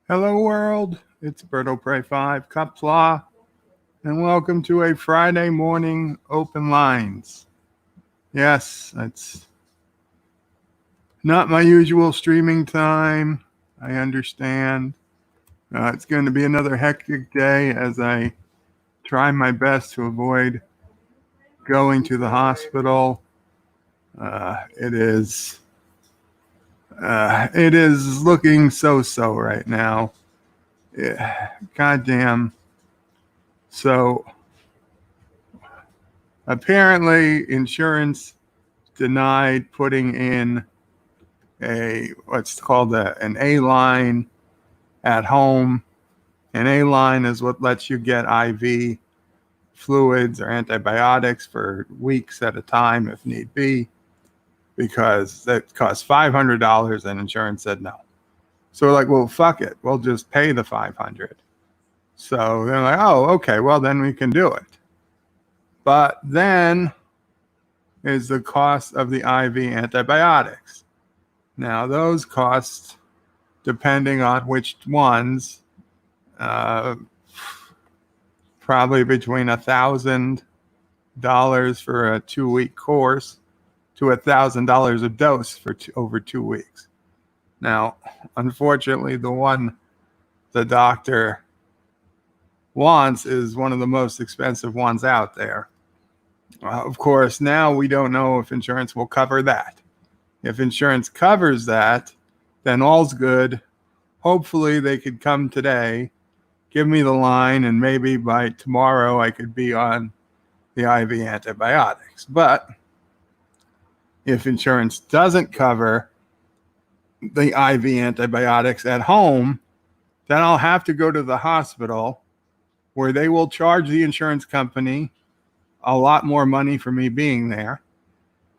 Hello, world. It's Berto Pray 5, Qapla, and welcome to a Friday morning open lines. Yes, it's not my usual streaming time. I understand. It's going to be another hectic day as I try my best to avoid going to the hospital. It is looking so right now. Goddamn. So apparently, insurance denied putting in what's called an A line at home. An A line is what lets you get IV fluids or antibiotics for weeks at a time if need be, because that costs $500 and insurance said no. So we're like, well, fuck it. We'll just pay the $500. So they're like, oh, okay, well, then we can do it. But then is the cost of the IV antibiotics. Now, those costs, depending on which ones, probably between $1,000 for a 2-week course to $1,000 a dose for over 2 weeks. Now, unfortunately, the one the doctor wants is one of the most expensive ones out there. Of course, now we don't know if insurance will cover that. If insurance covers that, then all's good. Hopefully they could come today, give me the line, and maybe by tomorrow I could be on the IV antibiotics. But if insurance doesn't cover the IV antibiotics at home, then I'll have to go to the hospital where they will charge the insurance company a lot more money for me being there.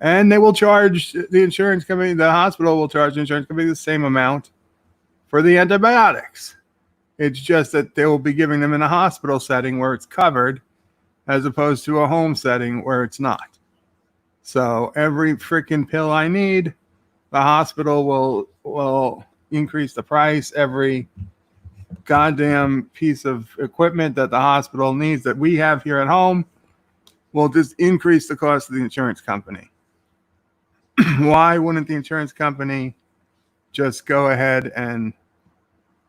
And they will charge the insurance company, the hospital will charge the insurance company the same amount for the antibiotics. It's just that they will be giving them in a hospital setting where it's covered as opposed to a home setting where it's not. So every freaking pill I need, the hospital will increase the price. Every goddamn piece of equipment that the hospital needs that we have here at home will just increase the cost of the insurance company. Why wouldn't the insurance company just go ahead and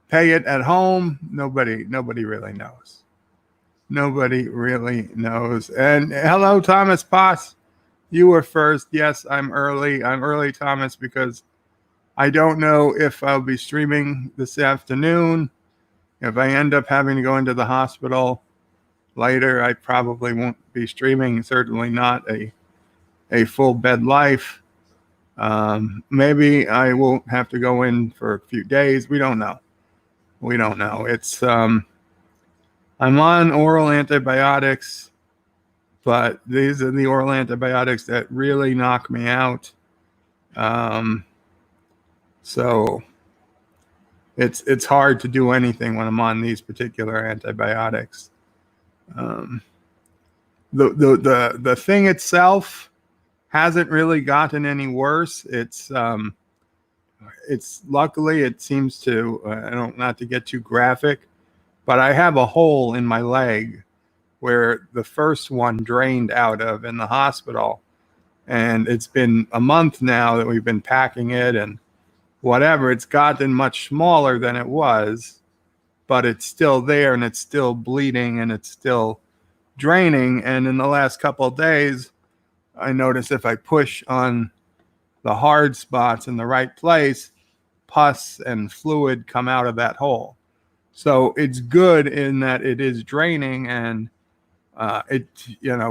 pay it at home? Nobody really knows. Nobody really knows. And hello, Thomas Potts. You were first. Yes, I'm early. I'm early, Thomas, because I don't know if I'll be streaming this afternoon. If I end up having to go into the hospital later, I probably won't be streaming. Certainly not a full bed life. Maybe I won't have to go in for a few days. We don't know. It's I'm on oral antibiotics, but these are the oral antibiotics that really knock me out. So it's hard to do anything when I'm on these particular antibiotics. The thing itself hasn't really gotten any worse. It's luckily it seems to not to get too graphic, but I have a hole in my leg where the first one drained out of in the hospital, and it's been a month now that we've been packing it and whatever. It's gotten much smaller than it was, but it's still there and it's still bleeding and it's still draining. And in the last couple of days, I notice if I push on the hard spots in the right place, pus and fluid come out of that hole. So it's good in that it is draining, and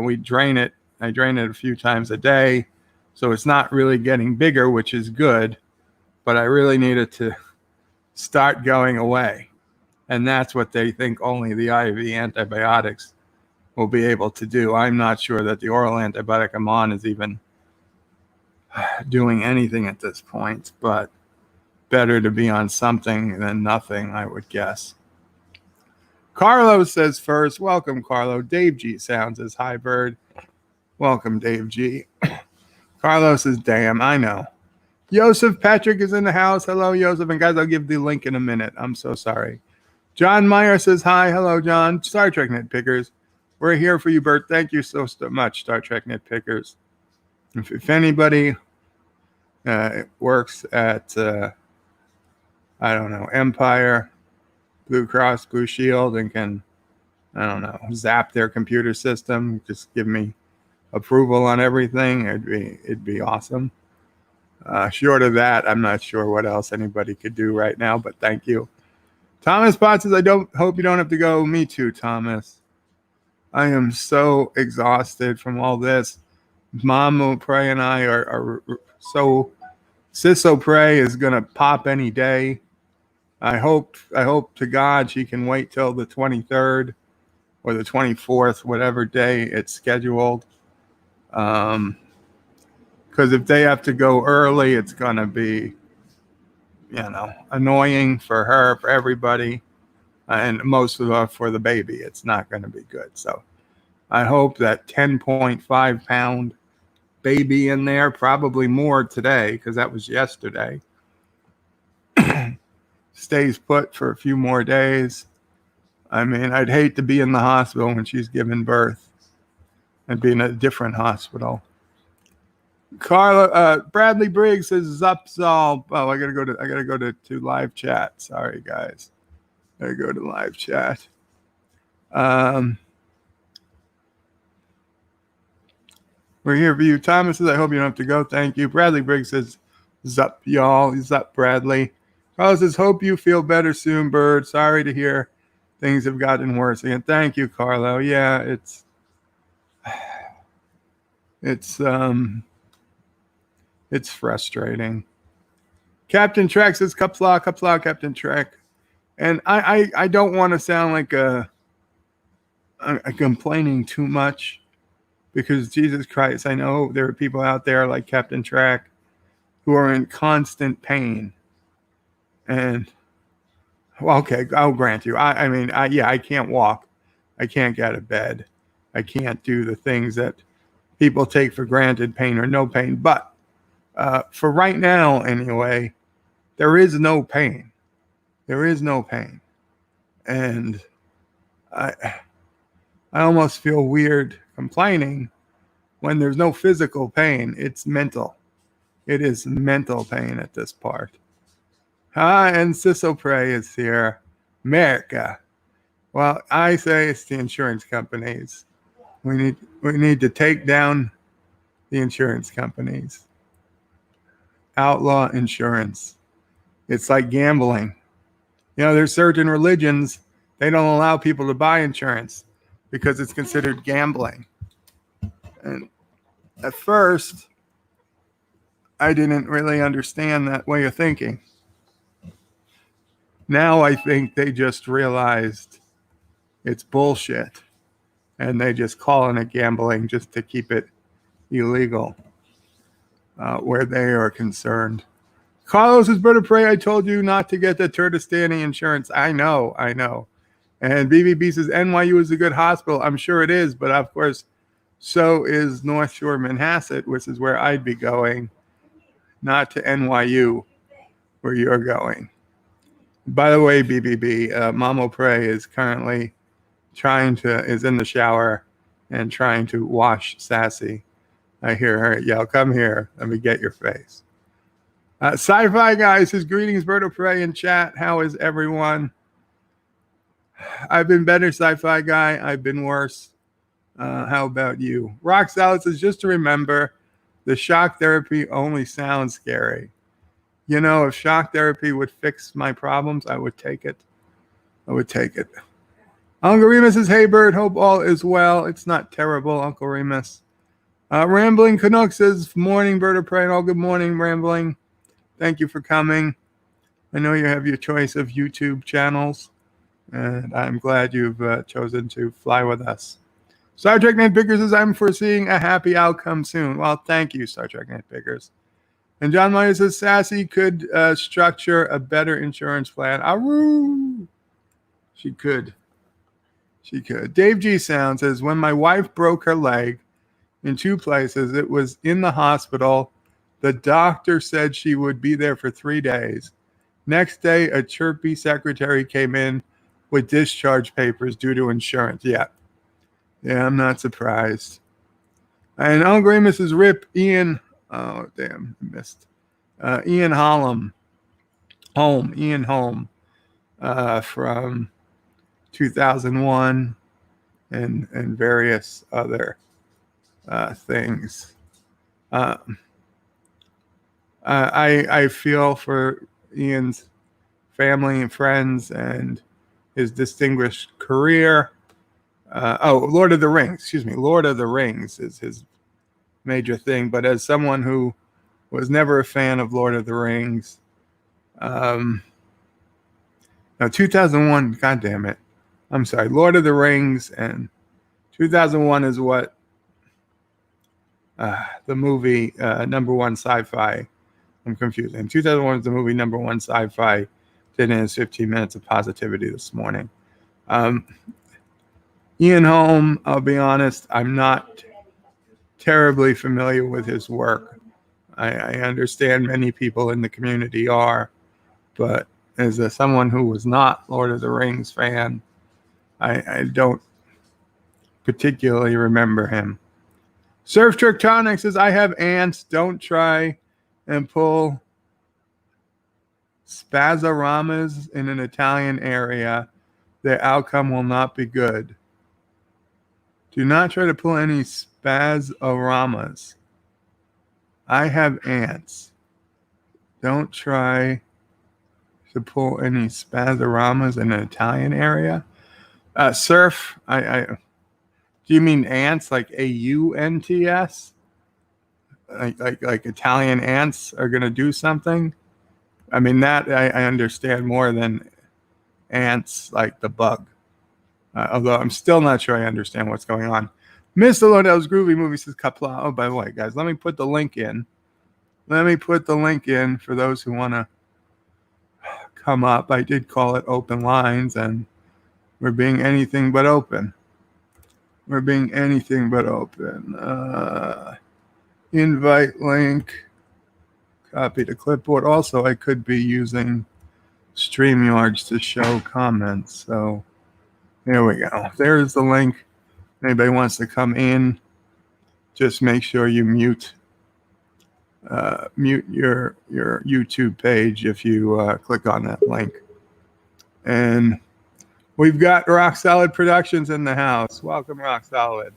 we drain it. I drain it a few times a day, so it's not really getting bigger, which is good. But I really need it to start going away, and that's what they think only the IV antibiotics will be able to do. I'm not sure that the oral antibiotic I'm on is even doing anything at this point, but better to be on something than nothing, I would guess. Carlo says first, welcome, Carlo. Dave G sounds as hi, bird. Welcome, Dave G. Carlo says, damn, I know. Joseph Patrick is in the house. Hello, Joseph. And guys, I'll give the link in a minute. I'm so sorry. John Meyer says hi. Hello, John. Star Trek Nitpickers. We're here for you, Bert. Thank you so much, Star Trek Nitpickers. If anybody works at, I don't know, Empire, Blue Cross, Blue Shield, and can, I don't know, zap their computer system, just give me approval on everything, it'd be awesome. Short of that, I'm not sure what else anybody could do right now, but thank you. Thomas Potts says, hope you don't have to go. Me too, Thomas. I am so exhausted from all this. Mom Pray and I are so, Sisso Pray is going to pop any day. I hope to God she can wait till the 23rd or the 24th, whatever day it's scheduled. Because if they have to go early, it's going to be, annoying for her, for everybody, and most of all for the baby. It's not going to be good. So I hope that 10.5 pound baby in there, probably more today because that was yesterday, stays put for a few more days. I mean, I'd hate to be in the hospital when she's giving birth and be in a different hospital. Bradley Briggs says Zupzal. Oh, I gotta go to live chat. Sorry, guys. I go to live chat. We're here for you. Thomas says, I hope you don't have to go. Thank you. Bradley Briggs says, Zup, y'all. Zup, Bradley. Carlos says, hope you feel better soon, Bird. Sorry to hear things have gotten worse again. Thank you, Carlo. Yeah, it's frustrating. Captain Trek says, Qapla, Captain Trek. And I don't want to sound like a complaining too much, because Jesus Christ, I know there are people out there like Captain Trek who are in constant pain. And, well, okay, I'll grant you. I can't walk. I can't get out of bed. I can't do the things that people take for granted, pain or no pain. But for right now, anyway, there is no pain. There is no pain. And I almost feel weird complaining when there's no physical pain. It's mental. It is mental pain at this part. And Sisso Pray is here. America. Well, I say it's the insurance companies. We need to take down the insurance companies. Outlaw insurance. It's like gambling. There's certain religions, they don't allow people to buy insurance because it's considered gambling. And at first, I didn't really understand that way of thinking. Now I think they just realized it's bullshit, and they just call it gambling just to keep it illegal where they are concerned. Carlos is better pray. I told you not to get the Kurdistani insurance. I know. And BBB says NYU is a good hospital. I'm sure it is, but of course, so is North Shore Manhasset, which is where I'd be going, not to NYU, where you're going. By the way, BBB, Mamo Pray is currently is in the shower and trying to wash Sassy. I hear her yell, come here, let me get your face. Sci-Fi Guy says, greetings, Berto Pray in chat. How is everyone? I've been better, Sci-Fi Guy. I've been worse. How about you? Rock Salad says, just to remember, the shock therapy only sounds scary. If shock therapy would fix my problems, I would take it. Uncle Remus says, hey, Bird, hope all is well. It's not terrible, Uncle Remus. Rambling Canuck says, morning, Bird of Prey. All good morning, Rambling. Thank you for coming. I know you have your choice of YouTube channels, and I'm glad you've chosen to fly with us. Star Trek Nitpickers says, I'm foreseeing a happy outcome soon. Well, thank you, Star Trek Nitpickers. And John Meyer says, Sassy could structure a better insurance plan. Aroo! She could. Dave G. Sound says, when my wife broke her leg in 2 places, it was in the hospital The doctor said she would be there for 3 days. Next day, a chirpy secretary came in with discharge papers due to insurance. Yeah, I'm not surprised. And Uncle Amos' Rip Ian. Oh, damn, I missed. Ian Holm, from 2001 and various other things. Uh, I feel for Ian's family and friends and his distinguished career. Lord of the Rings. Excuse me. Lord of the Rings is his major thing. But as someone who was never a fan of Lord of the Rings, no, 2001. God damn it. I'm sorry. Lord of the Rings and 2001 is what the movie number one sci-fi. I'm confused. And 2001 is the movie number one sci-fi. Did in his 15 minutes of positivity this morning. Ian Holm, I'll be honest, I'm not terribly familiar with his work. I understand many people in the community are, but as someone who was not Lord of the Rings fan, I don't particularly remember him. Surf Tricktonic says, I have ants. Don't try and pull spazzoramas in an Italian area. The outcome will not be good. Do not try to pull any spazzoramas. I have ants. Don't try to pull any spazzoramas in an Italian area. Surf, do you mean ants like AUNTS? Like Italian ants are going to do something? I mean, that I understand more than ants like the bug. Although I'm still not sure I understand what's going on. Mr. Lodell's Groovy Movie says Qapla. Oh, by the way, guys, let me put the link in. For those who want to come up. I did call it open lines, and we're being anything but open. Invite link. Copy to clipboard. Also, I could be using StreamYards to show comments. So there we go. There's the link. Anybody wants to come in, just make sure you mute your YouTube page if you click on that link. And we've got Rock Solid Productions in the house. Welcome, Rock Solid.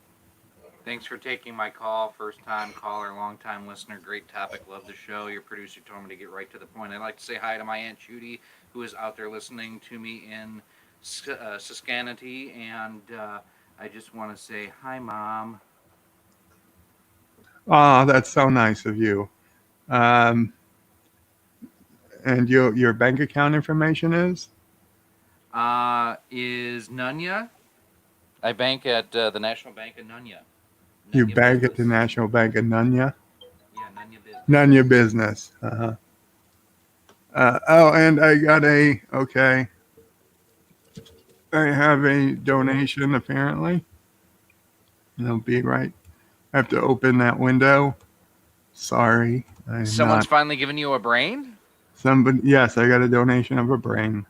Thanks for taking my call. First-time caller, long-time listener. Great topic. Love the show. Your producer told me to get right to the point. I'd like to say hi to my Aunt Judy, who is out there listening to me in Saskatchewan, and I just want to say hi, Mom. Oh, that's so nice of you. And your bank account information is? Is Nunya. I bank at the National Bank of Nunya. You bank at the National Bank of Nunya? Yeah, Nunya Business. Nunya Business. And I got I have a donation apparently. It'll be right. I have to open that window. Sorry. Someone's finally given you a brain? Yes, I got a donation of a brain.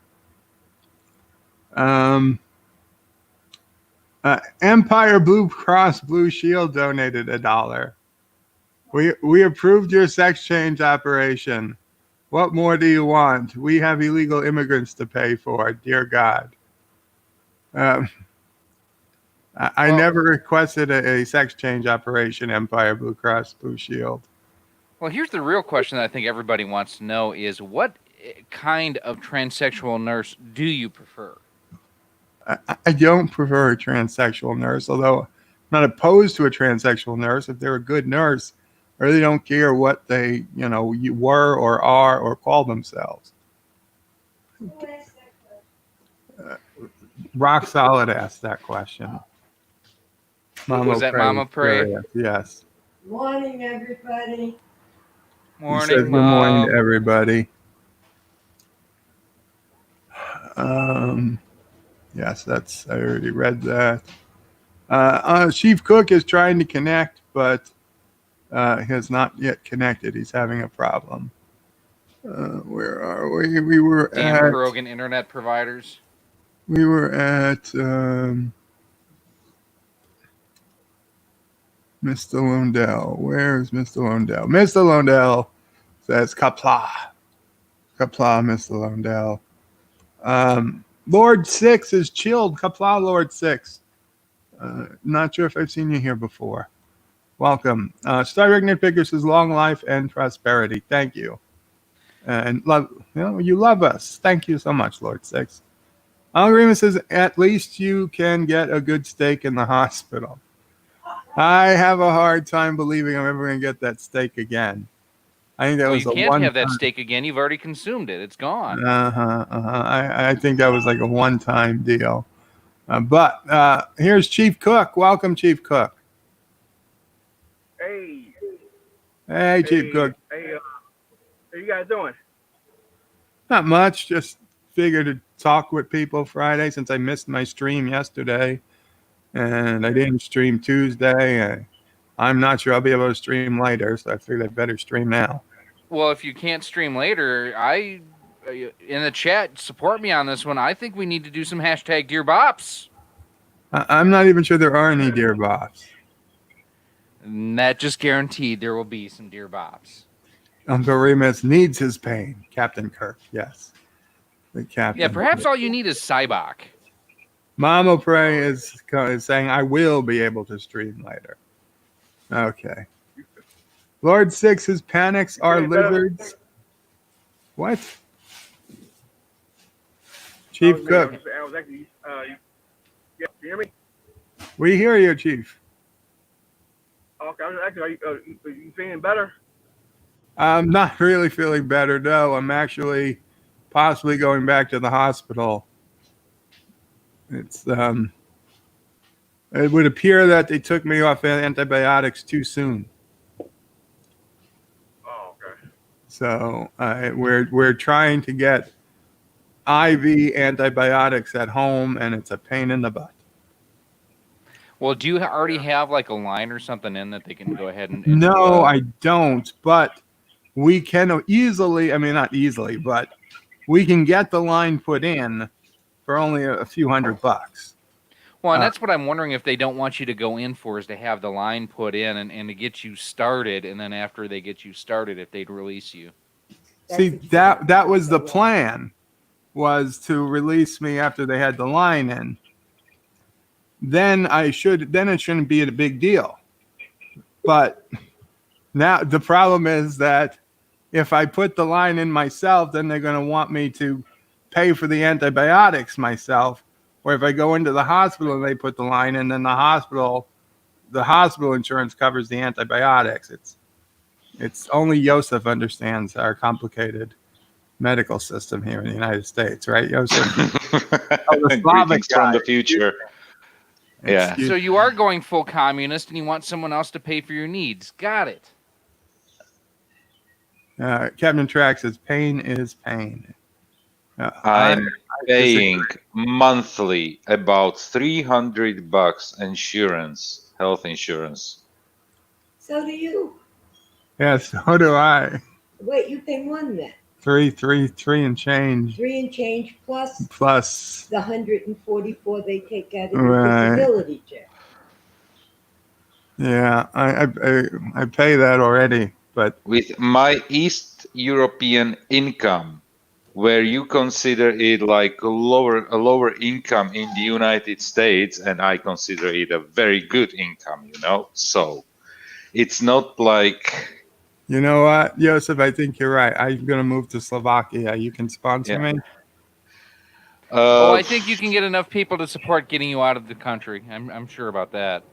Empire Blue Cross Blue Shield donated $1. We approved your sex change operation. What more do you want? We have illegal immigrants to pay for. Dear God. I never requested a sex change operation, Empire Blue Cross Blue Shield. Well, here's the real question that I think everybody wants to know is what kind of transsexual nurse do you prefer? I don't prefer a transsexual nurse, although I'm not opposed to a transsexual nurse. If they're a good nurse, I really don't care what they, you were or are or call themselves. Rock Solid asked that question. Was that Mama Pray? Yes. Morning, everybody. Morning, says, Mom. Good morning to everybody. Yes, I already read that. Chief Cook is trying to connect, but has not yet connected. He's having a problem. Where are we? We were Damn at Krogan internet providers. Mr. Lundell. Where's Mr. Lundell? Mr. Lundell says Qapla. Qapla, Mr. Lundell. Lord Six is chilled. Qapla, Lord Six. Not sure if I've seen you here before. Welcome. Star Ignorant Picker says long life and prosperity. Thank you. And love, you love us. Thank you so much, Lord Six. Algorithm says at least you can get a good steak in the hospital. I have a hard time believing I'm ever going to get that steak again. I think that was you a can't one have that time. steak again. You've already consumed it. It's gone. I think that was like a one-time deal. But here's Chief Cook. Welcome, Chief Cook. Hey. Hey, Chief Cook. Hey, how you guys doing? Not much. Just figured to talk with people Friday since I missed my stream yesterday. And I didn't stream Tuesday. I'm not sure I'll be able to stream later, so I figured I'd better stream now. Well, if you can't stream later, in the chat, support me on this one. I think we need to do some hashtag Dear Bops. I'm not even sure there are any Dear Bops. And that just guaranteed there will be some Dear Bops. Uncle Remus needs his pain. Captain Kirk, yes. The captain. Yeah, perhaps all you need is Cybok. Mama Prey is saying, I will be able to stream later. Okay. Lord Six, his panics are lizards. What? Chief Cook. I was actually, you hear me? We hear you, Chief. Okay, I was actually, are you feeling better? I'm not really feeling better, no. I'm actually possibly going back to the hospital. It's it would appear that they took me off antibiotics too soon. Oh, okay. So we're trying to get IV antibiotics at home, and it's a pain in the butt. Well, do you already have like a line or something in that they can go ahead and No, I don't. But we can easily, I mean, not easily, but we can get the line put in for only a few $100. Well, and that's what I'm wondering if they don't want you to go in for is to have the line put in and to get you started, and then after they get you started, if they'd release you. See, that was the plan, was to release me after they had the line in. Then it shouldn't be a big deal. But now the problem is that if I put the line in myself, then they're going to want me to pay for the antibiotics myself. Or if I go into the hospital and they put the line in, then the hospital insurance covers the antibiotics. It's only Joseph understands our complicated medical system here in the United States, right, Joseph? Greetings from the future. Yeah. So you are going full communist and you want someone else to pay for your needs. Got it. Captain Track says pain is pain. I'm paying monthly about $300 insurance, health insurance. So do you. Yes, so do I. Wait, you pay more than that. Three and change. 3 and change plus the 144 they take out of your disability check. Yeah, I pay that already, but with my East European income, where you consider it like a lower income in the United States, and I consider it a very good income, so it's not like. You know what, Joseph? I think you're right. I'm going to move to Slovakia. You can sponsor me? I think you can get enough people to support getting you out of the country. I'm sure about that.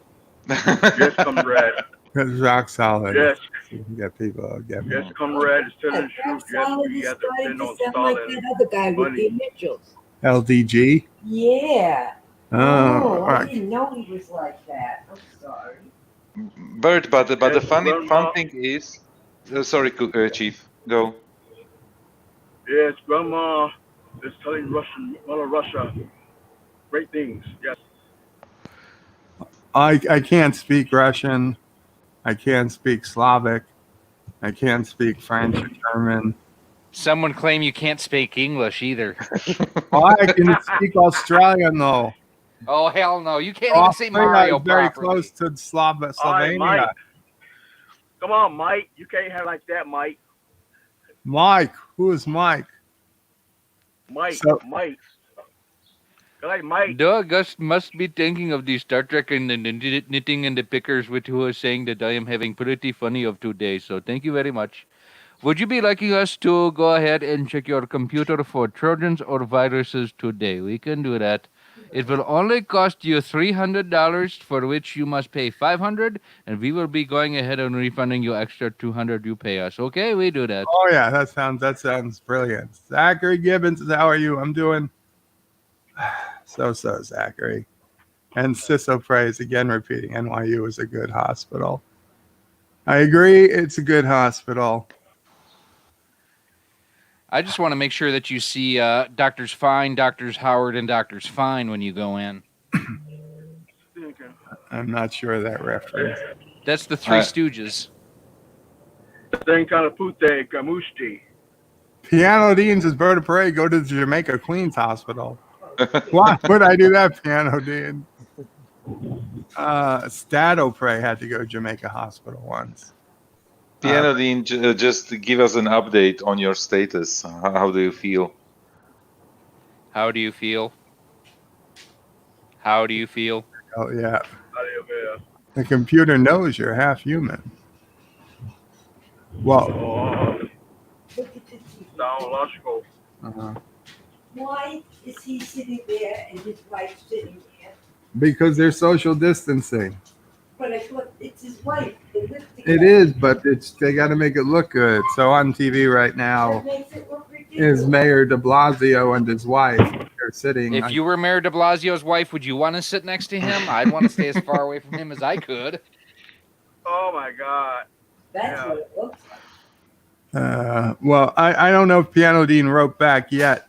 Yes, comrade. It's rock solid. Yes. You can get people. Yes, comrade. It's telling the truth. You have to depend on Stalin. Like that other guy with the initials. LDG? Yeah. Oh, I didn't know he was like that. I'm sorry. Bert, but the fun thing is, sorry, Chief, go. Yes, Grandma is telling Russia great things. Yes. I can't speak Russian. I can't speak Slavic. I can't speak French or German. Someone claim you can't speak English either. Oh, I can speak Australian though. Oh, hell no. You can't even say Australia Mario is very properly. close to All right, Slovenia. Mike. Come on, Mike. You can't have like that, Mike. Mike, who is Mike? Mike. So- Mike. Like Mike. Doug must be thinking of the Star Trek and the knitting and the pickers, with who is saying that I am having pretty funny of today. So thank you very much. Would you be liking us to go ahead and check your computer for Trojans or viruses today? We can do that. It will only cost you $300, for which you must pay $500, and we will be going ahead and refunding you extra $200 you pay us. Okay, we do that. Oh yeah, that sounds brilliant. Zachary Gibbons, how are you? I'm doing so Zachary. And Ciso Praise again repeating NYU is a good hospital. I agree, it's a good hospital. I just want to make sure that you see Doctors Fine, Doctors Howard, and Doctors Fine when you go in. I'm not sure of that reference. That's the Three Stooges. Same kind of pute kamushti. Piano Dean says, Berta Parade, go to the Jamaica Queens Hospital. Why would I do that, Piano Dean? Stato Prey had to go to Jamaica Hospital once. Piano Dean, just give us an update on your status. How do you feel? How do you feel? How do you feel? Oh, yeah. The computer knows you're half human. Well, Look at this. Sound logical. Why is he sitting there and his wife sitting there? because they're social distancing. But I thought it's his wife. They live It together. is, but they got to make it look good. So on TV right now That makes it look ridiculous. is Mayor de Blasio and his wife. They're sitting. If you were Mayor de Blasio's wife, would you want to sit next to him? I'd want to stay as far away from him as I could. Oh my God. That's Yeah. what it looks like. Well, I don't know if Piano Dean wrote back yet,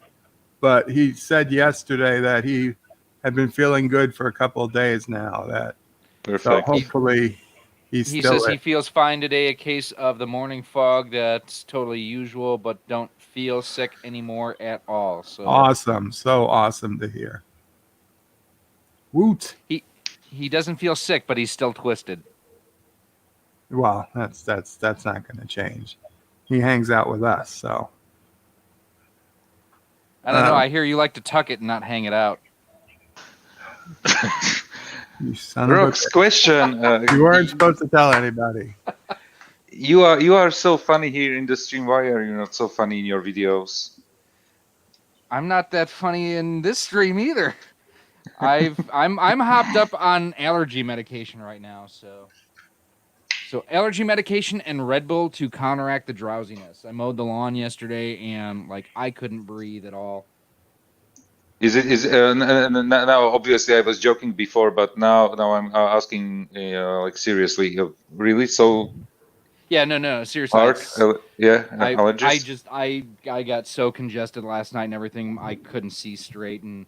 but he said yesterday that he had been feeling good for a couple of days now. So Perfect. hopefully He says he feels fine today. A case of the morning fog that's totally usual, but don't feel sick anymore at all. So awesome. So awesome to hear. Woot. he doesn't feel sick, but he's still twisted. Well, that's not going to change. He hangs out with us, so. I don't know. I hear you like to tuck it and not hang it out. You son of a Rox, question. You weren't supposed to tell anybody. You are so funny here in the stream. Why are you not so funny in your videos? I'm not that funny in this stream either. I'm hopped up on allergy medication right now, so allergy medication and Red Bull to counteract the drowsiness. I mowed the lawn yesterday and I couldn't breathe at all. Now obviously I was joking before, but now I'm asking seriously, really? So yeah, no, seriously. hard? Allergies? I got so congested last night and everything, I couldn't see straight, and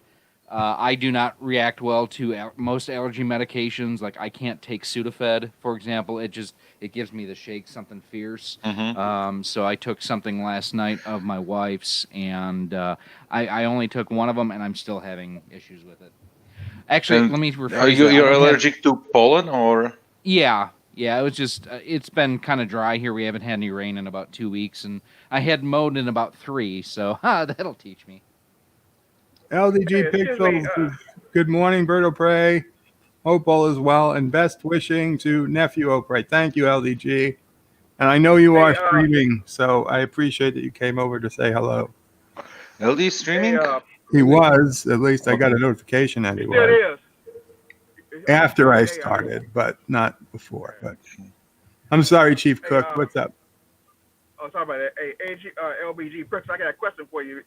I do not react well to most allergy medications. Like I can't take Sudafed, for example. It gives me the shakes, something fierce. Mm-hmm. So I took something last night of my wife's, and I only took one of them, and I'm still having issues with it. Actually, let me rephrase that. You're allergic to pollen, or? Yeah. It was just, it's been kind of dry here. We haven't had any rain in about 2 weeks, and I had mowed in about 3, so that'll teach me. LDG Pixels, good morning, Berto Prey. Hope all is well, and best wishing to nephew Opray. Thank you, LDG. And I know you are streaming, so I appreciate that you came over to say hello. LD streaming? He was, at least I got a notification that he was. It is. After I started, but not before. But I'm sorry, Chief Cook. What's up? Oh, sorry about that. Hey, LBG Brooks, I got a question for you. If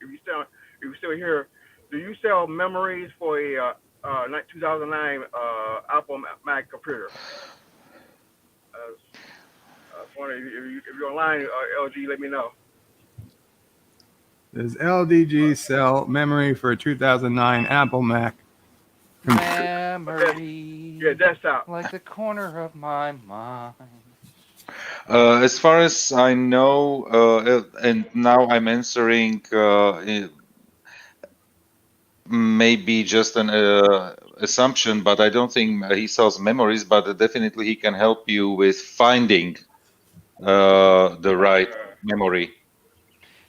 you're still here, do you sell memories for a 2009 Apple Mac computer? I was wondering if you're online, LG, let me know. Does LDG sell memory for a 2009 Apple Mac? Memory. Yeah, desktop. Like the corner of my mind. As far as I know, and now I'm answering maybe just an assumption, but I don't think he sells memories, but definitely he can help you with finding the right Okay. memory Okay.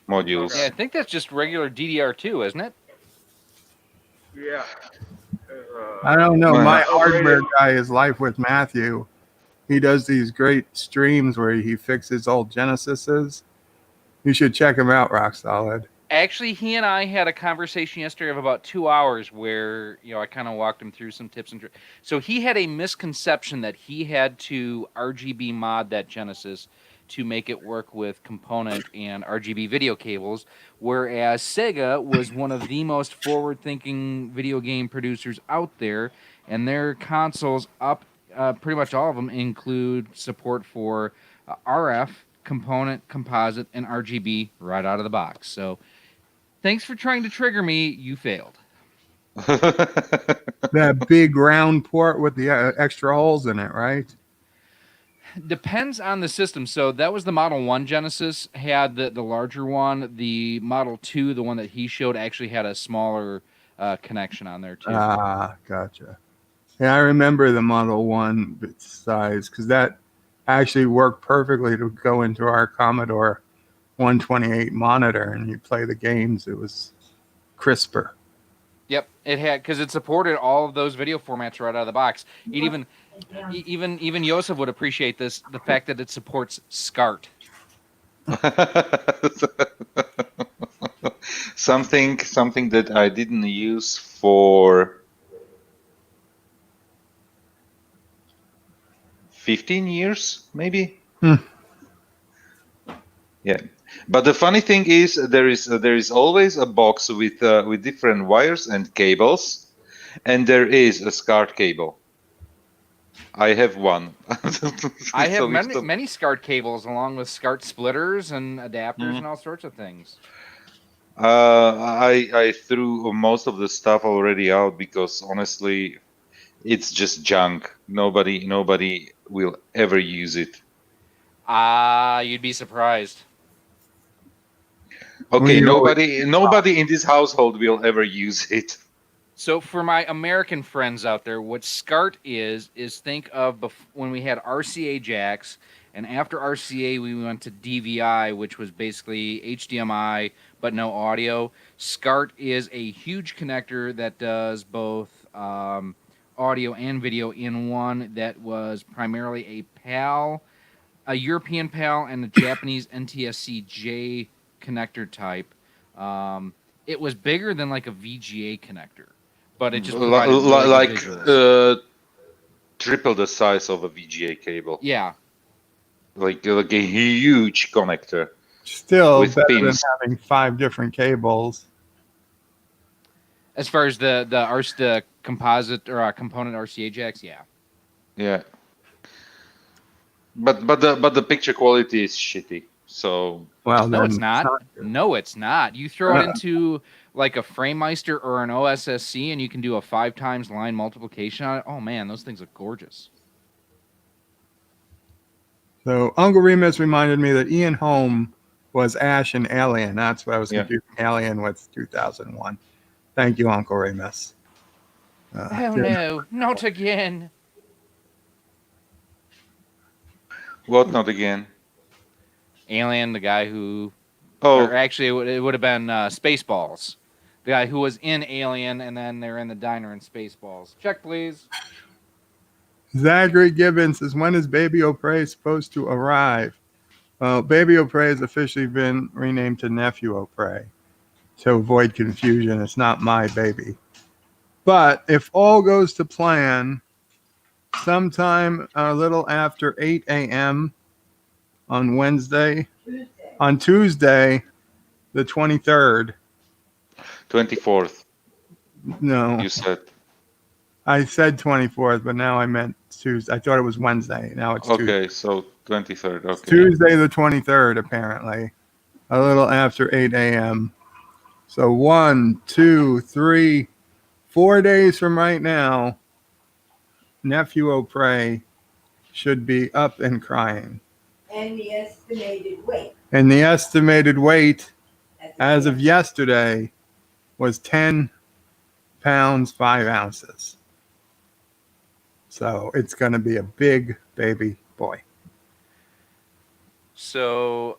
Yeah, I modules. think that's just regular DDR2, isn't it? Yeah. It's, I don't know. My upgraded. hardware guy is Life with Matthew. He does these great streams where he fixes old Genesises. You should check him out, Rock Solid. Actually, he and I had a conversation yesterday of about 2 hours where, I kind of walked him through some tips and tricks. So he had a misconception that he had to RGB mod that Genesis to make it work with component and RGB video cables, whereas Sega was one of the most forward-thinking video game producers out there, and their consoles pretty much all of them include support for RF, component, composite, and RGB right out of the box. So thanks for trying to trigger me. You failed. That big round port with the extra holes in it, right? Depends on the system. So that was the Model 1 Genesis, had the larger one. The Model 2, the one that he showed, actually had a smaller connection on there, too. Ah, gotcha. Yeah, I remember the Model 1 size because that actually worked perfectly to go into our Commodore 128 monitor and you play the games. It was crisper. Yep, it had, because it supported all of those video formats right out of the box. Even Joseph would appreciate this, the fact that it supports SCART. something that I didn't use for 15 years, maybe. Yeah, but the funny thing is, there is always a box with different wires and cables, and there is a SCART cable. I have one. I have So if many SCART cables along with SCART splitters and adapters and all sorts of things. I threw most of the stuff already out because honestly, it's just junk. Nobody will ever use it. You'd be surprised. Okay, We always- nobody in this household will ever use it. So for my American friends out there, what SCART is think of when we had RCA jacks, and after RCA we went to DVI, which was basically HDMI but no audio. SCART is a huge connector that does both audio and video in one. That was primarily a PAL, a European PAL, and a Japanese NTSC-J connector type. It was bigger than like a VGA connector, but it just provided really Like good visuals. triple the size of a VGA cable. Yeah. Like a huge connector. Still With better pins. than having 5 different cables. As far as the composite or component RCA jacks, yeah. Yeah. But the picture quality is shitty. So Well, No, then it's not. good. No, it's not. You throw it into like a FrameMeister or an OSSC, and you can do a 5 times line multiplication on it. Oh man, those things look gorgeous. So Uncle Remus reminded me that Ian Holm was Ash in Alien. That's what I was Yeah. confusing Alien with 2001. Thank you, Uncle Remus. Oh no, not again. what? Not again. Alien, the guy who, Oh, or actually it would have been Spaceballs, the guy who was in Alien, and then they're in the diner in Spaceballs. Check, please. Zachary Gibbons says, when is Baby O'Prey supposed to arrive? Well, Baby O'Prey has officially been renamed to Nephew O'Prey to avoid confusion. It's not my baby. But if all goes to plan, sometime a little after 8 a.m. on Wednesday, on Tuesday, the 23rd. 24th. No, You said. I said 24th, but now I meant Tuesday. I thought it was Wednesday. Now it's Tuesday. Okay, so 23rd. Okay. Tuesday the 23rd, apparently, a little after 8 a.m. So 1, 2, 3, 4 days from right now, Nephew O'Prey should be up and crying. And the estimated weight. And the estimated weight as of yet. yesterday was 10 pounds, 5 ounces. So it's going to be a big baby boy. So,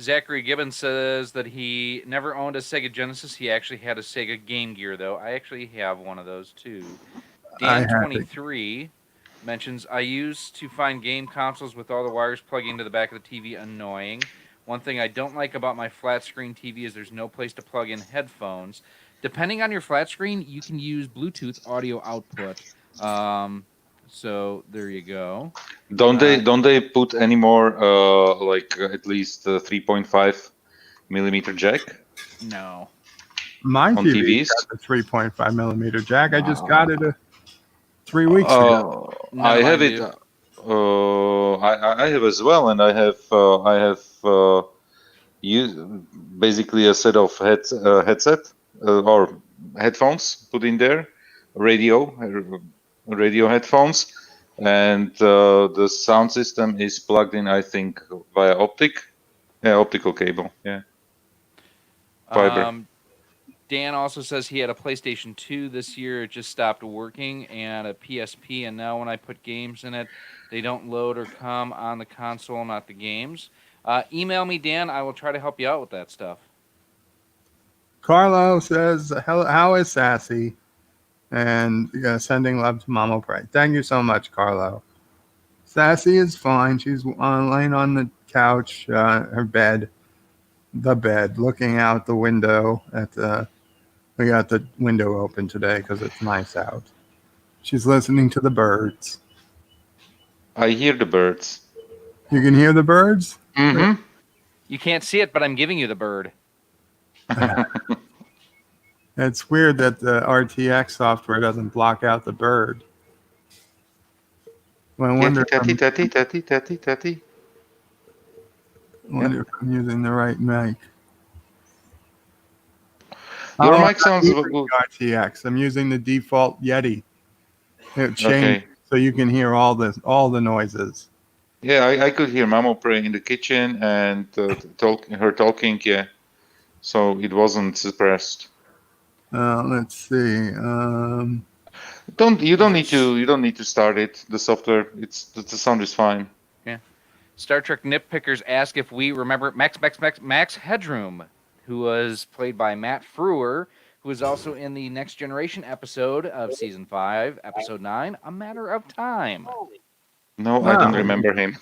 Zachary Gibbons says that he never owned a Sega Genesis. He actually had a Sega Game Gear, though. I actually have one of those, too. I have it. Dan23 mentions, I used to find game consoles with all the wires plugging into the back of the TV annoying. One thing I don't like about my flat screen TV is there's no place to plug in headphones. Depending on your flat screen, you can use Bluetooth audio output. So there you go. Don't they put any more at least 3.5 millimeter jack? No. My On TV TVs? got the 3.5 millimeter jack. I just got it 3 weeks ago. None I of have mine it. do. I have as well, and I have basically a set of headset or headphones put in there, radio headphones, and the sound system is plugged in, I think, via optical cable. Yeah, fiber. Dan also says he had a PlayStation 2 this year. It just stopped working, and a PSP. And now when I put games in it, they don't load or come on the console, not the games. Email me, Dan. I will try to help you out with that stuff. Carlo says, how is Sassy? And sending love to Mama Pray. Thank you so much, Carlo. Sassy is fine. She's laying on the couch, her bed, looking out the window we got the window open today because it's nice out. She's listening to the birds. I hear the birds. You can hear the birds? Mm-hmm. You can't see it, but I'm giving you the bird. It's weird that the RTX software doesn't block out the bird. Well, I wonder Tatty. if I'm using the right mic. Your I'm mic sounds not using RTX. I'm using the default Yeti. It changed so you can hear all the noises. Yeah, I could hear Mama Pray in the kitchen and her talking. Yeah, so it wasn't suppressed. Let's see. You don't need to start it. The software, the sound is fine. Yeah. Star Trek nitpickers ask if we remember Max Headroom, who was played by Matt Frewer, who was also in the Next Generation episode of Season 5, Episode 9, A Matter of Time. No, I don't remember him.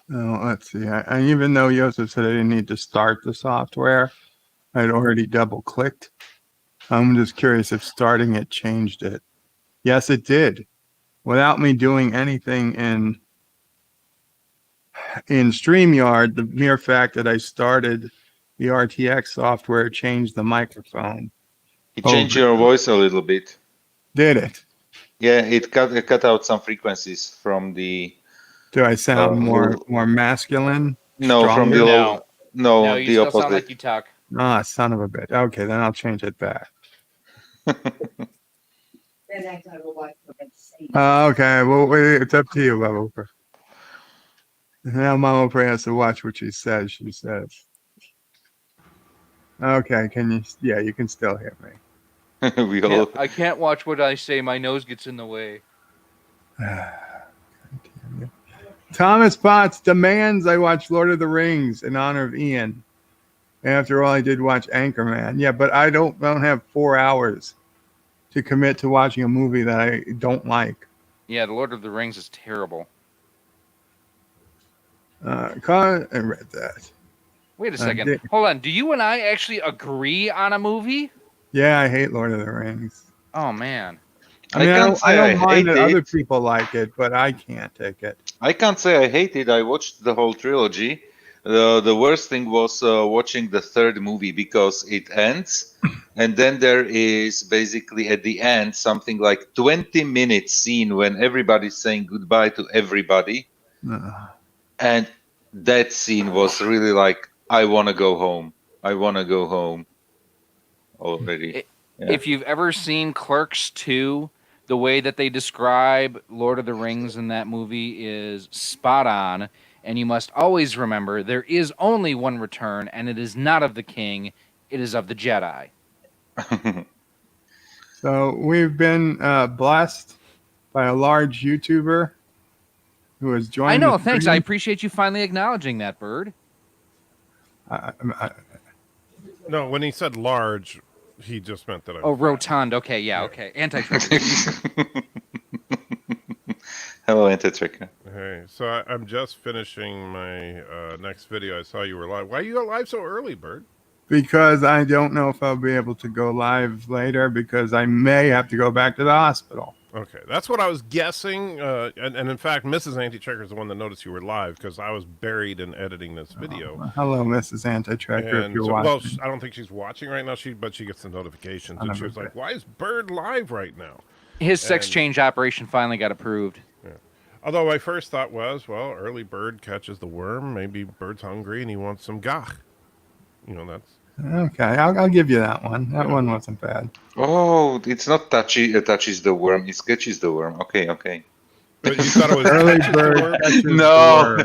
Let's see. I even though Joseph said I didn't need to start the software, I'd already double-clicked. I'm just curious if starting it changed it. Yes, it did. Without me doing anything in StreamYard, the mere fact that I started the RTX software changed the microphone. It changed your voice a little bit. Did it? Yeah, it cut out some frequencies from the. Do I sound more masculine? No, stronger? from the No, you the still opposite. sound like you talk. Ah, son of a bitch. Okay, then I'll change it back. Okay, well, wait, it's up to you, Mama. Now Mama Pray has to watch what she says. She says, okay, you can still hear me. I can't watch what I say. My nose gets in the way. Thomas Potts demands I watch Lord of the Rings in honor of Ian. After all, I did watch Anchorman. Yeah, but I don't have 4 hours to commit to watching a movie that I don't like. Yeah, The Lord of the Rings is terrible. I read that. Wait a second. Hold on. Do you and I actually agree on a movie? Yeah, I hate Lord of the Rings. Oh, man. I don't mind that other people like it, but I can't take it. I can't say I hate it. I watched the whole trilogy. The worst thing was watching the third movie because it ends, and then there is basically at the end something like 20-minute scene when everybody's saying goodbye to everybody, and that scene was really like, I want to go home. I want to go home already. If you've ever seen Clerks 2, the way that they describe Lord of the Rings in that movie is spot on. And you must always remember there is only one return, and it is not of the king, it is of the Jedi. So we've been blessed by a large YouTuber who has joined. I know, the thanks. stream. I appreciate you finally acknowledging that, Bird. No, when he said large, he just meant that I was Oh, rotund. Okay, yeah, okay. Anti-Tracker. Hello, Anti-Tracker. Hey, so I'm just finishing my next video. I saw you were live. Why are you live so early, Bird? Because I don't know if I'll be able to go live later because I may have to go back to the hospital. Okay, that's what I was guessing. And in fact, Mrs. Anti-Tracker is the one that noticed you were live because I was buried in editing this video. Hello, Mrs. Anti-Tracker, if you're watching. Well, I don't think she's watching right now. But she gets the notifications, and she was like, "Why is Bird live right now?" His sex change operation finally got approved. Yeah. Although my first thought was, well, early bird catches the worm. Maybe Bird's hungry and he wants some gach. You know, that's... Okay, I'll give you that one. That one wasn't bad. Oh, it's not touches the worm, it catches the worm. Okay. But you thought it was early bird catches No.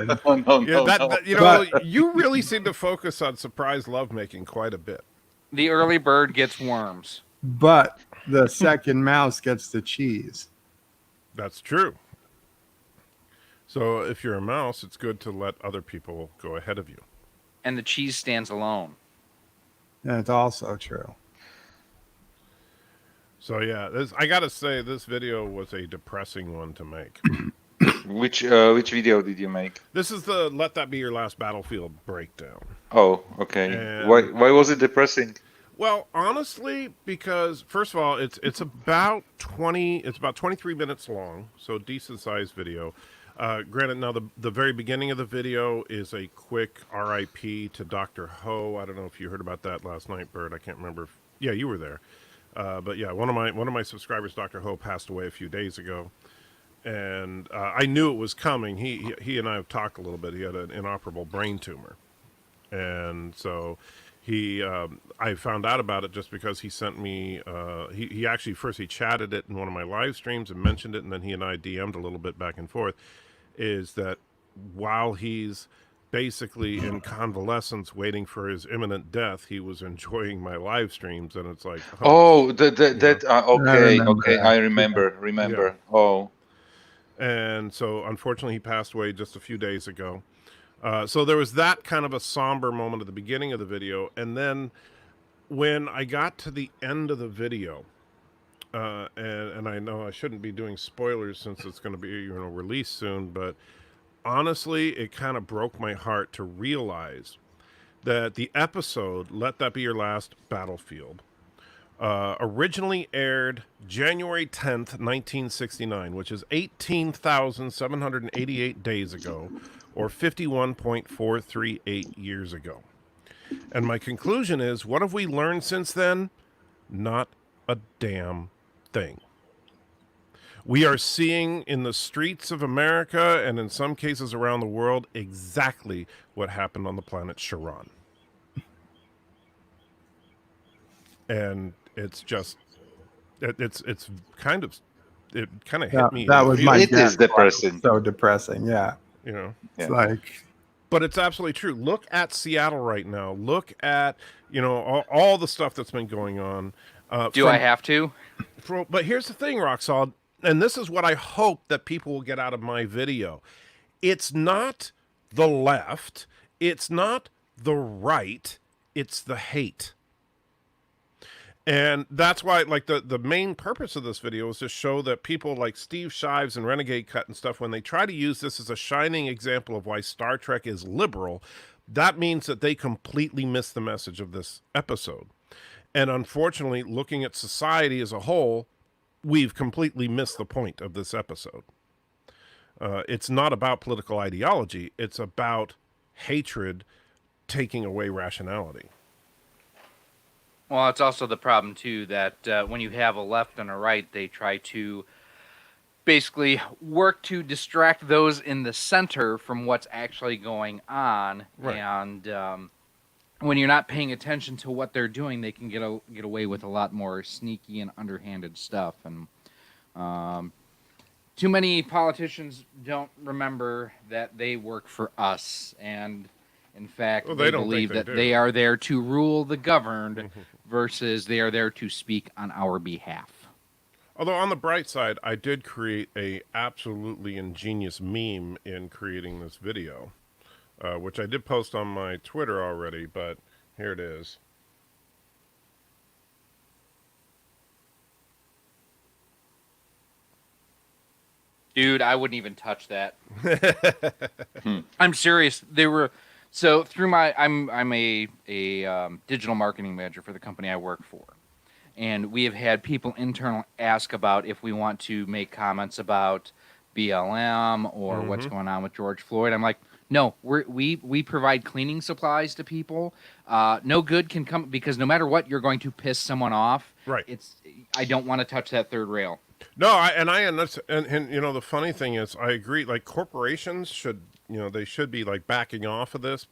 You know, you really seem to focus on surprise lovemaking quite a bit. The early bird gets worms. But the second mouse gets the cheese. That's true. So if you're a mouse, it's good to let other people go ahead of you. And the cheese stands alone. That's also true. So yeah, I gotta say, this video was a depressing one to make. Which video did you make? This is the Let That Be Your Last Battlefield breakdown. Oh, okay. And why was it depressing? Well, honestly, because first of all, it's about 23 minutes long, so decent sized video. Granted, now the very beginning of the video is a quick RIP to Dr. Ho. I don't know if you heard about that last night, Bird. I can't remember. Yeah, you were there. But yeah, one of my subscribers, Dr. Ho, passed away a few days ago, and I knew it was coming. He and I have talked a little bit. He had an inoperable brain tumor, and so I found out about it just because he sent me. He actually first he chatted it in one of my live streams and mentioned it, and then he and I DM'd a little bit back and forth. Is that while he's basically in convalescence waiting for his imminent death, he was enjoying my live streams, and it's like, okay, I remember. Yeah. Oh, and so unfortunately he passed away just a few days ago. So there was that kind of a somber moment at the beginning of the video, and then when I got to the end of the video, and I know I shouldn't be doing spoilers since it's going to be released soon, but honestly, it kind of broke my heart to realize that the episode Let That Be Your Last Battlefield originally aired January 10th, 1969, which is 18,788 days ago, or 51.438 years ago. And my conclusion is, what have we learned since then? Not a damn thing. We are seeing in the streets of America and in some cases around the world exactly what happened on the planet Charon. And it's just, it kind of hit me. That was my it is depressing. So depressing, yeah. You know, it's like, but it's absolutely true. Look at Seattle right now. Look at all the stuff that's been going on. Do I have to? But here's the thing, Roxald, and this is what I hope that people will get out of my video. It's not the left. It's not the right. It's the hate. And that's why, like, the main purpose of this video is to show that people like Steve Shives and Renegade Cut and stuff, when they try to use this as a shining example of why Star Trek is liberal, that means that they completely miss the message of this episode. And unfortunately, looking at society as a whole, we've completely missed the point of this episode. It's not about political ideology. It's about hatred taking away rationality. Well, it's also the problem, too, that when you have a left and a right, they try to basically work to distract those in the center from what's actually going on. Right. And when you're not paying attention to what they're doing, they can get away with a lot more sneaky and underhanded stuff. And too many politicians don't remember that they work for us, and in fact, Well, they don't believe think that they they do. are there to rule the governed versus they are there to speak on our behalf. Although on the bright side, I did create a absolutely ingenious meme in creating this video, which I did post on my Twitter already, but here it is. Dude, I wouldn't even touch that. I'm serious. They were so through my I'm a digital marketing manager for the company I work for, and we have had people internal ask about if we want to make comments about BLM or what's going on with George Floyd. I'm like, no, we provide cleaning supplies to people. No good can come because no matter what, you're going to piss someone off. Right. I don't want to touch that third rail. No, and you know the funny thing is, I agree. Like corporations should, they should be like backing off of this.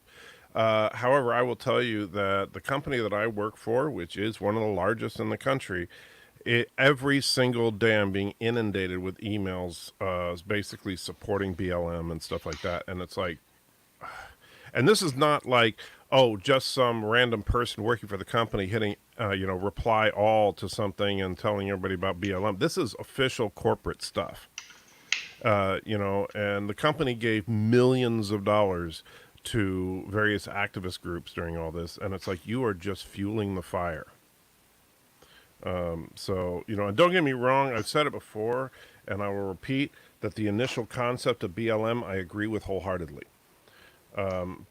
However, I will tell you that the company that I work for, which is one of the largest in the country, every single day I'm being inundated with emails, is basically supporting BLM and stuff like that, and it's like. And this is not like, oh, just some random person working for the company hitting, reply all to something and telling everybody about BLM. This is official corporate stuff. And the company gave millions of dollars to various activist groups during all this. And it's like, you are just fueling the fire. And don't get me wrong, I've said it before, and I will repeat that the initial concept of BLM, I agree with wholeheartedly.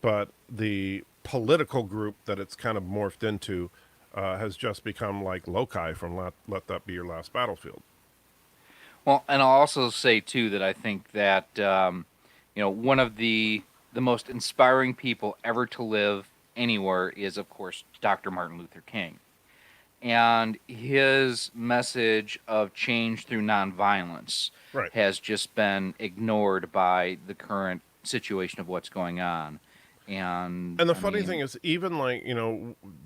But the political group that it's kind of morphed into has just become like Loci from Let That Be Your Last Battlefield. Well, and I'll also say too that I think that one of the most inspiring people ever to live anywhere is, of course, Dr. Martin Luther King, and his message of change through nonviolence has just been ignored by the current situation of what's going on. And the funny thing is, even like,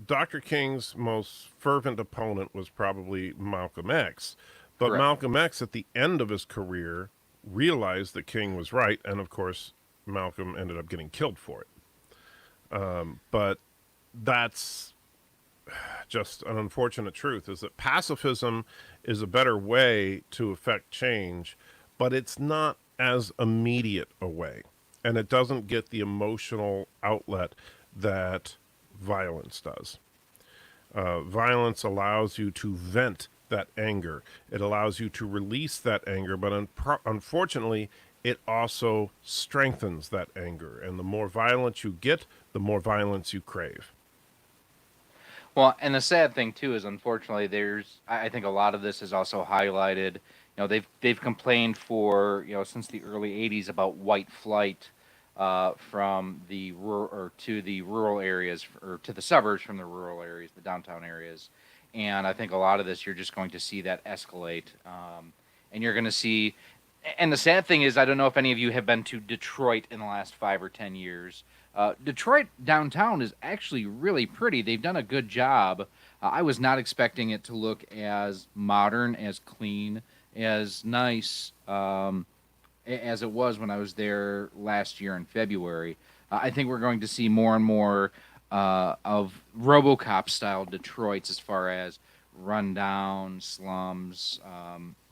Dr. King's most fervent opponent was probably Malcolm X. But correct. Malcolm X, at the end of his career, realized that King was right. And, of course, Malcolm ended up getting killed for it. But that's just an unfortunate truth, is that pacifism is a better way to affect change, but it's not as immediate a way. And it doesn't get the emotional outlet that violence does. Violence allows you to vent that anger. It allows you to release that anger, but unfortunately, it also strengthens that anger. And the more violence you get, the more violence you crave. Well, and the sad thing too is, unfortunately, I think a lot of this is also highlighted. They've complained for since the early '80s about white flight from the to the rural areas or to the suburbs from the rural areas, the downtown areas, and I think a lot of this you're just going to see that escalate, and you're going to see. And the sad thing is, I don't know if any of you have been to Detroit in the last 5 or 10 years. Detroit downtown is actually really pretty. They've done a good job. I was not expecting it to look as modern, as clean, as nice as it was when I was there last year in February. I think we're going to see more and more of RoboCop-style Detroits as far as rundown slums.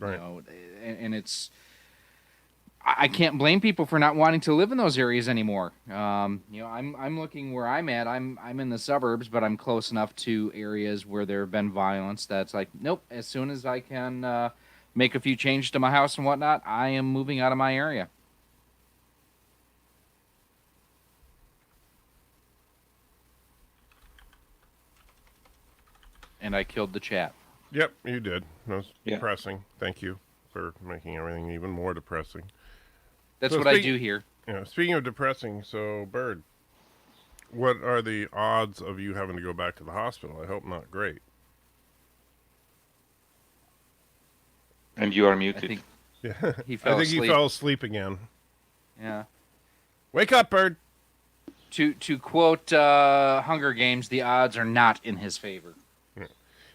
And it's. I can't blame people for not wanting to live in those areas anymore. I'm looking where I'm at. I'm in the suburbs, but I'm close enough to areas where there have been violence that's like, nope. As soon as I can make a few changes to my house and whatnot, I am moving out of my area. And I killed the chat. Yep, you did. That was depressing. Thank you for making everything even more depressing. That's what I do here. Speaking of depressing, so Bird, what are the odds of you having to go back to the hospital? I hope not great. And you are muted. I think he fell asleep again. Yeah. Wake up, Bird. To quote Hunger Games, the odds are not in his favor.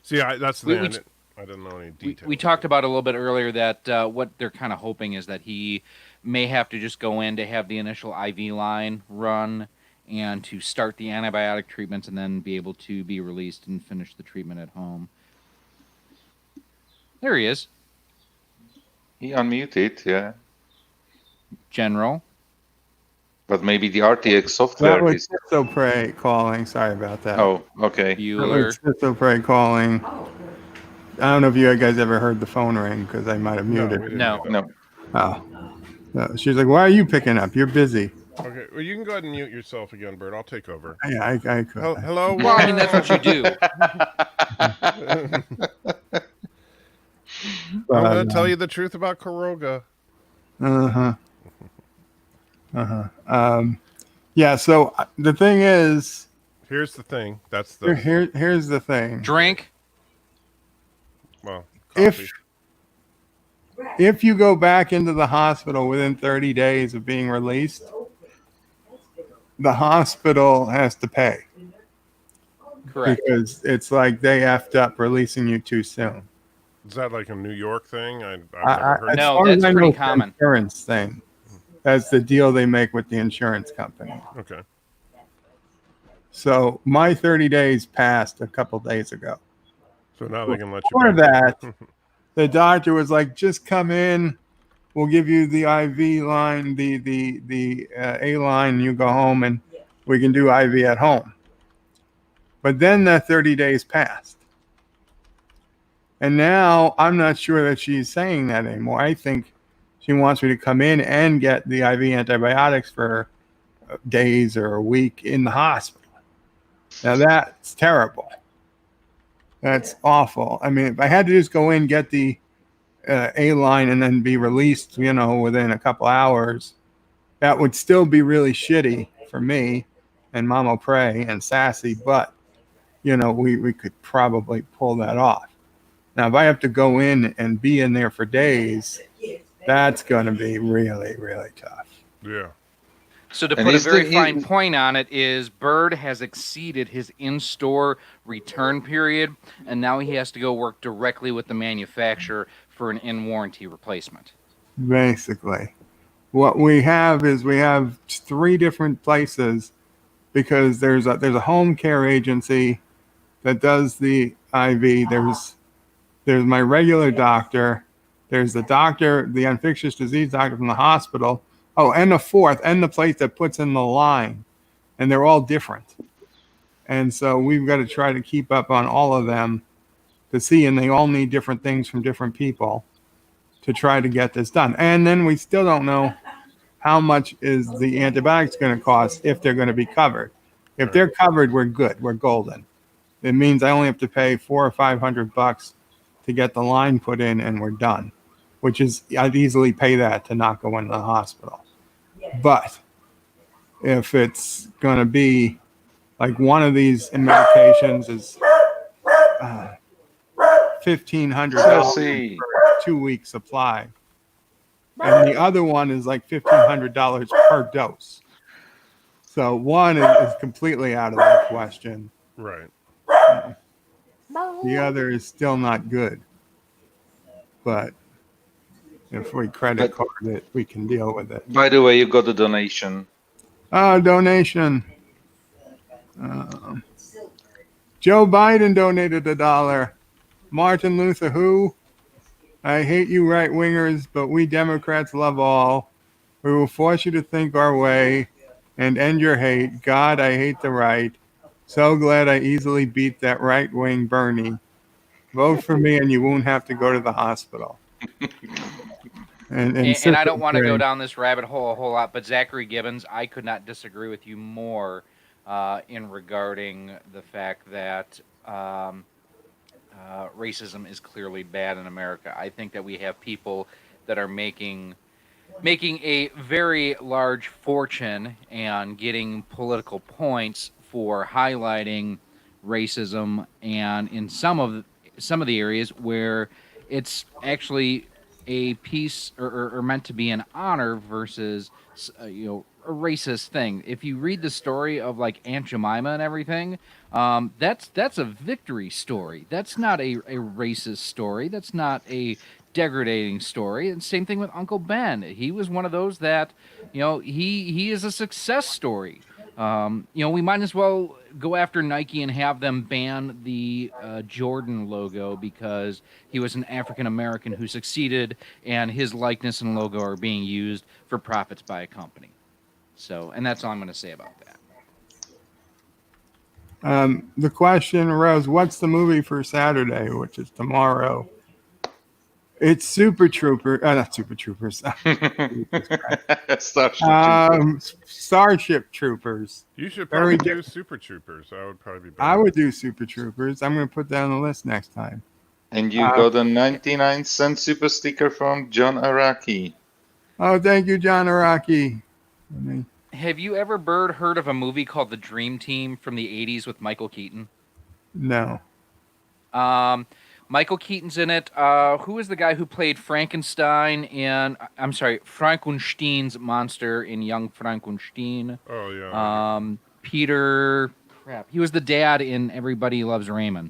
See, that's the thing. I didn't know any details. We talked about a little bit earlier that what they're kind of hoping is that he may have to just go in to have the initial IV line run and to start the antibiotic treatments and then be able to be released and finish the treatment at home. There he is. He unmuted, yeah. General. But maybe the RTX software That was is. Schizophrenic calling. Sorry about that. Oh, okay. Bueller. That was Schizophrenic calling. I don't know if you guys ever heard the phone ring because I might have muted. No. Oh. No. She's like, "Why are you picking up? You're busy." Okay, well, you can go ahead and mute yourself again, Bert. I'll take over. Yeah, I could. Hello. Well, I mean, that's what you do. I'm going to tell you the truth about Koroga. Yeah. So the thing is, Here's the thing. That's the here's the thing. Drink. well. Coffee. If you go back into the hospital within 30 days of being released, the hospital has to pay. Correct. Because it's like they effed up releasing you too soon. Is that like a New York thing? I've never heard. No, that's pretty common. Insurance thing. That's the deal they make with the insurance company. Okay. So my 30 days passed a couple days ago. So now they can let you. Before back. that, the doctor was like, "Just come in. We'll give you the IV line, the A line, and you go home, and we can do IV at home." But then that 30 days passed. And now I'm not sure that she's saying that anymore. I think she wants me to come in and get the IV antibiotics for days or a week in the hospital. Now that's terrible. That's awful. I mean, if I had to just go in, get the A line, and then be released, within a couple hours, that would still be really shitty for me and Mama Pray and Sassy, but we could probably pull that off. Now, if I have to go in and be in there for days, that's going to be really, really tough. Yeah. So to put a very fine point on it is Bird has exceeded his in-store return period, and now he has to go work directly with the manufacturer for an in-warranty replacement. Basically. What we have is 3 different places because there's a home care agency that does the IV. There's my regular doctor. There's the infectious disease doctor from the hospital. Oh, and the fourth, and the place that puts in the line. And they're all different. And so we've got to try to keep up on all of them to see, and they all need different things from different people to try to get this done. And then we still don't know how much is the antibiotics going to cost if they're going to be covered. If they're covered, we're good. We're golden. It means I only have to pay $400 or $500 to get the line put in, and we're done. Which is, I'd easily pay that to not go into the hospital. But if it's going to be like one of these medications is $1,500 for a 2-week supply, and the other one is like $1,500 per dose. So one is completely out of the question. Right. The other is still not good. But if we credit card it, we can deal with it. By the way, you got a donation. Oh, donation. Joe Biden donated $1. Martin Luther who? I hate you right-wingers, but we Democrats love all. We will force you to think our way and end your hate. God, I hate the right. So glad I easily beat that right-wing Bernie. Vote for me and you won't have to go to the hospital. And I don't want to go down this rabbit hole a whole lot, but Zachary Gibbons, I could not disagree with you more in regarding the fact that racism is clearly bad in America. I think that we have people that are making a very large fortune and getting political points for highlighting racism, and in some of the areas where it's actually a piece or meant to be an honor versus a racist thing. If you read the story of like Aunt Jemima and everything, that's a victory story. That's not a racist story. That's not a degrading story. And same thing with Uncle Ben. He was one of those that, he is a success story. We might as well go after Nike and have them ban the Jordan logo because he was an African American who succeeded, and his likeness and logo are being used for profits by a company. So, and that's all I'm going to say about that. The question arose, what's the movie for Saturday, which is tomorrow? It's Super Trooper. Not Super Troopers. Starship Troopers. You should probably do Super Troopers. That would probably be better. I would do Super Troopers. I'm going to put that on the list next time. And you got a 99-cent super sticker from John Araki. Oh, thank you, John Araki. Have you ever, Bird, heard of a movie called The Dream Team from the 80s with Michael Keaton? No. Michael Keaton's in it. Who is the guy who played Frankenstein's monster in Young Frankenstein? Oh, yeah. Peter... Crap. He was the dad in Everybody Loves Raymond.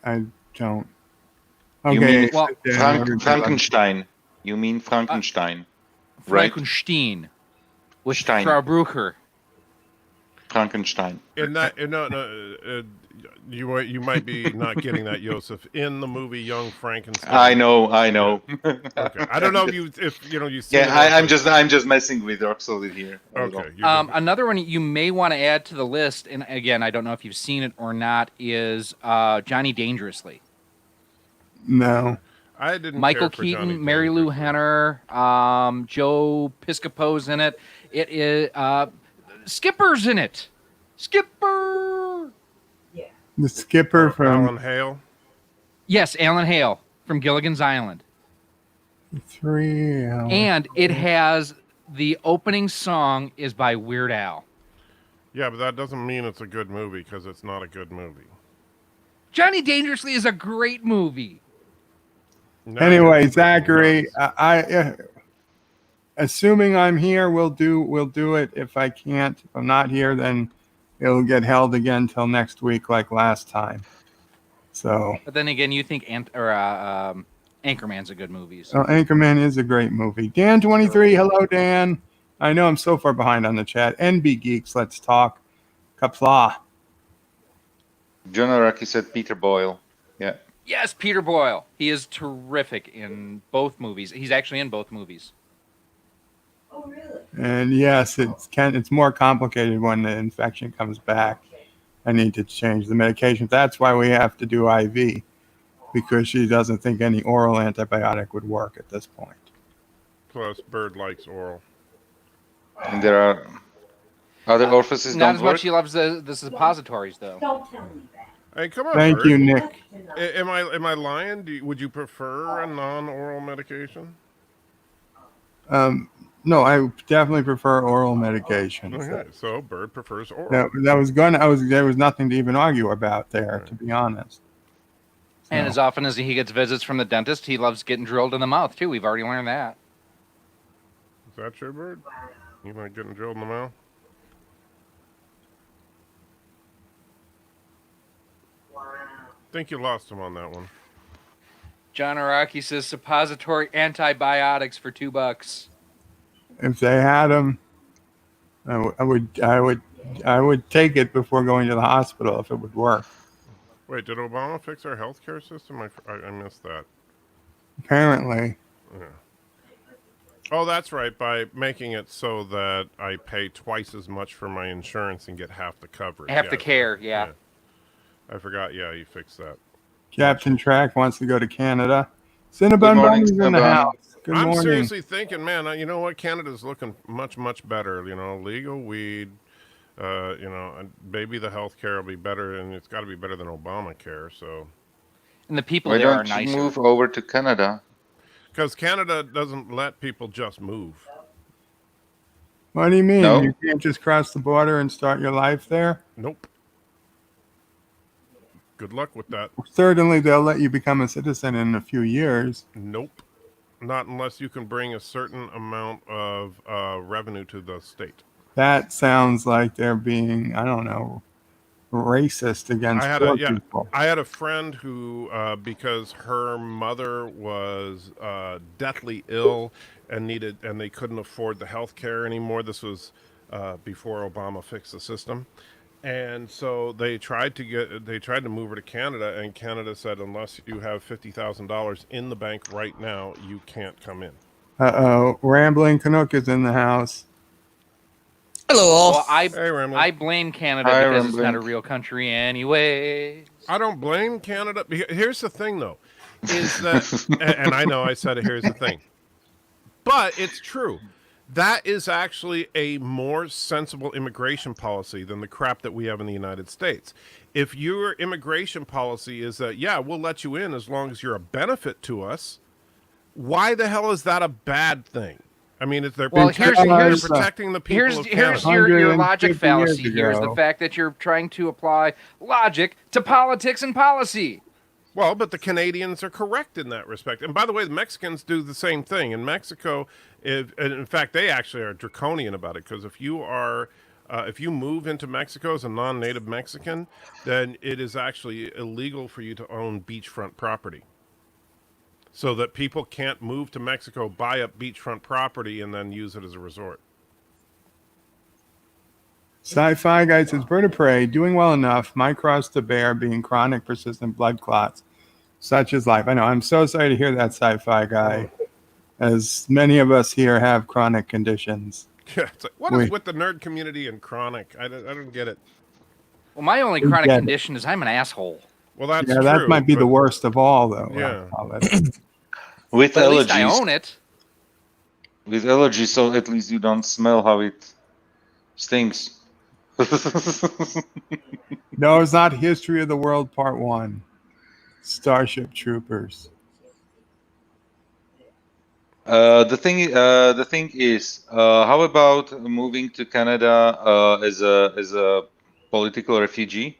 I don't. Okay. You mean Frankenstein. You mean Frankenstein. Right? Frankenstein. With Stein. Frau Brucher. Frankenstein. You might be not getting that, Joseph. In the movie Young Frankenstein. I know. Okay. I don't know if you see. Yeah, I'm just messing with Rock Solid here. Okay. Another one you may want to add to the list, and again, I don't know if you've seen it or not, is Johnny Dangerously. No. I didn't. Michael care for Keaton, Johnny Mary Lou Henner, Joe Piscopo's in it. It is Skipper's in it. Skipper. Yeah. The Skipper from Alan Hale. Yes, Alan Hale from Gilligan's Island. And it has the opening song is by Weird Al. Yeah, but that doesn't mean it's a good movie because it's not a good movie. Johnny Dangerously is a great movie. No, anyway, Zachary, I assuming I'm here, we'll do it. If I can't, if I'm not here, then it'll get held again till next week, like last time. So. But then again, you think Anchorman's a good movie. So. Well, Anchorman is a great movie. Dan23, hello, Dan. I know I'm so far behind on the chat. NB Geeks, let's talk. Qapla. John Araki said Peter Boyle. Yeah. Yes, Peter Boyle. He is terrific in both movies. He's actually in both movies. Oh, really? And yes, it's more complicated when the infection comes back. I need to change the medication. That's why we have to do IV, because she doesn't think any oral antibiotic would work at this point. Plus, Bird likes oral. And there are other orifices. Not as much. She loves the suppositories, though. Don't tell me that. Hey, come on, Thank Bird. you, Nick. Am I lying? Would you prefer a non-oral medication? No, I definitely prefer oral medication. Okay, so Bird prefers oral. There was nothing to even argue about there, to be honest. And as often as he gets visits from the dentist, he loves getting drilled in the mouth too. We've already learned that. Is that true, Bird? You like getting drilled in the mouth? I think you lost him on that one. John Araki says suppository antibiotics for $2. If they had them, I would take it before going to the hospital if it would work. Wait, did Obama fix our healthcare system? I missed that. Apparently. Yeah. Oh, that's right. By making it so that I pay twice as much for my insurance and get half the coverage. Half the care, yeah. I forgot. Yeah, you fixed that. Captain Track wants to go to Canada. Cinnabon Bunny's in the house. Good morning. I'm seriously thinking, man, you know what? Canada's looking much, much better. You know, legal weed, and maybe the health care will be better, and it's got to be better than Obamacare, so. And the people there are nicer. Why don't you move over to Canada? Because Canada doesn't let people just move. What do you mean? No. You can't just cross the border and start your life there? Nope. Good luck with that. Certainly, they'll let you become a citizen in a few years. Nope. Not unless you can bring a certain amount of revenue to the state. That sounds like they're being, I don't know, racist against poor people. I had a friend who, because her mother was deathly ill and they couldn't afford the health care anymore. This was before Obama fixed the system. And so they tried to move her to Canada, and Canada said, unless you have $50,000 in the bank right now, you can't come in. Rambling Canuck is in the house. Hello, all. Well, Hey, I blame Canada Hi, because it's not Rambling. a real country anyway. I don't blame Canada. Here's the thing, though, is that, and I know I said it, here's the thing, but it's true. That is actually a more sensible immigration policy than the crap that we have in the United States. If your immigration policy is that, yeah, we'll let you in as long as you're a benefit to us, why the hell is that a bad thing? I mean, they're protecting the people of Canada. Here's your logic 150 fallacy. years Here's ago. the fact that you're trying to apply logic to politics and policy. Well, but the Canadians are correct in that respect. And by the way, the Mexicans do the same thing. In Mexico, and in fact, they actually are draconian about it, because if you move into Mexico as a non-native Mexican, then it is actually illegal for you to own beachfront property. So that people can't move to Mexico, buy up beachfront property, and then use it as a resort. Sci-fi guy says, bird of prey, doing well enough. My cross to bear being chronic persistent blood clots. Such is life. I know. I'm so sorry to hear that, sci-fi guy. As many of us here have chronic conditions. Yeah, it's like, what is with the nerd community and chronic? I don't get it. Well, my only chronic condition is I'm an asshole. Well, that's true. That might be the worst of all, though. Yeah. With But at allergies. least I own it. With allergies, so at least you don't smell how it stinks. No, it's not History of the World Part 1. Starship Troopers. The thing is, how about moving to Canada as a political refugee?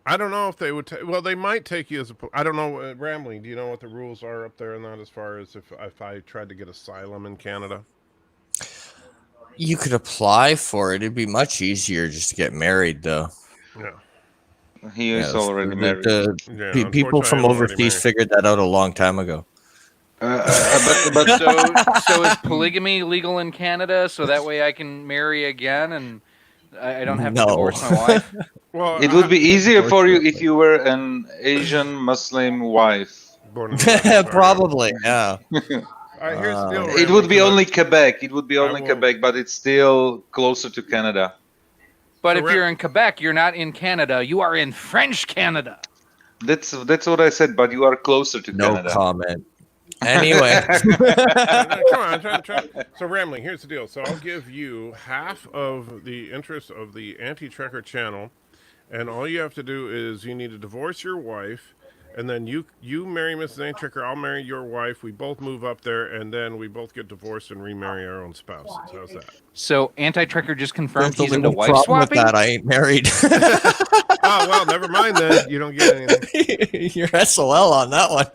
I don't know if they would. Well, they might take you as a. I don't know. Rambling. Do you know what the rules are up there in that, as far as if I tried to get asylum in Canada? You could apply for it. It'd be much easier just to get married, though. Yeah. He is Yeah, already married. People from overseas figured that out a long time ago. But So is polygamy legal in Canada? So that way I can marry again and I don't have to divorce my wife. Well, it would be easier for you if you were an Asian Muslim wife. Probably, yeah. Here's the deal, It would be only Quebec. It would be only Quebec, but it's still closer to Canada. But if you're in Quebec, you're not in Canada. You are in French Canada. That's what I said. But you are closer to Canada. No comment. Anyway. Come on. So, Rambling, here's the deal. So I'll give you half of the interest of the Anti-Trekker channel, and all you have to do is you need to divorce your wife, and then you marry Mrs. Anti-Trekker, I'll marry your wife, we both move up there, and then we both get divorced and remarry our own spouses. How's that? So Anti-Trekker just confirmed There's he's only into one wife problem with swapping? that. I ain't married. Oh, well, never mind then. You don't get anything. You're SOL on that one.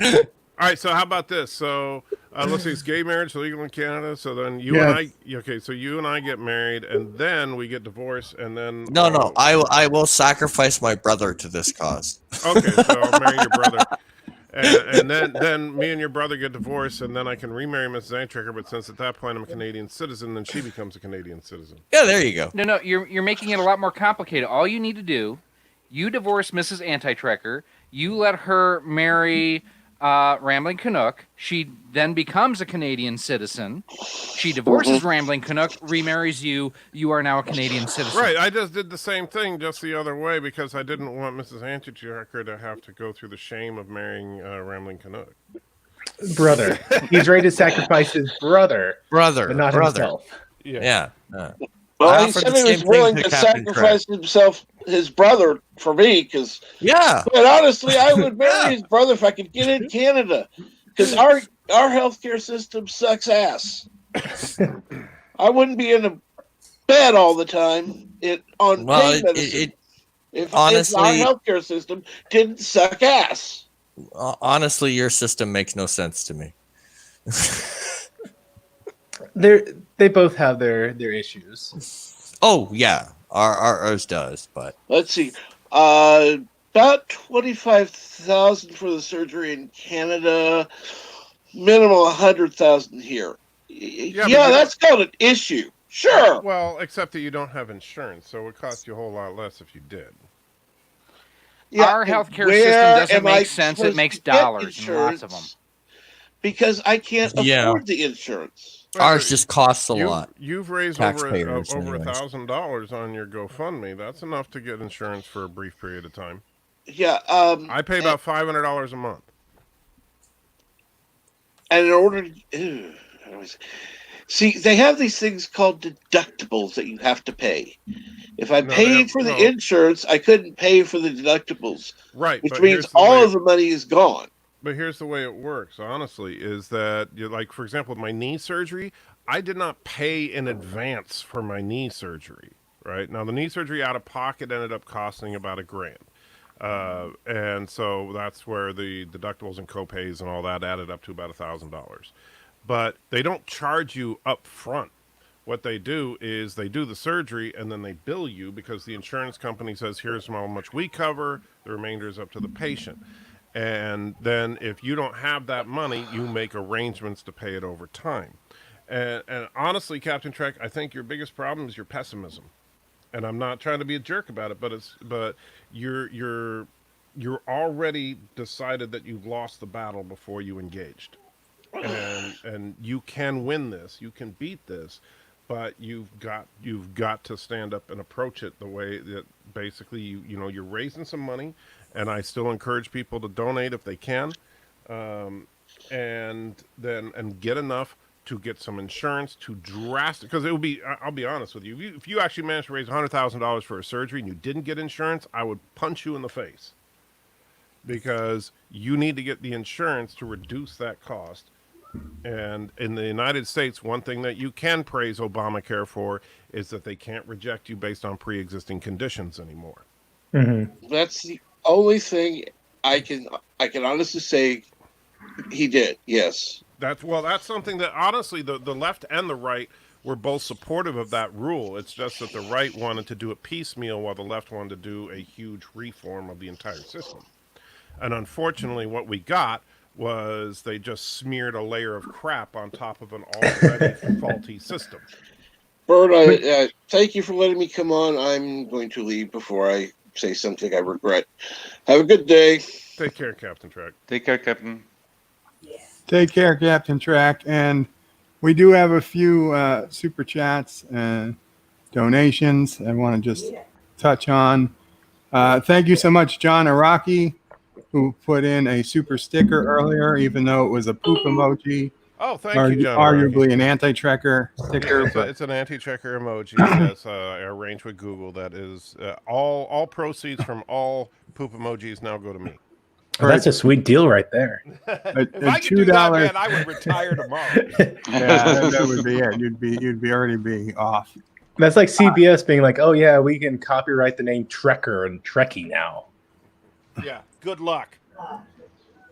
All right, so how about this? So let's say it's gay marriage legal in Canada. So then you and I get married, and then we get divorced, and then No, I will sacrifice my brother to this cause. Okay, so I'll marry your brother, and then me and your brother get divorced, and then I can remarry Mrs. Anti-Trekker. But since at that point I'm a Canadian citizen, then she becomes a Canadian citizen. Yeah, there you go. No, you're making it a lot more complicated. All you need to do, you divorce Mrs. Anti-Trekker, you let her marry Rambling Canuck. She then becomes a Canadian citizen. She divorces Rambling Canuck, remarries you. You are now a Canadian citizen. Right. I just did the same thing, just the other way, because I didn't want Mrs. Anti-Trekker to have to go through the shame of marrying Rambling Canuck. Brother. He's ready to sacrifice his brother, but not himself. Yeah. Well, he said he was willing to sacrifice his brother for me, because But honestly, I would marry his brother if I could get in Canada, because our healthcare system sucks ass. I wouldn't be in a bed all the time on pain medicine. If our Honestly, healthcare system didn't suck ass. honestly, your system makes no sense to me. They both have their issues. Oh yeah, ours does, but Let's see. About 25,000 for the surgery in Canada. Minimum 100,000 here. Yeah, that's called an issue. Sure. Well, except that you don't have insurance, so it would cost you a whole lot less if you did. Yeah, our healthcare system doesn't make sense. It makes dollars and lots of them. Because I can't afford the insurance. Ours just costs a lot. You've raised over $1,000 on your GoFundMe. That's enough to get insurance for a brief period of time. Yeah. I pay about $500 a month. And in order to see, they have these things called deductibles that you have to pay. If I paid for the insurance, I couldn't pay for the deductibles. Right. Which means all of the money is gone. But here's the way it works, honestly, is that, like, for example, with my knee surgery, I did not pay in advance for my knee surgery, right? Now, the knee surgery out of pocket ended up costing about $1,000. And so that's where the deductibles and copays and all that added up to about $1,000. But they don't charge you up front. What they do is they do the surgery and then they bill you because the insurance company says, here's how much we cover. The remainder is up to the patient. And then if you don't have that money, you make arrangements to pay it over time. And honestly, Captain Trek, I think your biggest problem is your pessimism. And I'm not trying to be a jerk about it, but you're already decided that you've lost the battle before you engaged. And you can win this, you can beat this, but you've got to stand up and approach it the way that basically you're raising some money. And I still encourage people to donate if they can, and get enough to get some insurance to because it would be. I'll be honest with you. If you actually managed to raise $100,000 for a surgery and you didn't get insurance, I would punch you in the face because you need to get the insurance to reduce that cost. And in the United States, one thing that you can praise Obamacare for is that they can't reject you based on pre-existing conditions anymore. Mm-hmm. That's the only thing I can honestly say he did. Yes. That's something that honestly the left and the right were both supportive of that rule. It's just that the right wanted to do it piecemeal while the left wanted to do a huge reform of the entire system. And unfortunately, what we got was they just smeared a layer of crap on top of an already faulty system. Bert, thank you for letting me come on. I'm going to leave before I say something I regret. Have a good day. Take care, Captain Trek. Take care, Captain. Take care, Captain Trek. And we do have a few super chats and donations I want to just touch on. Thank you so much, John Araki, who put in a super sticker earlier, even though it was a poop emoji. Oh, thank you, John. Arguably an anti-trekker sticker. It's an anti-trekker emoji that's arranged with Google. That is all proceeds from all poop emojis now go to me. Oh, that's a sweet deal right there. If I could do that, man, I would retire tomorrow. Yeah, that would be it. You'd already be off. That's like CBS being like, "Oh yeah, we can copyright the name Trekker and Trekkie now." Yeah, good luck.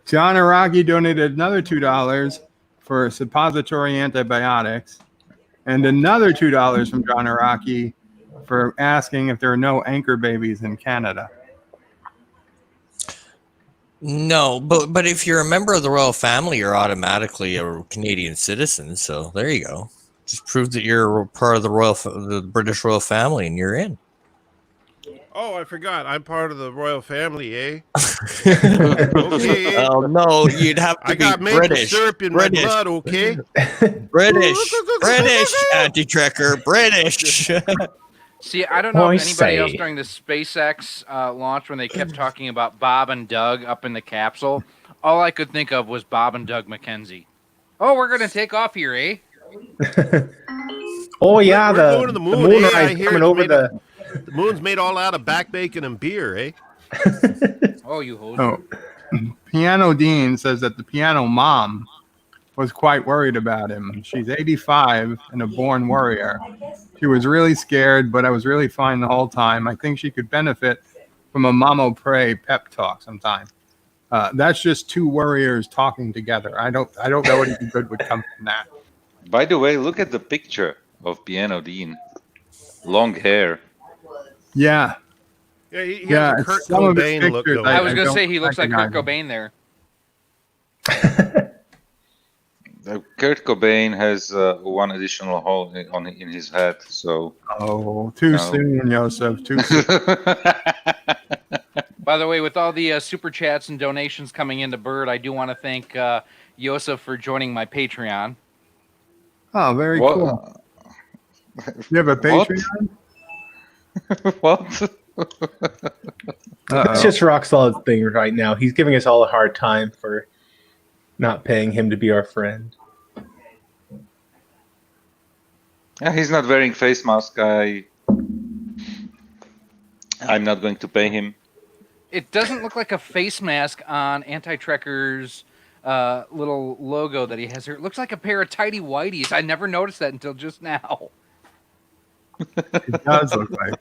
John Araki donated another $2 for suppository antibiotics, and another $2 from John Araki for asking if there are no anchor babies in Canada. No, but if you're a member of the royal family, you're automatically a Canadian citizen. So there you go. Just prove that you're part of the British royal family, and you're in. Oh, I forgot. I'm part of the royal family, eh? Okay. Oh no, you'd have to be British. Syrup in British. My blood, okay? British anti-trekker, British. See, I don't know if anybody else during the SpaceX launch when they kept talking about Bob and Doug up in the capsule, all I could think of was Bob and Doug McKenzie. Oh, we're going to take off here, eh? Oh, yeah. We're going to the moon, moon I hear coming over the moon's made all out of back bacon and beer, eh? Oh, you hoes. Oh, Piano Dean says that the piano mom was quite worried about him. She's 85 and a born warrior. She was really scared, but I was really fine the whole time. I think she could benefit from a Mamo Prey pep talk sometime. That's just two warriors talking together. I don't know anything good would come from that. By the way, look at the picture of Piano Dean. Long hair. Yeah. Yeah, he has a Kurt Cobain look going. I was going to say he looks like Kurt Cobain there. Kurt Cobain has one additional hole in his head, so. Oh, too soon, Joseph. Too soon. By the way, with all the super chats and donations coming into Bird, I do want to thank Joseph for joining my Patreon. Oh, very cool. You have a Patreon? What? That's just Rock Solid's thing right now. He's giving us all a hard time for not paying him to be our friend. Yeah, he's not wearing face mask. I'm not going to pay him. It doesn't look like a face mask on Anti-Trekker's little logo that he has here. It looks like a pair of tidy whities. I never noticed that until just now. It does look like.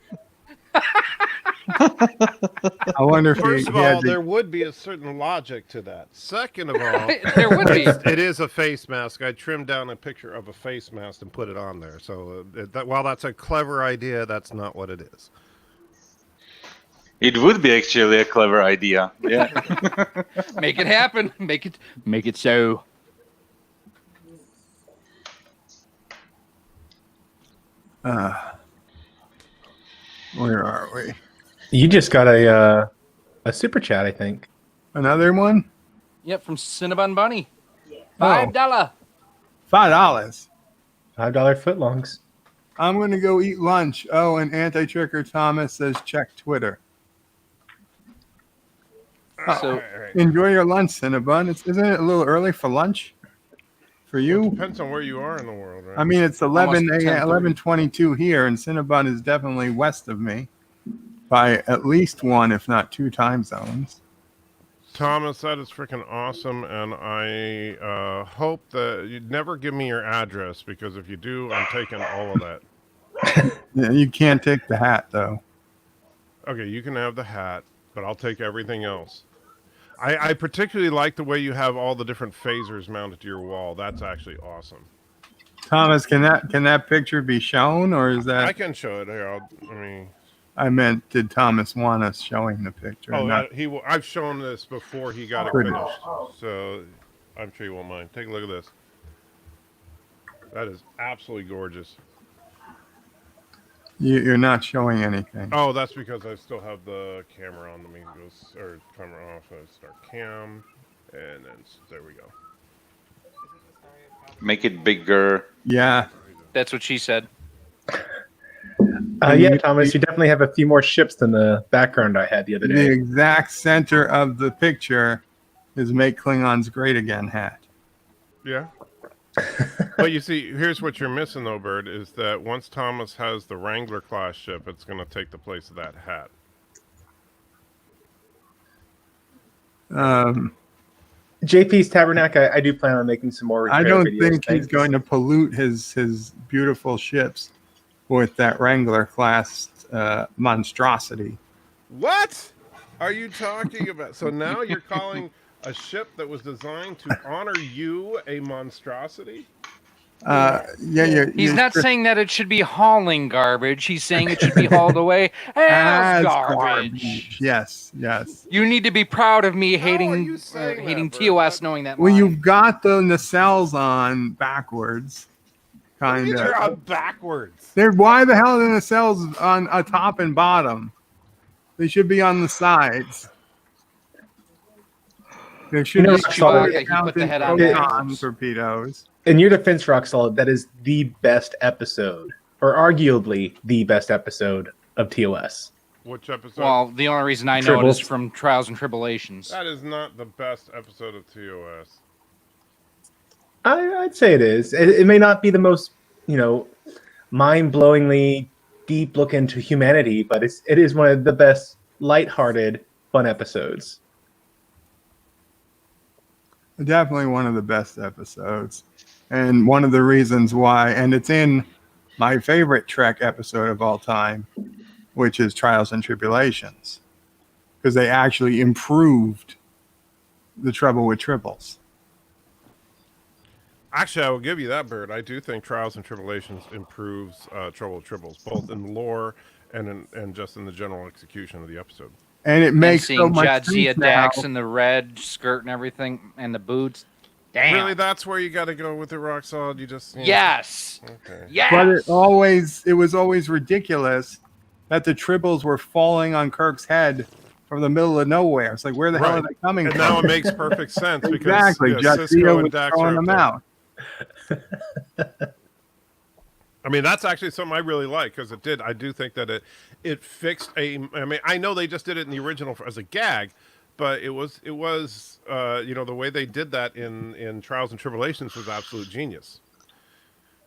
I wonder if First of all, there would be a certain logic to that. Second of all, there would be. It is a face mask. I trimmed down a picture of a face mask and put it on there. So while that's a clever idea, that's not what it is. It would be actually a clever idea. Yeah. Make it happen. Make it so. Where are we? You just got a super chat, I think. Another one? Yep, from Cinnabon Bunny. $5. $5. $5 footlongs. I'm going to go eat lunch. Oh, and Anti-Tricker Thomas says check Twitter. So enjoy your lunch, Cinnabon. Isn't it a little early for lunch? For you? Well, it depends on where you are in the world, right? I mean, it's 11:22 here, and Cinnabon is definitely west of me by at least one, if not two time zones. Thomas, that is freaking awesome, and I hope that you'd never give me your address, because if you do, I'm taking all of that. Yeah, you can't take the hat, though. Okay, you can have the hat, but I'll take everything else. I particularly like the way you have all the different phasers mounted to your wall. That's actually awesome. Thomas, can that picture be shown, or is that? I can show it here. I meant, did Thomas want us showing the picture? Oh, I've shown this before he got it finished, so I'm sure you won't mind. Take a look at this. That is absolutely gorgeous. You're not showing anything. Oh, that's because I still have the camera on. Let me go, or camera off. Start cam, and then there we go. Make it bigger. Yeah. That's what she said. Yeah, Thomas, you definitely have a few more ships than the background I had the other day. The exact center of the picture is "Make Klingons Great Again" hat. Yeah. But you see, here's what you're missing, though, Bird, is that once Thomas has the Wrangler class ship, it's going to take the place of that hat. JP's Tabernacle, I do plan on making some more. I don't think he's going to pollute his beautiful ships with that Wrangler class monstrosity. What are you talking about? So now you're calling a ship that was designed to honor you a monstrosity? He's not saying that it should be hauling garbage. He's saying it should be hauled away as garbage. Yes. You need to be proud of me hating TOS, knowing that. Well, you've got the nacelles on backwards, kind of. They're on backwards. Why the hell are the nacelles on a top and bottom? They should be on the sides. There should be proton torpedoes. In your defense, Rock Solid, that is the best episode, or arguably the best episode of TOS. Which episode? Well, the only reason I know it is from Trials and Tribulations. That is not the best episode of TOS. I'd say it is. It may not be the most, mind-blowingly deep look into humanity, but it is one of the best lighthearted, fun episodes. Definitely one of the best episodes. And one of the reasons why, and it's in my favorite Trek episode of all time, which is Trials and Tribulations. because they actually improved the Trouble with Tribbles. Actually, I will give you that, Bert. I do think Trials and Tribulations improves Trouble with Tribbles, both in lore and just in the general execution of the episode. And it makes seeing so much Jadzia sense Dax now. in the red skirt and everything, and the boots. Damn. Really, that's where you got to go with the Rock Solid. You just yes, okay. Yes. But it was always ridiculous that the Tribbles were falling on Kirk's head from the middle of nowhere. It's like, where the hell are they coming and from? now it makes perfect sense exactly. because Jadzia Cisco was and Dax throwing are up them there. out. I mean, that's actually something I really like because I do think that it fixed I mean, I know they just did it in the original as a gag, but it was the way they did that in Trials and Tribulations was absolute genius.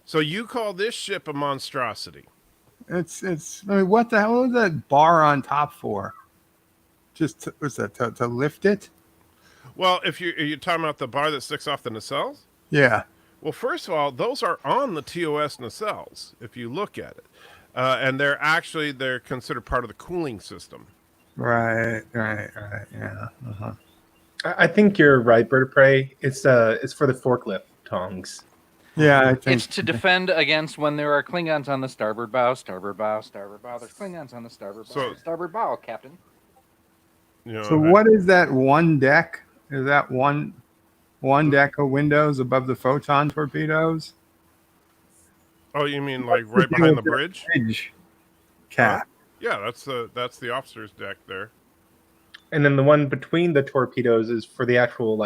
So you call this ship a monstrosity? It's. I mean, what the hell was that bar on top for? Just to lift it? Well, if you're talking about the bar that sticks off the nacelles. Yeah. Well, first of all, those are on the TOS nacelles, if you look at it. And they're considered part of the cooling system. Right, yeah. Uh-huh. I think you're right, Bird of Prey. It's for the forklift tongs. Yeah, I think it's to defend against when there are Klingons on the starboard bow, starboard bow, starboard bow. There's Klingons on the starboard bow, starboard bow, Captain. So what is that one deck? Is that one deck of windows above the photon torpedoes? Oh, you mean like right behind the bridge? Cap. Yeah, that's the officer's deck there. And then the one between the torpedoes is for the actual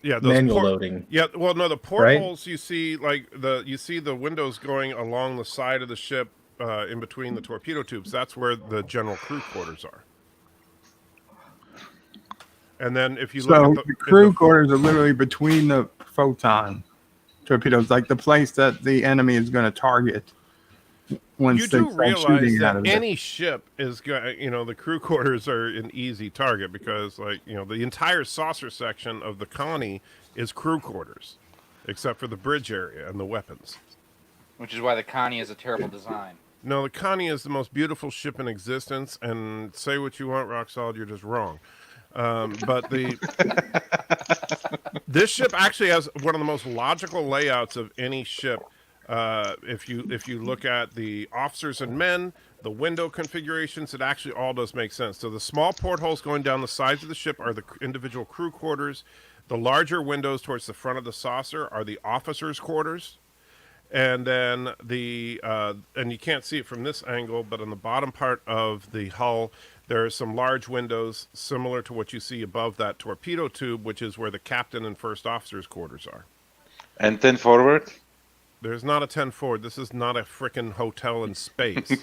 manual loading. Yeah, well, no, the portholes you see the windows going along the side of the ship in between the torpedo tubes. That's where the general crew quarters are. And then if you look at the crew quarters are literally between the photon torpedoes, like the place that the enemy is going to target. Once you do realize that any ship is going, the crew quarters are an easy target because, the entire saucer section of the Connie is crew quarters, except for the bridge area and the weapons. Which is why the Connie is a terrible design. No, the Connie is the most beautiful ship in existence, and say what you want, Rock Solid, you're just wrong. But this ship actually has one of the most logical layouts of any ship. If you look at the officers and men, the window configurations, it actually all does make sense. So the small portholes going down the sides of the ship are the individual crew quarters. The larger windows towards the front of the saucer are the officers' quarters. And then and you can't see it from this angle, but on the bottom part of the hull, there are some large windows similar to what you see above that torpedo tube, which is where the captain and first officer's quarters are. And 10 forward? There's not a 10 forward. This is not a frickin' hotel in space.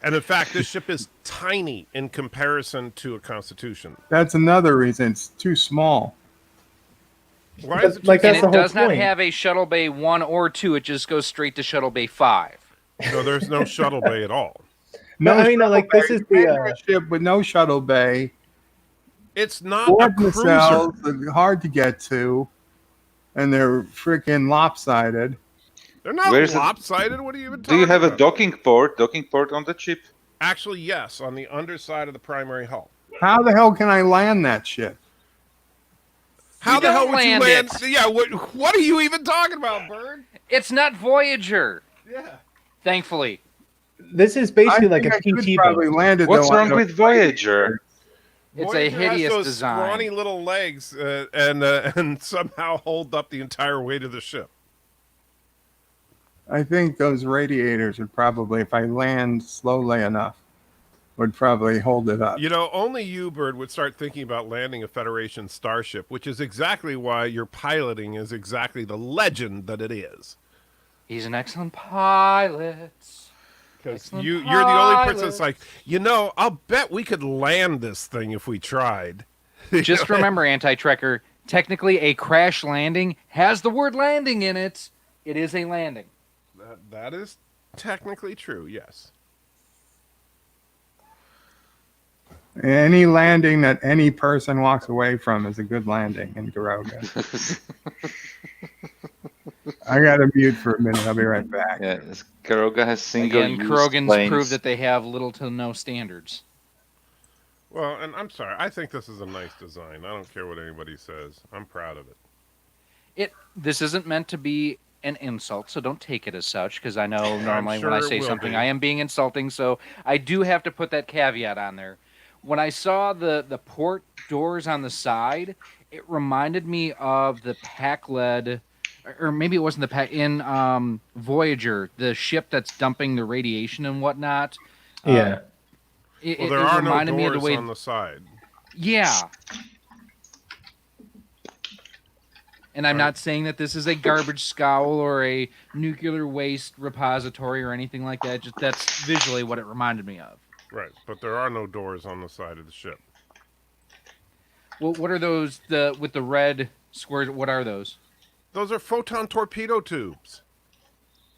And in fact, this ship is tiny in comparison to a Constitution. That's another reason. It's too small. Why is it and it does not have a shuttle bay 1 or 2. It just goes straight to shuttle bay 5. No, there's no shuttle bay at all. No, I mean, this is the ship with no shuttle bay. It's not a cruiser. They're hard to get to, and they're freaking lopsided. They're not lopsided. What are you even talking about? Do you have a docking port on the ship? Actually, yes, on the underside of the primary hull. How the hell can I land that ship? How the hell would you land? Yeah, what are you even talking about, Bird? It's not Voyager. Yeah. Thankfully. This is basically like a PT boat. What's wrong with Voyager? It's a hideous has those design. Scrawny little legs and somehow hold up the entire weight of the ship. I think those radiators would probably, if I land slowly enough, would probably hold it up. Only you, Bird, would start thinking about landing a Federation starship, which is exactly why your piloting is exactly the legend that it is. He's an excellent pilot. Because you're the only person that's like, I'll bet we could land this thing if we tried. Just remember, Anti-Trekker, technically a crash landing has the word landing in it. It is a landing. That is technically true, yes. Any landing that any person walks away from is a good landing in Garoga. I got to mute for a minute. I'll be right back. Yeah, Garoga has single-use Again, Krogan's planes. proved that they have little to no standards. Well, and I'm sorry. I think this is a nice design. I don't care what anybody says. I'm proud of it. This isn't meant to be an insult, so don't take it as such, because I know normally sure when I say something, I am being insulting, so I do have to put that caveat on there. When I saw the port doors on the side, it reminded me of the Pac-led, or maybe it wasn't the Pac, in Voyager, the ship that's dumping the radiation and whatnot. Well, there are no reminded me of the doors way, on the side. yeah. And I'm not saying that this is a garbage scowl or a nuclear waste repository or anything like that. Just that's visually what it reminded me of. Right, but there are no doors on the side of the ship. Well, what are those with the red squares? What are those? Those are photon torpedo tubes.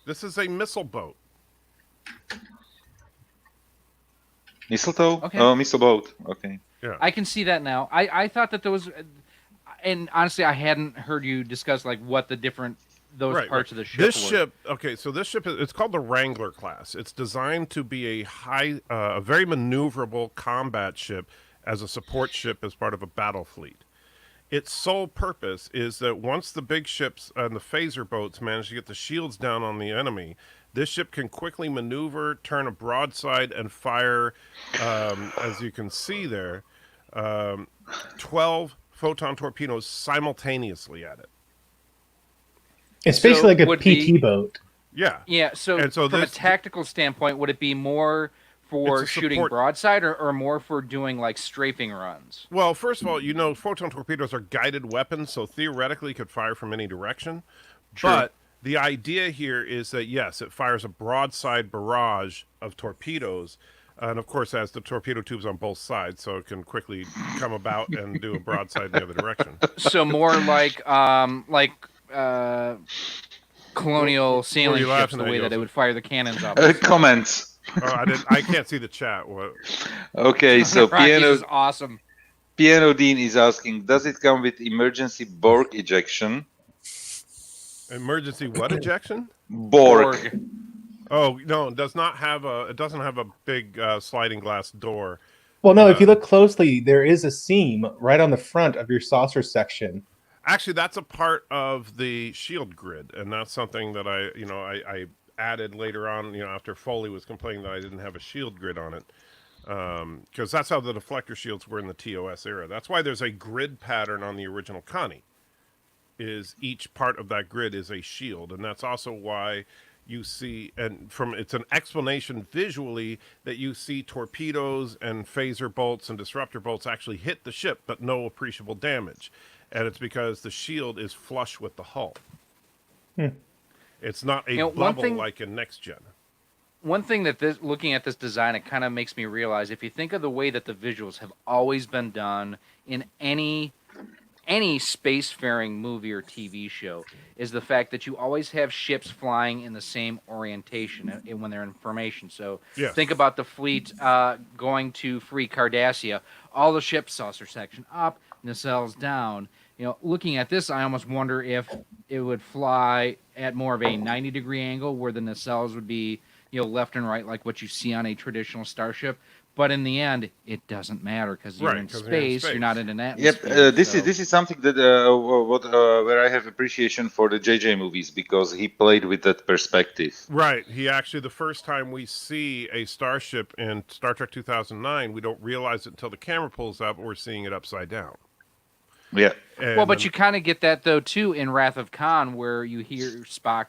This is a missile boat. Mistletoe? Okay. Oh, missile boat. Okay. Yeah. I can see that now. I thought that those, and honestly, I hadn't heard you discuss like what the different parts of the ship. This ship, okay, so this ship it's called the Wrangler class. It's designed to be a very maneuverable combat ship as a support ship as part of a battle fleet. Its sole purpose is that once the big ships and the phaser boats manage to get the shields down on the enemy, this ship can quickly maneuver, turn a broadside, and fire, as you can see there, 12 photon torpedoes simultaneously at it. It's basically like a PT boat. Yeah. Yeah, so from a tactical standpoint, would it be more for shooting broadside or more for doing like strafing runs? Well, first of all, photon torpedoes are guided weapons, so theoretically could fire from any direction. True. But the idea here is that, yes, it fires a broadside barrage of torpedoes, and of course has the torpedo tubes on both sides, so it can quickly come about and do a broadside in the other direction. So more like colonial sailing ships, the way that it would fire the cannons up. Comments. I can't see the chat. What? Okay, so Piano is awesome. Piano Dean is asking, does it come with emergency Borg ejection? Emergency what ejection? Borg. Oh no, it does not have it doesn't have a big sliding glass door. Well, no, if you look closely, there is a seam right on the front of your saucer section. Actually, that's a part of the shield grid, and that's something that I added later on, after Foley was complaining that I didn't have a shield grid on it, because that's how the deflector shields were in the TOS era. That's why there's a grid pattern on the original Connie, is each part of that grid is a shield, and that's also why you see, it's an explanation visually that you see torpedoes and phaser bolts and disruptor bolts actually hit the ship, but no appreciable damage, and it's because the shield is flush with the hull. It's not a bubble like in Next Gen. One thing that looking at this design, it kind of makes me realize, if you think of the way that the visuals have always been done in any spacefaring movie or TV show, is the fact that you always have ships flying in the same orientation when they're in formation. So think about the fleet going to free Cardassia. All the ships, saucer section up, nacelles down. Looking at this, I almost wonder if it would fly at more of a 90-degree angle, where the nacelles would be, left and right, like what you see on a traditional starship. But in the end, it doesn't matter because you're in space. You're not in an atmosphere. Yep, this is something that where I have appreciation for the JJ movies, because he played with that perspective. Right. He actually, the first time we see a starship in Star Trek 2009, we don't realize it until the camera pulls up, and we're seeing it upside down. Yeah. Well, but you kind of get that though too in Wrath of Khan, where you hear Spock,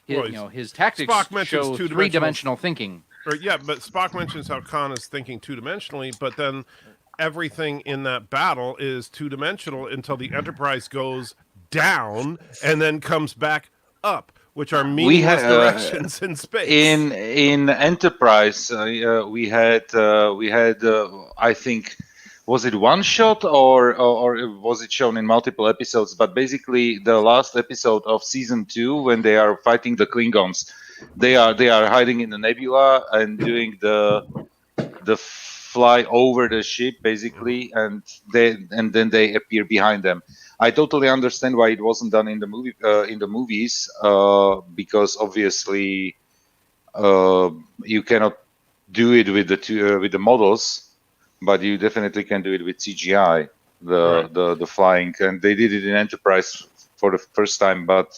his tactics show three-dimensional thinking. Yeah, but Spock mentions how Khan is thinking two-dimensionally, but then everything in that battle is two-dimensional until the Enterprise goes down and then comes back up, which are meaningless directions in space. In Enterprise, we had I think. Was it one shot or was it shown in multiple episodes? But basically, the last episode of season 2, when they are fighting the Klingons, they are hiding in the nebula and doing the fly over the ship basically, and then they appear behind them. I totally understand why it wasn't done in the movies, because obviously you cannot do it with the models. but you definitely can do it with CGI. The flying, and they did it in Enterprise for the first time, but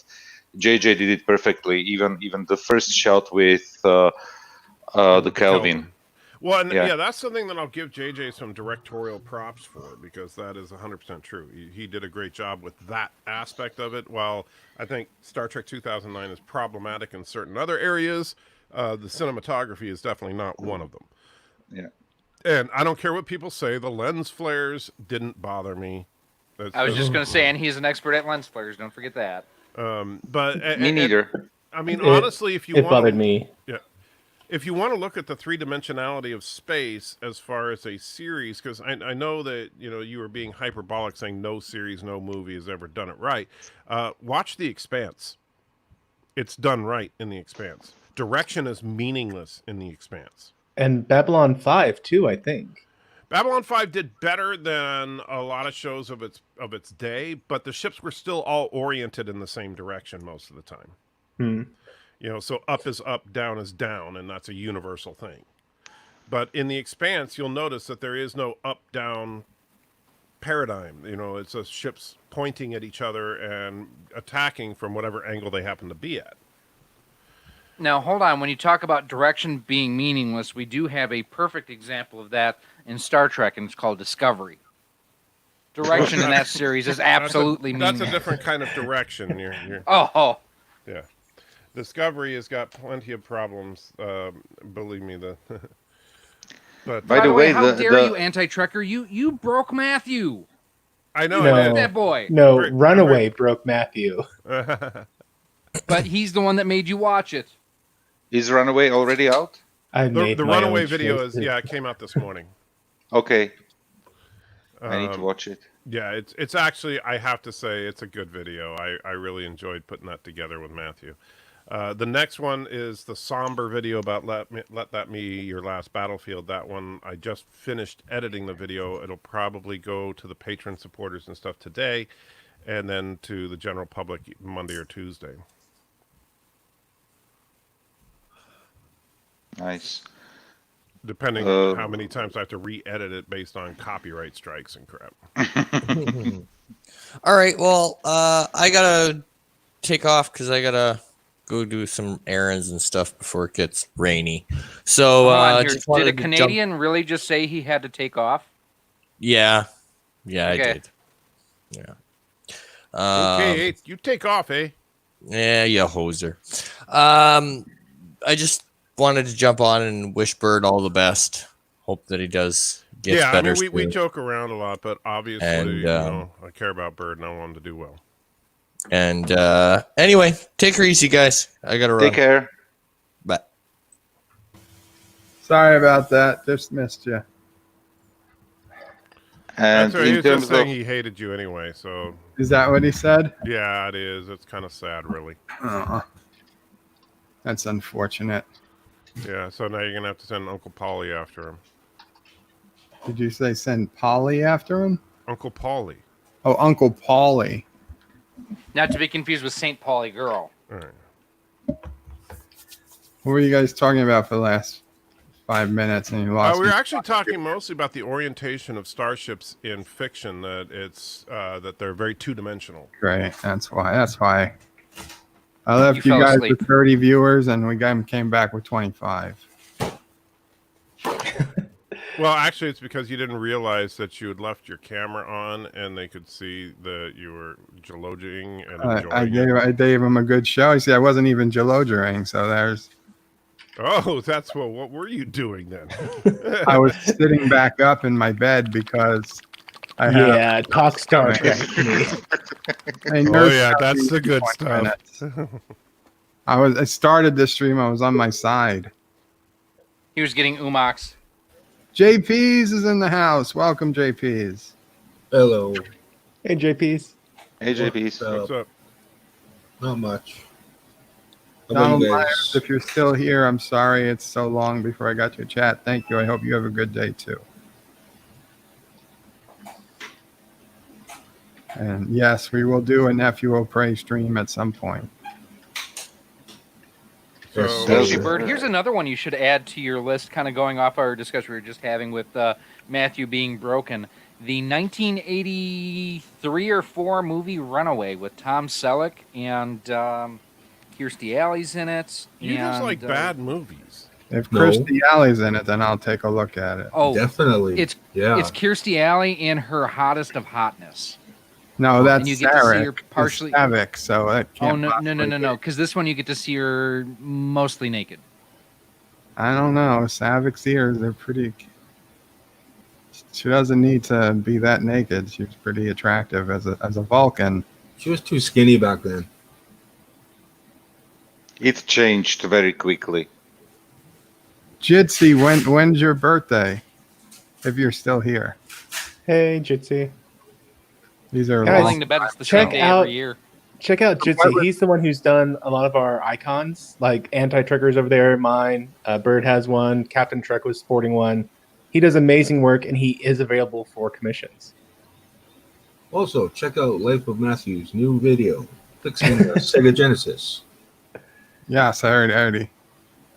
JJ did it perfectly. Even the first shot with the Kelvin. Well, and yeah, that's something that I'll give JJ some directorial props for, because that is 100% true. He did a great job with that aspect of it. While I think Star Trek 2009 is problematic in certain other areas, the cinematography is definitely not one of them. Yeah. And I don't care what people say, the lens flares didn't bother me. I was just going to say, and he's an expert at lens flares. Don't forget that. But me neither. I mean, honestly, if you want, it bothered me. Yeah. If you want to look at the three-dimensionality of space as far as a series, because I know that you were being hyperbolic saying no series, no movie has ever done it right. Watch The Expanse. It's done right in The Expanse. Direction is meaningless in The Expanse. And Babylon 5 too, I think. Babylon 5 did better than a lot of shows of its day, but the ships were still all oriented in the same direction most of the time. So up is up, down is down, and that's a universal thing. But in The Expanse, you'll notice that there is no up-down paradigm. It's a ships pointing at each other and attacking from whatever angle they happen to be at. Now, hold on. When you talk about direction being meaningless, we do have a perfect example of that in Star Trek, and it's called Discovery. Direction in that series is absolutely meaningless. That's a different kind of direction. Oh. Yeah. Discovery has got plenty of problems, believe me. But by the way, how dare you, anti-Trekker? You broke Matthew. I know. No, that boy. No, Runaway broke Matthew. But he's the one that made you watch it. Is Runaway already out? The Runaway video it came out this morning. Okay. I need to watch it. Yeah, it's actually, I have to say, it's a good video. I really enjoyed putting that together with Matthew. The next one is the somber video about Let That Be Your Last Battlefield. That one, I just finished editing the video. It'll probably go to the patron supporters and stuff today, and then to the general public Monday or Tuesday. Nice. Depending on how many times I have to re-edit it based on copyright strikes and crap. All right, well, I gotta take off because I gotta go do some errands and stuff before it gets rainy. So, did a Canadian really just say he had to take off? Yeah, okay. I did. Yeah. Okay, you take off, eh? Yeah, you hoser. I just wanted to jump on and wish Bird all the best. Hope that he gets better. Yeah, we joke around a lot, but obviously, I care about Bird and I want him to do well. And anyway, take her easy, guys. I gotta run. Take care. Bye. Sorry about that. Just missed you. And that's right. He was just saying he hated you anyway. So is that what he said? Yeah, it is. It's kind of sad, really. That's unfortunate. Yeah. So now you're gonna have to send Uncle Polly after him. Did you say send Polly after him? Uncle Polly. Oh, Uncle Polly. Not to be confused with St. Pauli Girl. All right. What were you guys talking about for the last 5 minutes? And you lost. We were actually talking mostly about the orientation of starships in fiction. That it's that they're very two-dimensional. Great. That's why. I left you guys with 30 viewers, and we came back with 25. Well, actually, it's because you didn't realize that you had left your camera on, and they could see that you were jaloging and enjoying I gave him a good show. You see, I wasn't even jalogering, so there's. Oh, that's what were you doing then? I was sitting back up in my bed because I talk Star Trek to me. Oh yeah, that's the good stuff. I started this stream. I was on my side. He was getting umox. JP's is in the house. Welcome, JP's. Hello. Hey, JP's. Hey, JP's. What's up? Not much. Donald Myers, if you're still here, I'm sorry it's so long before I got to chat. Thank you. I hope you have a good day, too. And yes, we will do a Nephew O'Prey stream at some point. Hey, Bird, here's another one you should add to your list, kind of going off our discussion we were just having with Matthew being broken. The 1983 or 4 movie Runaway with Tom Selleck and Kirstie Alley's in it. You just like bad movies. If Kirstie Alley's in it, then I'll take a look at it. Oh, definitely. It's Kirstie Alley in her hottest of hotness. No, that's and you get to see her partially. Savick, so that can't no. Because this one you get to see her mostly naked. I don't know. Savick's ears, they're pretty. She doesn't need to be that naked. She's pretty attractive as a Vulcan. She was too skinny back then. It changed very quickly. Jitsi, when's your birthday? If you're still here. Hey, Jitsi. These are willing to bet it's the same day every year. Check out Jitsi. He's the one who's done a lot of our icons, like Anti-Trekkers over there, mine. Bird has one. Captain Trek was sporting one. He does amazing work, and he is available for commissions. Also, check out Life of Matthew's new video, fixing the Sega Genesis. Yes, I already.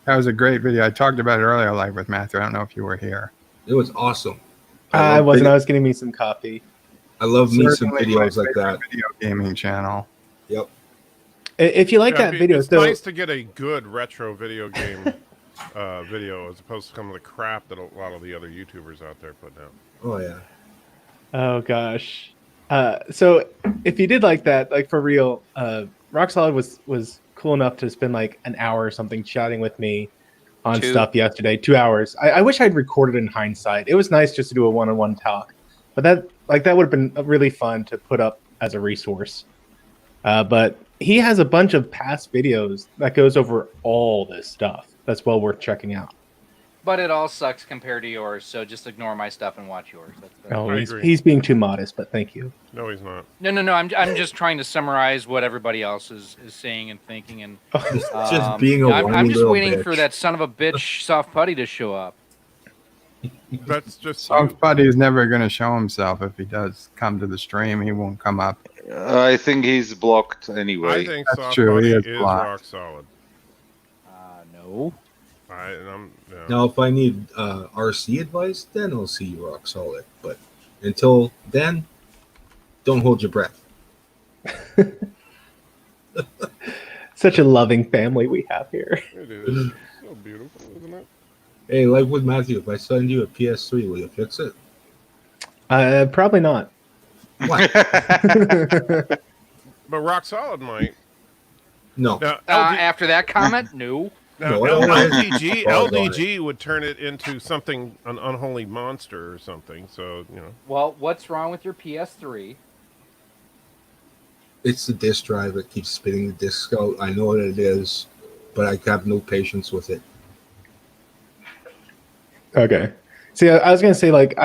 That was a great video. I talked about it earlier, Live with Matthew. I don't know if you were here. It was awesome. I wasn't. I was getting me some coffee. I love me some videos like that. Video gaming channel. Yep. If you like that video, it's nice to get a good retro video game video as opposed to some of the crap that a lot of the other YouTubers out there put out. Oh yeah. Oh gosh. So if you did like that, like for real, Rock Solid was cool enough to spend like an hour or something chatting with me on stuff yesterday. 2 hours. I wish I'd recorded in hindsight. It was nice just to do a one-on-one talk, but that would have been really fun to put up as a resource. But he has a bunch of past videos that goes over all this stuff. That's well worth checking out. But it all sucks compared to yours, so just ignore my stuff and watch yours. He's being too modest, but thank you. No, he's not. No. I'm just trying to summarize what everybody else is saying and thinking, and just being a I'm just waiting bitch. for that son of a bitch Soft Putty to show up. That's just Soft Putty is never going to show himself. If he does come to the stream, he won't come up. I think he's blocked anyway. I think That's Soft true. Putty He is is blocked. rock solid. No. Now, if I need RC advice, then I'll see you Rock Solid. But until then, don't hold your breath. Such a loving family we have here. It is so beautiful, isn't it? Hey, like with Matthew, if I send you a PS3, will you fix it? Probably not. What? But Rock Solid might. No. Now, After that comment, no. Now, No, LDG would turn it into something, an unholy monster or something. So, you know. Well, what's wrong with your PS3? It's the disk drive that keeps spitting the disc out. I know what it is, but I have no patience with it. Okay. See, I was gonna say like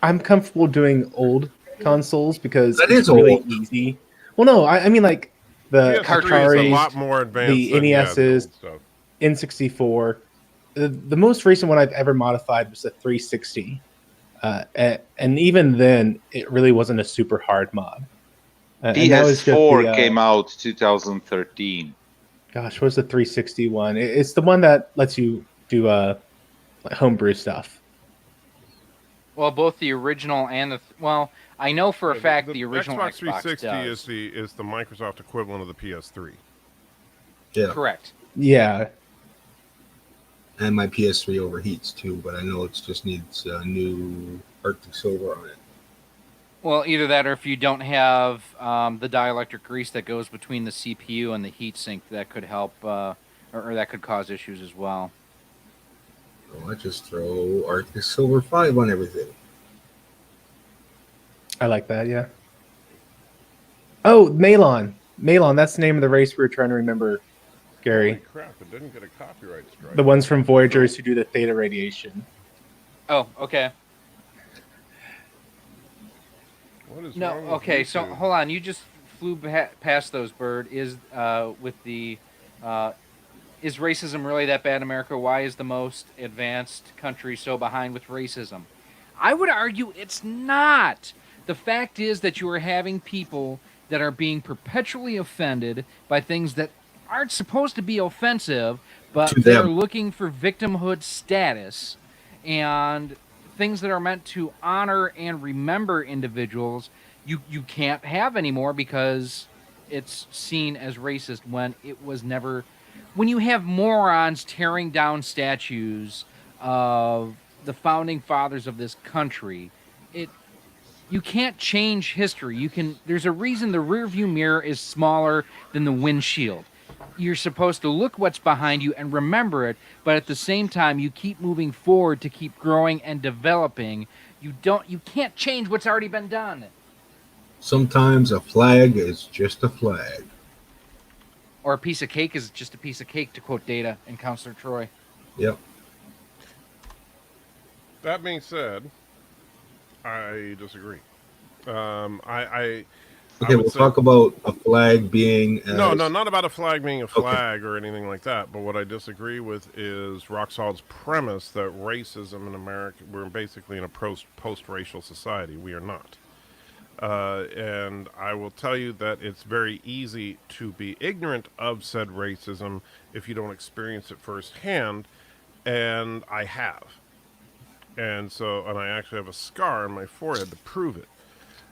I'm comfortable doing old consoles because That it's is really old. easy. Well, no, I mean like the PS3 is a lot more advanced the than, NESs, stuff. N64. The most recent one I've ever modified was the 360, and even then, it really wasn't a super hard mod. And that was just PS4 came out 2013. Gosh, what was the 360 one? It's the one that lets you do like homebrew stuff. Well, both the original and I know for a fact the original Xbox Xbox 360 does. is the Microsoft equivalent of the PS3. Yeah. Correct. Yeah. And my PS3 overheats too, but I know it just needs a new Arctic Silver on it. Well, either that or if you don't have the dielectric grease that goes between the CPU and the heatsink, that could help, or that could cause issues as well. So I just throw Arctic Silver 5 on everything. I like that, yeah. Oh, Malon. Malon, that's the name of the race we were trying to remember, Gary. Holy crap, it didn't get a copyright strike. The ones from Voyagers who do the theta radiation. Oh, okay. What is No, wrong with okay, you so two? hold on. You just flew past those, Bird. Is is racism really that bad in America? Why is the most advanced country so behind with racism? I would argue it's not. The fact is that you are having people that are being perpetually offended by things that aren't supposed to be offensive, but To they're them. looking for victimhood status and things that are meant to honor and remember individuals. You can't have anymore because it's seen as racist when it was never. When you have morons tearing down statues of the founding fathers of this country, you can't change history. There's a reason the rearview mirror is smaller than the windshield. You're supposed to look what's behind you and remember it, but at the same time you keep moving forward to keep growing and developing. You can't change what's already been done. Sometimes a flag is just a flag. Or a piece of cake is just a piece of cake, to quote Data and Counselor Troy. Yep. That being said, I disagree. Okay, we'll talk about a flag being. No, not about a flag being a flag or anything like that. But what I disagree with is Rock Solid's premise that racism in America, we're basically in a post-racial society. We are not. And I will tell you that it's very easy to be ignorant of said racism if you don't experience it firsthand, and I have. And I actually have a scar on my forehead to prove it.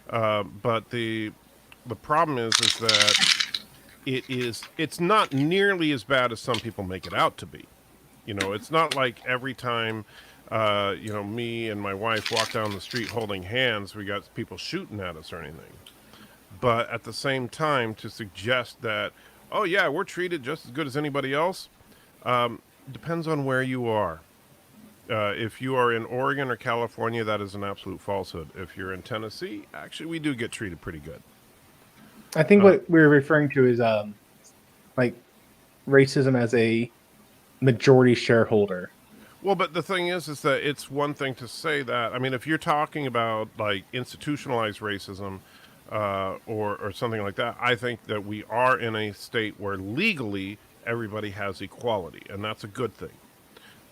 But the problem is that it's not nearly as bad as some people make it out to be. You know, it's not like every time, me and my wife walk down the street holding hands, we got people shooting at us or anything. But at the same time, to suggest that, oh yeah, we're treated just as good as anybody else, depends on where you are. If you are in Oregon or California, that is an absolute falsehood. If you're in Tennessee, actually, we do get treated pretty good. I think what we're referring to is like racism as a majority shareholder. Well, but the thing is that it's one thing to say that. I mean, if you're talking about like institutionalized racism or something like that, I think that we are in a state where legally everybody has equality, and that's a good thing.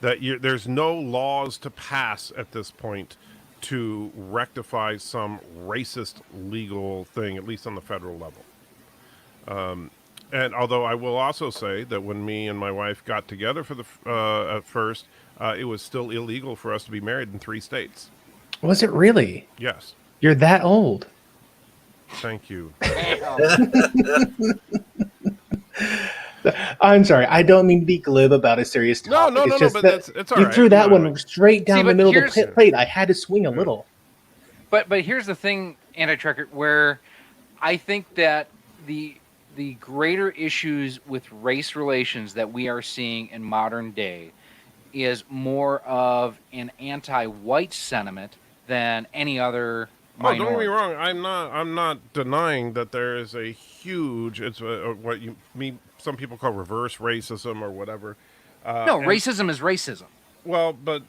That there's no laws to pass at this point to rectify some racist legal thing, at least on the federal level. And although I will also say that when me and my wife got together for at first, it was still illegal for us to be married in 3 states. Was it really? Yes. You're that old. Thank you. I'm sorry. I don't mean to be glib about a serious topic. No, it's just but that it's all you right. threw that one straight down the middle of the plate. I had to swing a little. But here's the thing, Anti-Trucker, where I think that the greater issues with race relations that we are seeing in modern day is more of an anti-white sentiment than any other minority. Don't get me wrong. I'm not denying that there is a huge. It's what some people call reverse racism or whatever. Racism is racism. Well, but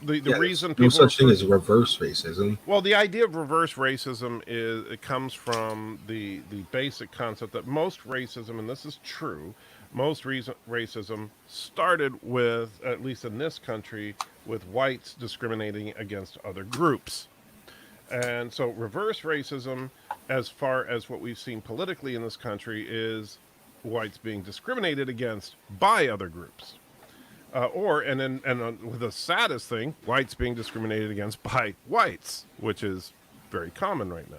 the reason people no such thing as reverse racism. Well, the idea of reverse racism comes from the basic concept that most racism, and this is true, most racism started with, at least in this country, with whites discriminating against other groups. And so reverse racism, as far as what we've seen politically in this country, is whites being discriminated against by other groups. And the saddest thing, whites being discriminated against by whites, which is very common right now.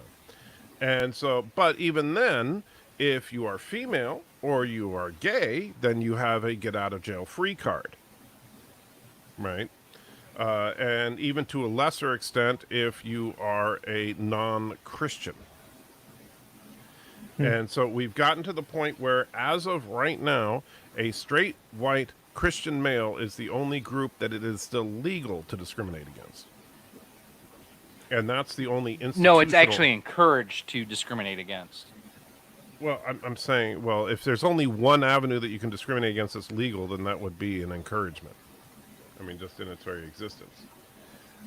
And so, but even then, if you are female or you are gay, then you have a get out of jail free card, right? And even to a lesser extent, if you are a non-Christian. And so we've gotten to the point where, as of right now, a straight white Christian male is the only group that it is still legal to discriminate against. And that's the only institutional... No, it's actually encouraged to discriminate against. Well, I'm saying, well, if there's only one avenue that you can discriminate against that's legal, then that would be an encouragement. I mean, just in its very existence.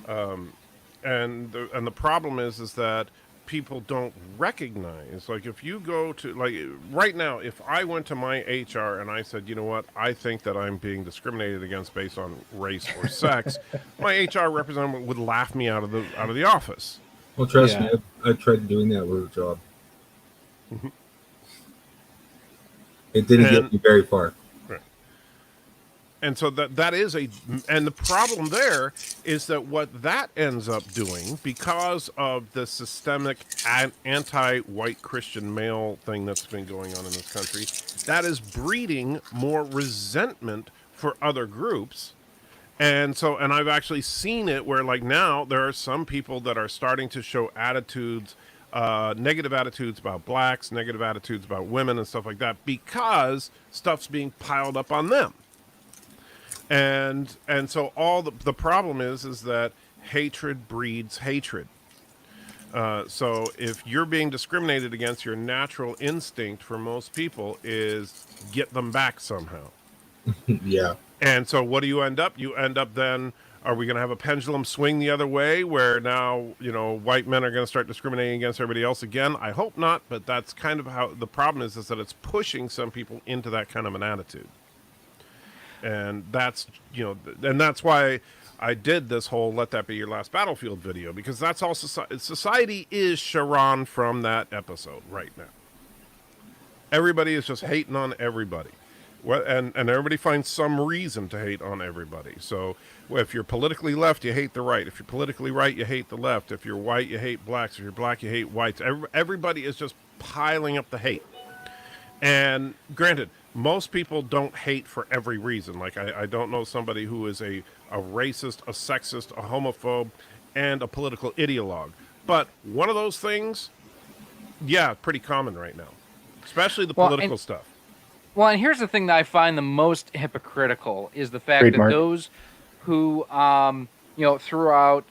And the problem is that people don't recognize, like, if you go to, like, right now, if I went to my HR and I said, you know what, I think that I'm being discriminated against based on race or sex, my HR representative would laugh me out of the office. Well, trust me, I tried doing that with a job. It didn't get me very far. Right. And so that is and the problem there is that what that ends up doing, because of the systemic anti-white Christian male thing that's been going on in this country, that is breeding more resentment for other groups. And I've actually seen it where, like, now there are some people that are starting to show attitudes, negative attitudes about blacks, negative attitudes about women and stuff like that, because stuff's being piled up on them. And so all the problem is that hatred breeds hatred. So if you're being discriminated against, your natural instinct for most people is get them back somehow. Yeah. And so what do you end up? You end up then, are we going to have a pendulum swing the other way where now, white men are going to start discriminating against everybody else again? I hope not, but that's kind of how the problem is that it's pushing some people into that kind of an attitude. And that's, and that's why I did this whole Let That Be Your Last Battlefield video, because that's all society is Sharon from that episode right now. Everybody is just hating on everybody. And everybody finds some reason to hate on everybody. So if you're politically left, you hate the right. If you're politically right, you hate the left. If you're white, you hate blacks. If you're black, you hate whites. Everybody is just piling up the hate. And granted, most people don't hate for every reason. Like, I don't know somebody who is a racist, a sexist, a homophobe, and a political ideologue. But one of those things, yeah, pretty common right now, especially the political stuff. Well, and here's the thing that I find the most hypocritical is the fact that those who, threw out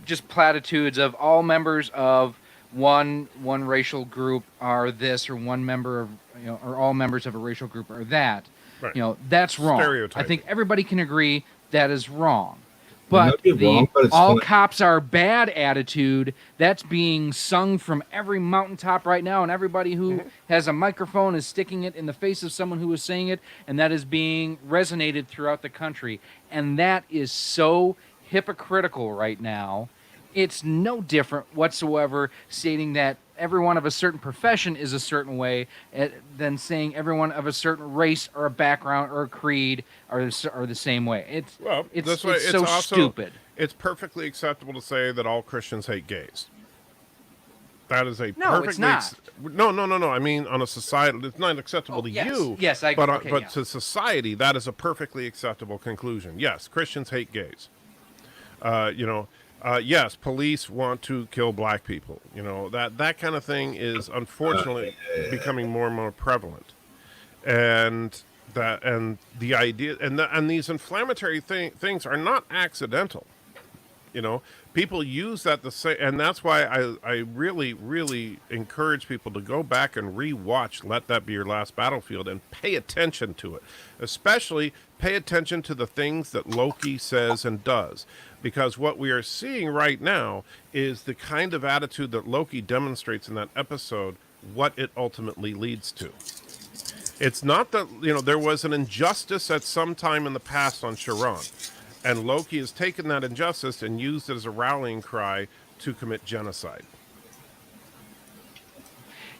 just platitudes of all members of one racial group are this, or one member of, or all members of a racial group are that. Right. That's wrong. I think everybody can agree that is wrong. But all cops are bad attitude, that's being sung from every mountaintop right now, and everybody who has a microphone is sticking it in the face of someone who is saying it, and that is being resonated throughout the country. And that is so hypocritical right now. It's no different whatsoever stating that everyone of a certain profession is a certain way than saying everyone of a certain race or a background or a creed are the same way. It's so stupid. It's perfectly acceptable to say that all Christians hate gays. That is a no, it's not. No. I mean, on a society, it's not acceptable to you. Yes, but to society, that is a perfectly acceptable conclusion. Yes, Christians hate gays. Yes, police want to kill black people. That kind of thing is unfortunately becoming more and more prevalent, and the idea and these inflammatory things are not accidental. People use that to say, and that's why I really, really encourage people to go back and re-watch Let That Be Your Last Battlefield and pay attention to it. Especially pay attention to the things that Loki says and does. Because what we are seeing right now is the kind of attitude that Loki demonstrates in that episode, what it ultimately leads to. It's not that, there was an injustice at some time in the past on Sharon. And Loki has taken that injustice and used it as a rallying cry to commit genocide.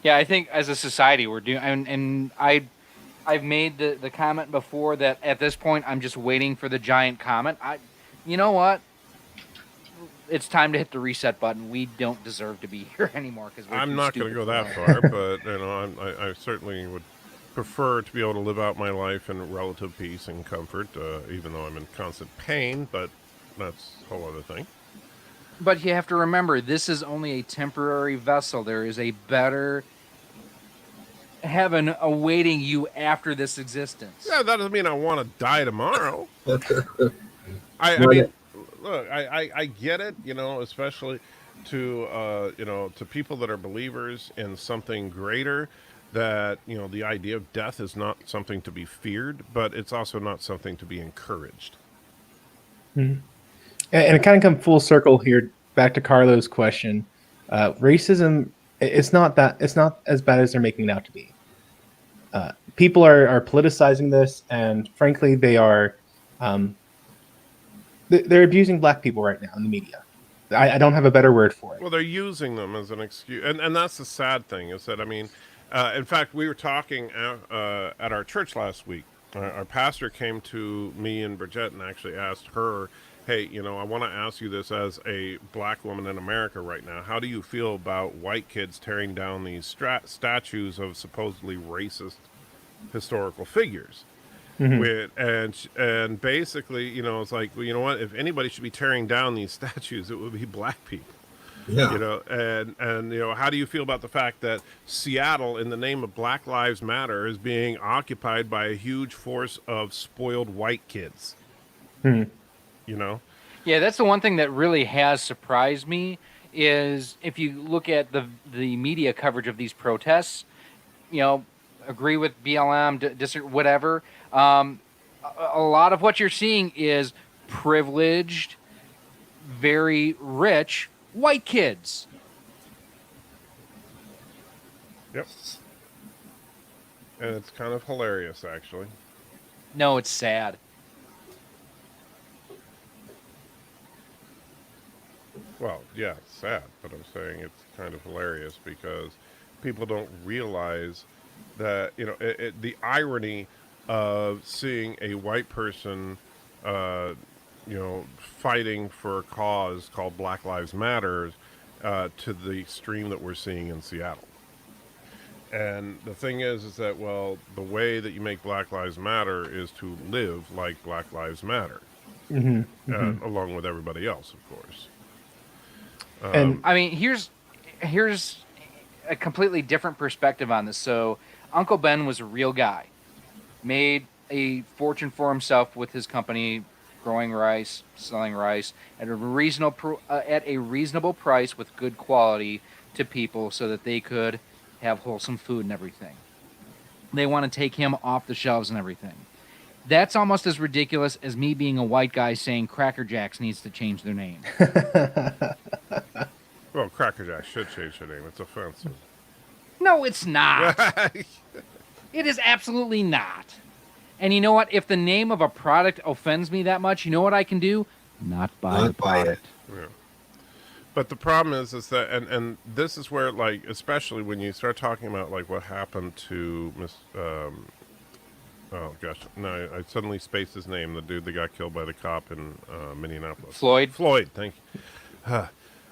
Yeah, I think as a society we're doing, and I've made the comment before that at this point I'm just waiting for the giant comet. You know what? It's time to hit the reset button. We don't deserve to be here anymore because I'm not going to go that far, but I certainly would prefer to be able to live out my life in relative peace and comfort, even though I'm in constant pain, but that's a whole other thing. But you have to remember, this is only a temporary vessel. There is a better heaven awaiting you after this existence. Yeah, that doesn't mean I want to die tomorrow. I mean, look, I get it, especially to to people that are believers in something greater, that the idea of death is not something to be feared, but it's also not something to be encouraged. Mm-hmm. And it kind of come full circle here back to Carlo's question. Racism, it's not as bad as they're making it out to be. People are politicizing this, and frankly, they are they're abusing black people right now in the media. I don't have a better word for it. Well, they're using them as an excuse, and that's the sad thing is that In fact, we were talking at our church last week. Our pastor came to me and Bridget and actually asked her, hey, I want to ask you this as a black woman in America right now. How do you feel about white kids tearing down these statues of supposedly racist historical figures? And basically, it's like, well, you know what? If anybody should be tearing down these statues, it would be black people. Yeah. And how do you feel about the fact that Seattle, in the name of Black Lives Matter, is being occupied by a huge force of spoiled white kids? Yeah, that's the one thing that really has surprised me is if you look at the media coverage of these protests, agree with BLM, disagree, whatever. A lot of what you're seeing is privileged, very rich white kids. Yep. And it's kind of hilarious, actually. No, it's sad. Well, yeah, it's sad, but I'm saying it's kind of hilarious because people don't realize that, the irony of seeing a white person, fighting for a cause called Black Lives Matter to the extreme that we're seeing in Seattle. And the thing is that, well, the way that you make Black Lives Matter is to live like Black Lives Matter, along with everybody else, of course. And I mean, here's a completely different perspective on this. So, Uncle Ben was a real guy, made a fortune for himself with his company, growing rice, selling rice at a reasonable price with good quality to people, so that they could have wholesome food and everything. They want to take him off the shelves and everything. That's almost as ridiculous as me being a white guy saying Cracker Jacks needs to change their name. Well, Cracker Jack should change their name. It's offensive. No, it's not. It is absolutely not. And you know what? If the name of a product offends me that much, you know what I can do? Not buy the product. Yeah. But the problem is that, and this is where, like, especially when you start talking about, like, what happened to oh gosh, no, I suddenly spaced his name. The dude that got killed by the cop in Minneapolis. Floyd. Thank you.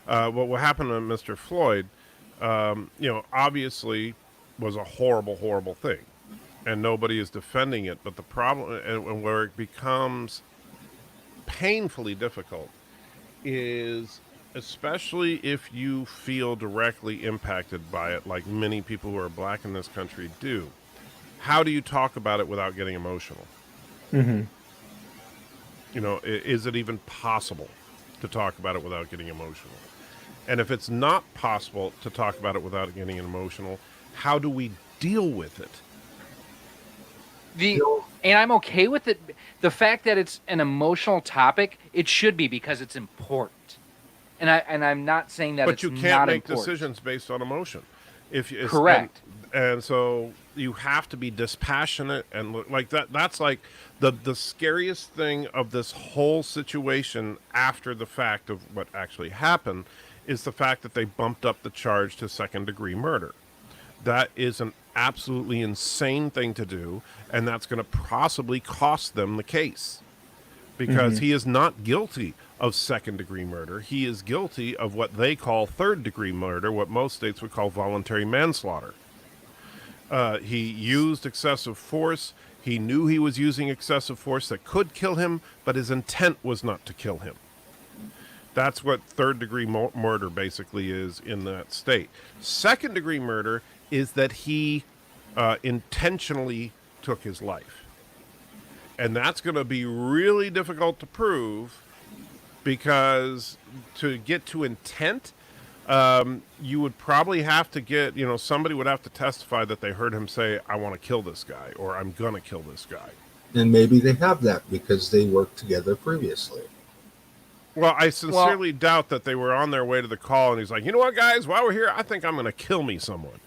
What happened to Mr. Floyd, obviously was a horrible, horrible thing, and nobody is defending it. But the problem, and where it becomes painfully difficult, is especially if you feel directly impacted by it, like many people who are black in this country do. How do you talk about it without getting emotional? Is it even possible to talk about it without getting emotional? And if it's not possible to talk about it without getting emotional, how do we deal with it? And I'm okay with it. The fact that it's an emotional topic, it should be, because it's important. And I'm not saying that it's not important. But you can't make decisions based on emotion. Correct. And so you have to be dispassionate and like that. That's like the scariest thing of this whole situation after the fact of what actually happened is the fact that they bumped up the charge to second-degree murder. That is an absolutely insane thing to do, and that's going to possibly cost them the case. Because he is not guilty of second-degree murder. He is guilty of what they call third-degree murder, what most states would call voluntary manslaughter. He used excessive force. He knew he was using excessive force that could kill him, but his intent was not to kill him. That's what third-degree murder basically is in that state. Second-degree murder is that he intentionally took his life. And that's going to be really difficult to prove, because to get to intent, you would probably have to get, somebody would have to testify that they heard him say, I want to kill this guy, or I'm going to kill this guy. And maybe they have that because they worked together previously. Well, I sincerely doubt that they were on their way to the call and he's like, you know what, guys, while we're here, I think I'm going to kill me someone.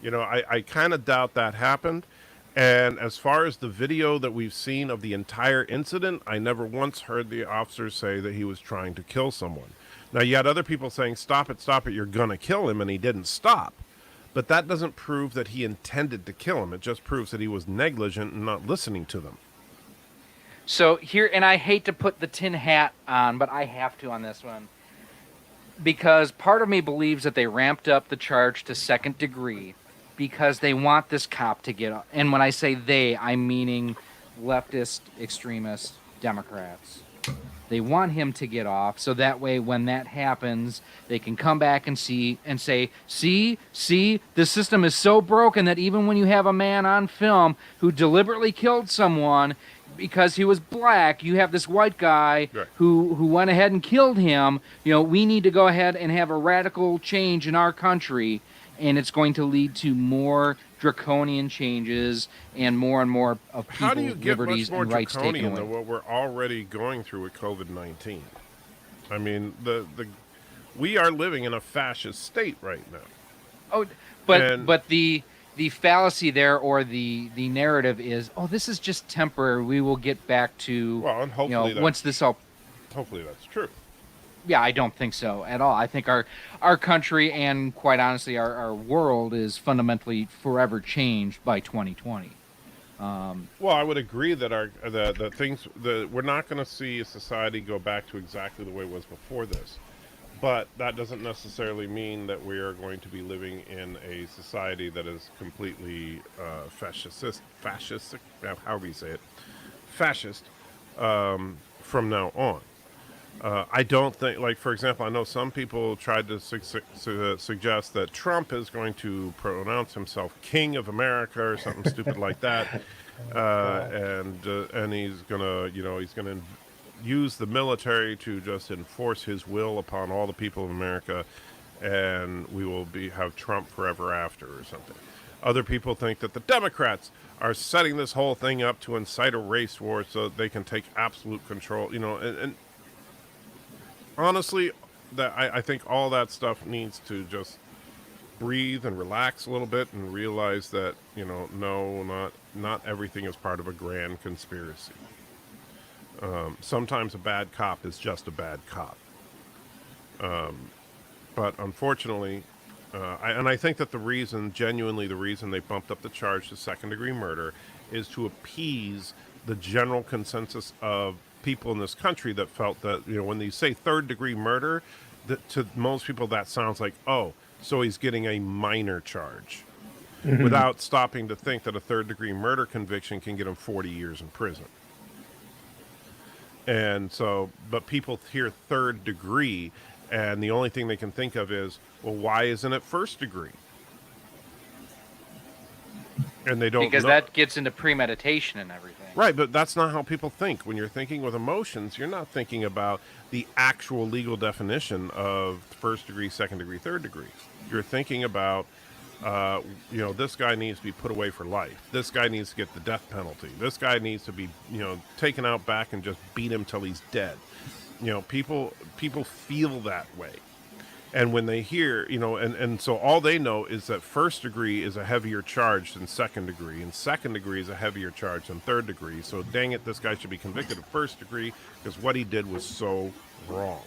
I kind of doubt that happened. And as far as the video that we've seen of the entire incident, I never once heard the officer say that he was trying to kill someone. Now, you had other people saying, stop it, you're going to kill him, and he didn't stop. But that doesn't prove that he intended to kill him. It just proves that he was negligent and not listening to them. So here, and I hate to put the tin hat on, but I have to on this one. Because part of me believes that they ramped up the charge to second degree because they want this cop to get up. And when I say they, I'm meaning leftist, extremist Democrats. They want him to get off, so that way when that happens, they can come back and say, see, the system is so broken that even when you have a man on film who deliberately killed someone because he was black, you have this white guy who went ahead and killed him. You know, we need to go ahead and have a radical change in our country, and it's going to lead to more draconian changes and more of people's liberties and rights taken away. Than what we're already going through with COVID-19? I mean, we are living in a fascist state right now. Oh, but the fallacy there, or the narrative is, oh, this is just temporary. We will get back to, well, and hopefully once this all. Hopefully that's true. Yeah, I don't think so at all. I think our country and, quite honestly, our world is fundamentally forever changed by 2020. Well, I would agree that we're not going to see a society go back to exactly the way it was before this, but that doesn't necessarily mean that we are going to be living in a society that is completely fascist, however you say it, fascist from now on. I don't think, like, for example, I know some people tried to suggest that Trump is going to pronounce himself King of America or something stupid like that, and he's gonna use the military to just enforce his will upon all the people of America, and we will have Trump forever after or something. Other people think that the Democrats are setting this whole thing up to incite a race war so that they can take absolute control, and honestly, I think all that stuff needs to just breathe and relax a little bit and realize that, no, not everything is part of a grand conspiracy. Sometimes a bad cop is just a bad cop. But unfortunately, I think that genuinely the reason they bumped up the charge to second-degree murder is to appease the general consensus of people in this country that felt that, when they say third-degree murder, that to most people that sounds like, oh, so he's getting a minor charge, without stopping to think that a third-degree murder conviction can get him 40 years in prison. And so, but people hear third degree, and the only thing they can think of is, well, why isn't it first degree? And they don't, because that gets into premeditation and everything. Right, but that's not how people think. When you're thinking with emotions, you're not thinking about the actual legal definition of first degree, second degree, third degree. You're thinking about, this guy needs to be put away for life. This guy needs to get the death penalty. This guy needs to be, taken out back and just beat him till he's dead. People feel that way. And when they hear, and so all they know is that first degree is a heavier charge than second degree, and second degree is a heavier charge than third degree. So dang it, this guy should be convicted of first degree because what he did was so wrong.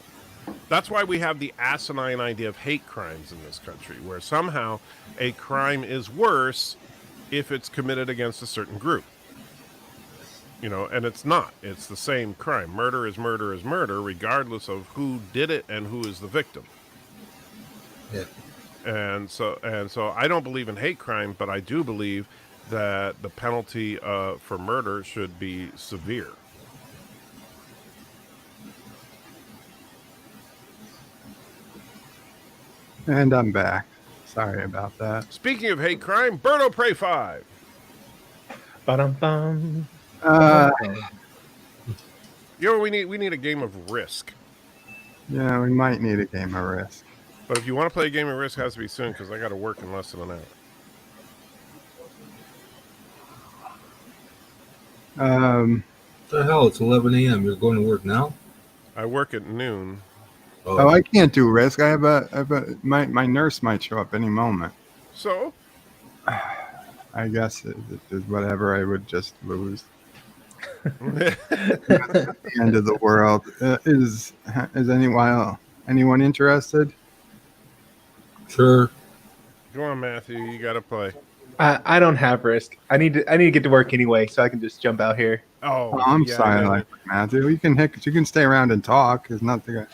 That's why we have the asinine idea of hate crimes in this country, where somehow a crime is worse if it's committed against a certain group. And it's not. It's the same crime. Murder is murder is murder, regardless of who did it and who is the victim. Yeah. And so I don't believe in hate crime, but I do believe that the penalty for murder should be severe. And I'm back. Sorry about that. Speaking of hate crime, Berto Pray 5. Ba-dum-bum. We need a game of Risk. Yeah, we might need a game of Risk. But if you want to play a game of Risk, it has to be soon because I got to work in less than an hour. The hell? It's 11 a.m. You're going to work now? I work at noon. Oh, I can't do Risk. I have my nurse might show up any moment. So? I guess it is whatever. I would just lose. At the end of the world. Is anyone interested? Sure. Go on, Matthew. You got to play. I don't have risk. I need to get to work anyway, so I can just jump out here. Oh, I'm silent, Matthew. You can stay around and talk. There's nothing.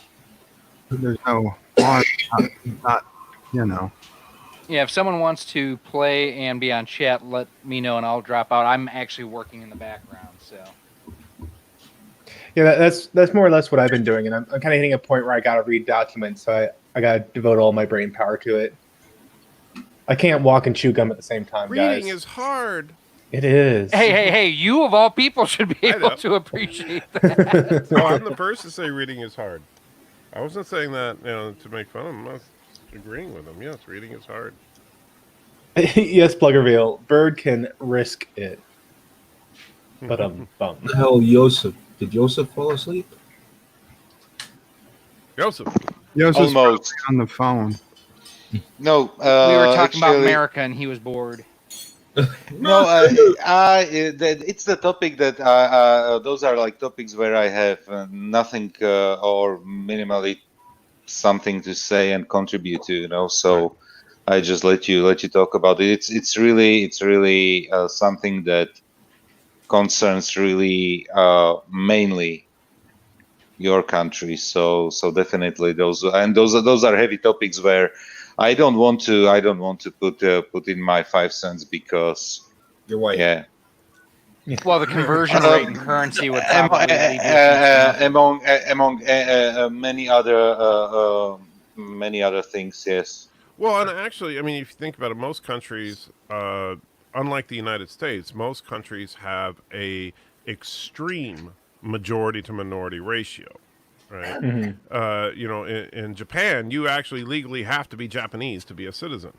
There's no harm. Not, you know. Yeah, if someone wants to play and be on chat, let me know and I'll drop out. I'm actually working in the background, so. Yeah, that's more or less what I've been doing, and I'm kind of hitting a point where I got to read documents, so I got to devote all my brain power to it. I can't walk and chew gum at the same time, guys. Reading is hard. It is. Hey! You of all people should be able to appreciate that. Oh, I'm the first to say reading is hard. I wasn't saying that, to make fun of him. I was agreeing with him. Yes, reading is hard. Yes, Pluggerville. Bird can risk it. But bum. The hell, Joseph? Did Joseph fall asleep? Joseph's almost on the phone. No, we were talking about America, and he was bored. No, it's the topic that those are like topics where I have nothing or minimally something to say and contribute to. So I just let you talk about it. It's really something that concerns really mainly your country. So definitely those are heavy topics where I don't want to put in my 5 cents because you're white. Yeah. Well, the conversion rate in currency would probably among many other things. Yes. Well, and actually, I mean, if you think about it, most countries, unlike the United States, most countries have a extreme majority to minority ratio. Right. Mm-hmm. In Japan, you actually legally have to be Japanese to be a citizen.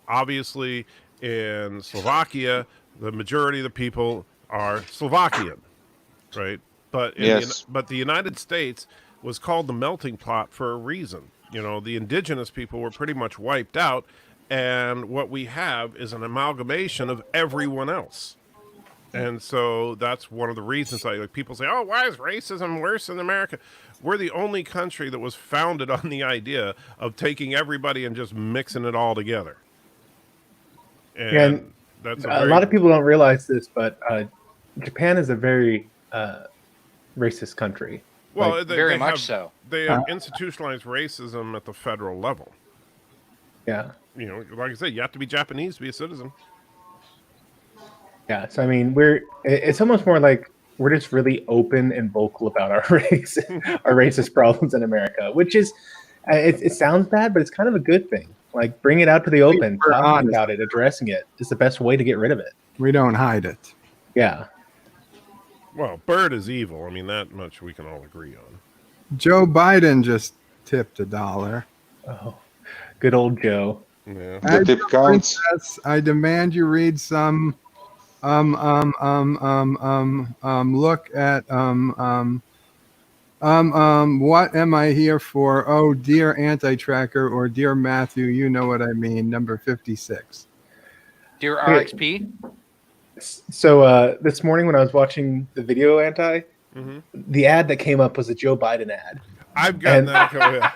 Obviously in Slovakia, the majority of the people are Slovakian, right? But but the United States was called the melting pot for a reason. The indigenous people were pretty much wiped out, and what we have is an amalgamation of everyone else. And so that's one of the reasons people say, oh, why is racism worse in America? We're the only country that was founded on the idea of taking everybody and just mixing it all together. And that's a lot of people don't realize this, but Japan is a very racist country. Well, very much so. They have institutionalized racism at the federal level. Yeah. Like I said, you have to be Japanese to be a citizen. Yeah, so I mean, it's almost more like we're just really open and vocal about our race, our racist problems in America, which is, it sounds bad, but it's kind of a good thing. Like, bring it out to the open, talking about it, addressing it is the best way to get rid of it. We don't hide it. Yeah. Well, Bird is evil. I mean, that much we can all agree on. Joe Biden just tipped $1. Oh, good old Joe. Yeah. The tip counts. I demand you read some look at what am I here for? Oh, dear anti-tracker, or dear Matthew, you know what I mean, number 56. Dear RXP. So this morning when I was watching the video the ad that came up was a Joe Biden ad. I've gotten that.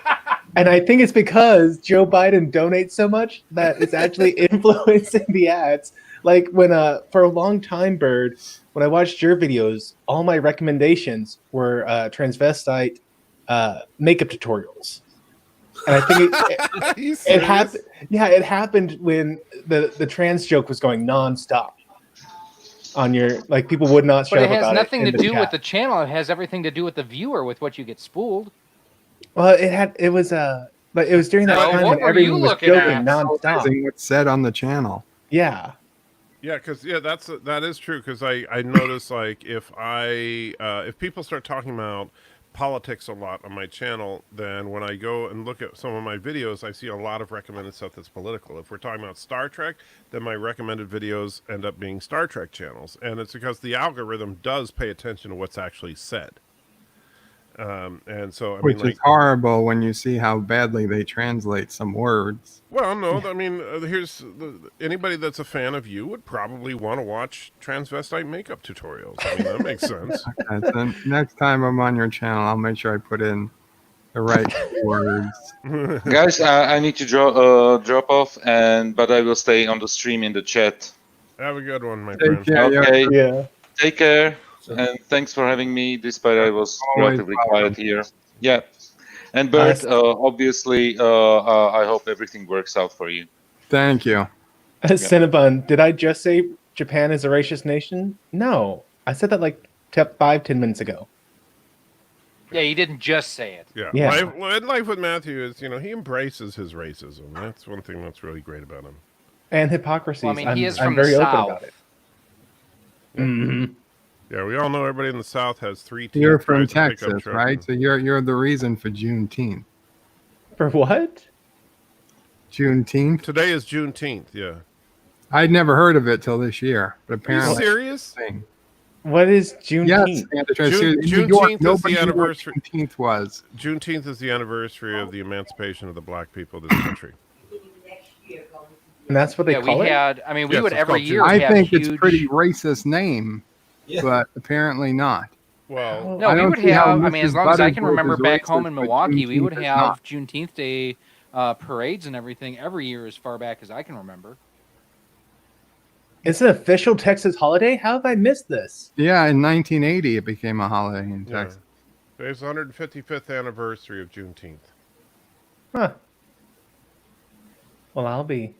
And I think it's because Joe Biden donates so much that it's actually influencing the ads. Like when for a long time, Bird, when I watched your videos, all my recommendations were transvestite makeup tutorials. And I think it happened. Yeah, it happened when the trans joke was going nonstop on your, like, people would not shut up about it. But it has nothing to do with the channel. It has everything to do with the viewer, with what you get spooled. Well, it was during that time when everyone was joking nonstop. What's said on the channel? Yeah. Yeah, because that is true. Because I notice, like, if people start talking about politics a lot on my channel, then when I go and look at some of my videos, I see a lot of recommended stuff that's political. If we're talking about Star Trek, then my recommended videos end up being Star Trek channels, and it's because the algorithm does pay attention to what's actually said. And so, Which is horrible when you see how badly they translate some words. Well, no, I mean, anybody that's a fan of you would probably want to watch transvestite makeup tutorials. I mean, that makes sense. Okay, so next time I'm on your channel, I'll make sure I put in the right words. Guys, I need to drop off, but I will stay on the stream in the chat. Have a good one, my Take friend. care. Okay. Yeah. Take care, and thanks for having me, despite I was Always relatively welcome. quiet here. Yeah. And Bert, obviously, I hope everything works out for you. Thank you. Cinnabon, did I just say Japan is a racist nation? No. I said that like 5-10 minutes ago. Yeah, you didn't just say it. Yeah. Life with Matthew is, he embraces his racism. That's one thing that's really great about him. And hypocrisy. Well, I mean, he is I'm from very the open South. about it. Mm-hmm. Yeah, we all know everybody in the South has 3 teeth. You're from drives a pickup Texas, truck, right? and- So you're the reason for Juneteenth. For what? Juneteenth. Today is Juneteenth. Yeah. I'd never heard of it till this year, but Are you apparently. serious? What is Juneteenth? Yes, in New York, nobody knew what Juneteenth was. Juneteenth is the anniversary of the emancipation of the black people of this country. And that's what they call it? We would every year I have think huge... it's pretty racist name, but apparently not. Well, no, we would have. I mean, as long as I can remember back home in Milwaukee, we would have Juneteenth Day parades and everything every year, as far back as I can remember. It's an official Texas holiday? How have I missed this? Yeah, in 1980 it became a holiday in Texas. Today's the 155th anniversary of Juneteenth. Huh. Well, I'll be.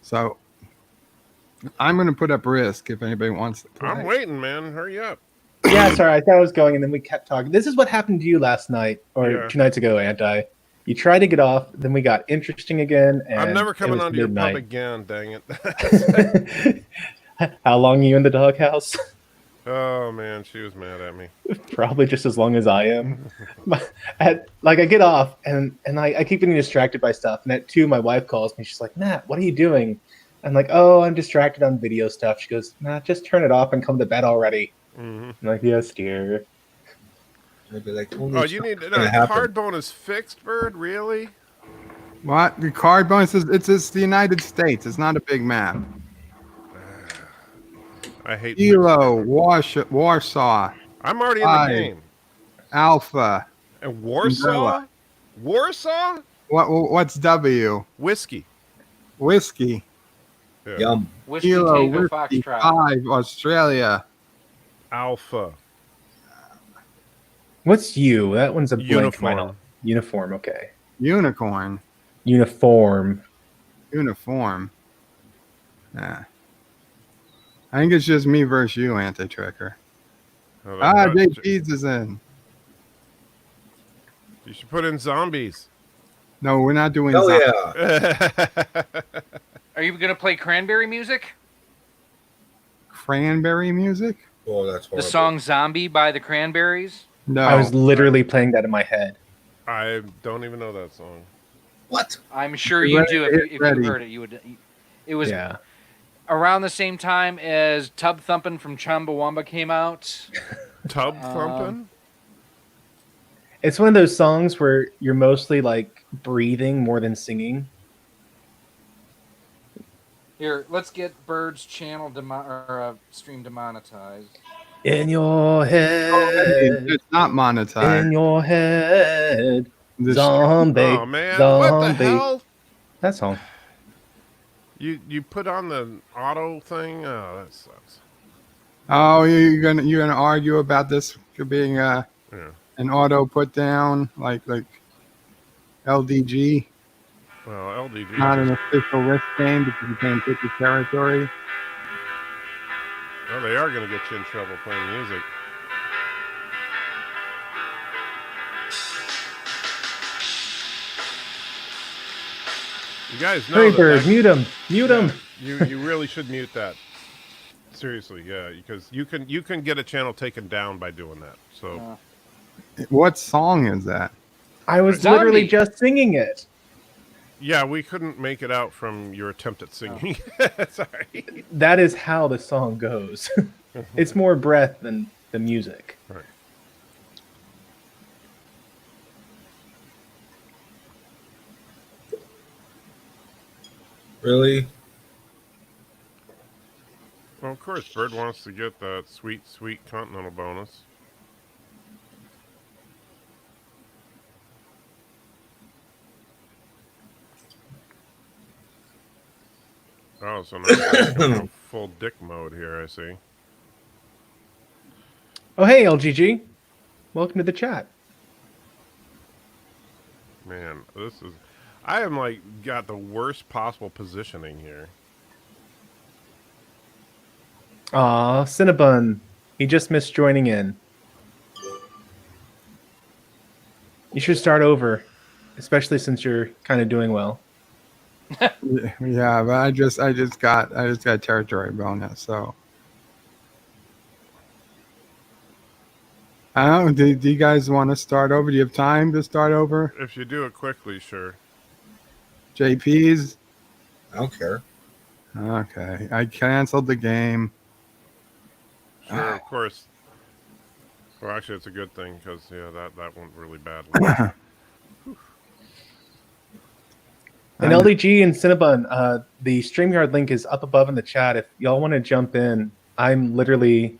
So I'm going to put up Risk if anybody wants to play. I'm waiting, man. Hurry up. Yeah, sorry. I thought I was going, and then we kept talking. This is what happened to you last night, or 2 nights ago, Anti. You tried to get off, then we got interesting again. And I'm never coming onto your midnight. pub again, dang it. How long are you in the doghouse? Oh, man, she was mad at me. Probably just as long as I am. I get off, and I keep getting distracted by stuff. And at 2, my wife calls me. She's like, Matt, what are you doing? I'm like, oh, I'm distracted on video stuff. She goes, Matt, just turn it off and come to bed already. I'm like, yes, dear. I'd be like, Oh, you need hard bone is fixed, Bird? Really? What? The card bonus is it's the United States. It's not a big map. I hate Kilo, Warsaw. I'm already in the game. Alpha. And Warsaw? Umbrella. Warsaw? What's W? Whiskey. Whiskey. Yeah. Yum. Whiskey Kilo, Tango Whiskey Foxtrot. 5, Australia. Alpha. What's you? That one's a blank. Uniform. Uniform, okay. Unicorn. Uniform. Uniform. Yeah. I think it's just me versus you, Anti-Tricker. JP's is in. You should put in zombies. No, we're not doing Hell zombies. yeah. Are you going to play cranberry music? Cranberry music? Oh, that's horrible. The song Zombie by the Cranberries? No. I was literally playing that in my head. I don't even know that song. What? I'm sure you do. If you ready. heard it, you would. It was around the same time as Tub Thumpin' from Chumbawamba came out. Tub Thumpin'? It's one of those songs where you're mostly like breathing more than singing. Here, let's get Bird's channel stream demonetized. In your head. It's not monetized. In your head. The Zombie. Oh, man. Zombie. What the hell? That song. You put on the auto thing? Oh, that sucks. Oh, you're gonna argue about this being an auto put down like LDG? Well, LDG. Not an official risk game because you can't pick the territory. Oh, they are going to get you in trouble playing music. You guys know Hey, Bird, mute him. Mute him. You really should mute that. Seriously, yeah, because you can get a channel taken down by doing that. So, what song is that? I was literally just singing it. Yeah, we couldn't make it out from your attempt at singing. Sorry. That is how the song goes. It's more breath than the music. Right. Really? Well, of course, Bird wants to get that sweet, sweet continental bonus. Oh, so now it's going full dick mode here, I see. Oh, hey, LGG. Welcome to the chat. Man, this is... I am, like, got the worst possible positioning here. Aw, Cinnabon. He just missed joining in. You should start over, especially since you're kind of doing well. Yeah, but I just got territory bonus, so I don't know. Do you guys want to start over? Do you have time to start over? If you do it quickly, sure. JP's? I don't care. Okay, I canceled the game. Sure, of course. Well, actually, it's a good thing because yeah, that went really badly. And LDG and Cinnabon, the StreamYard link is up above in the chat. If y'all want to jump in, I'm literally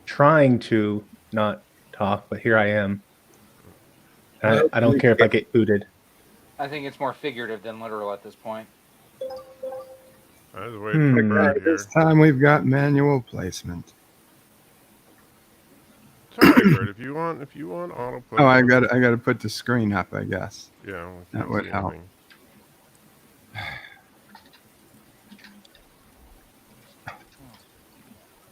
trying to not talk, but here I am. I don't care if I get booted. I think it's more figurative than literal at this point. I was waiting for Bird here. This time we've got manual placement. Sorry, Bird. If you want autoplay. Oh, I got to put the screen up, I guess. Yeah, that would help.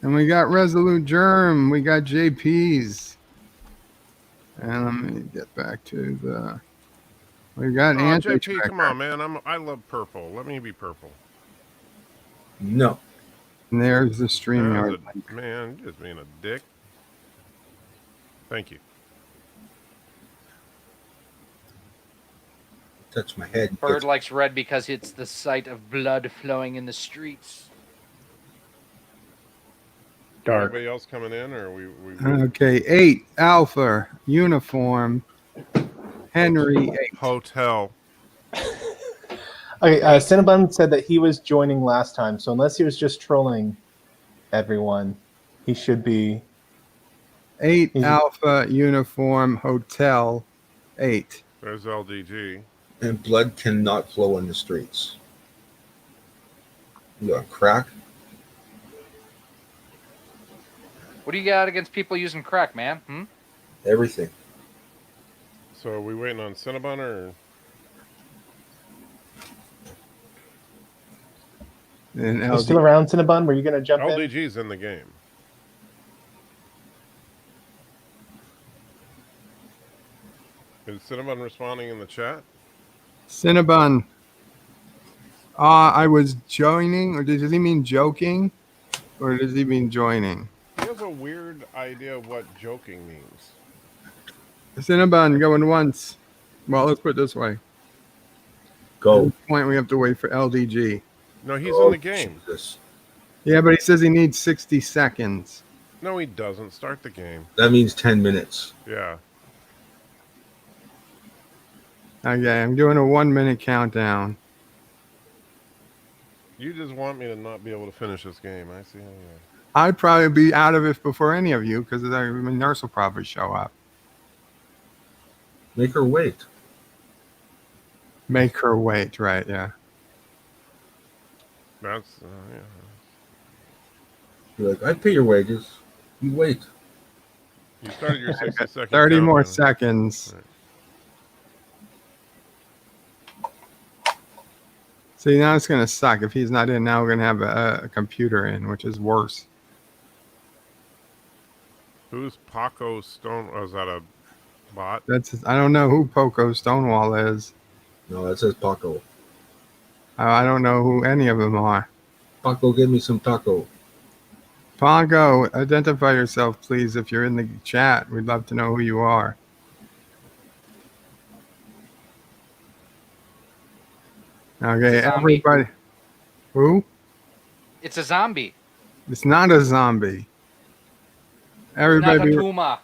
And we got Resolute Germ. We got JP's. And let me get back to the. We got JP, come on, man. I love purple. Let me be purple. No. And there's the StreamYard link. Man, just being a dick. Thank you. Touch my head. Bird likes red because it's the sight of blood flowing in the streets. Dark. Anybody else coming in, or we Okay, 8 Alpha Uniform Henry 8 Hotel. Okay, Cinnabon said that he was joining last time, so unless he was just trolling everyone, he should be 8 Alpha Uniform Hotel 8. There's LDG. And blood cannot flow in the streets. You got crack? What do you got against people using crack, man? Everything. So are we waiting on Cinnabon or? You still around, Cinnabon? Were you going to jump in? LDG's in the game. Is Cinnabon responding in the chat? Cinnabon. I was joining, or does he mean joking? Or does he mean joining? He has a weird idea of what joking means. Cinnabon going once. Well, let's put it this way. Go. At this point, we have to wait for LDG. No, he's in the game. Jesus. Yeah, but he says he needs 60 seconds. No, he doesn't. Start the game. That means 10 minutes. Yeah. Okay, I'm doing a 1-minute countdown. You just want me to not be able to finish this game. I see how you are. I'd probably be out of it before any of you because the nurse will probably show up. Make her wait. Make her wait, right? Yeah. That's yeah. You're like, I pay your wages. You wait. You started your 60-second 30 more countdown. seconds. Right. See, now it's going to suck. If he's not in, now we're going to have a computer in, which is worse. Who's Paco Stone? Oh, is that a bot? I don't know who Poco Stonewall is. No, it says Paco. I don't know who any of them are. Paco, give me some taco. Paco, identify yourself, please. If you're in the chat, we'd love to know who you are. Okay, everybody. Who? It's a zombie. It's not a zombie. Everybody. Nakatuma.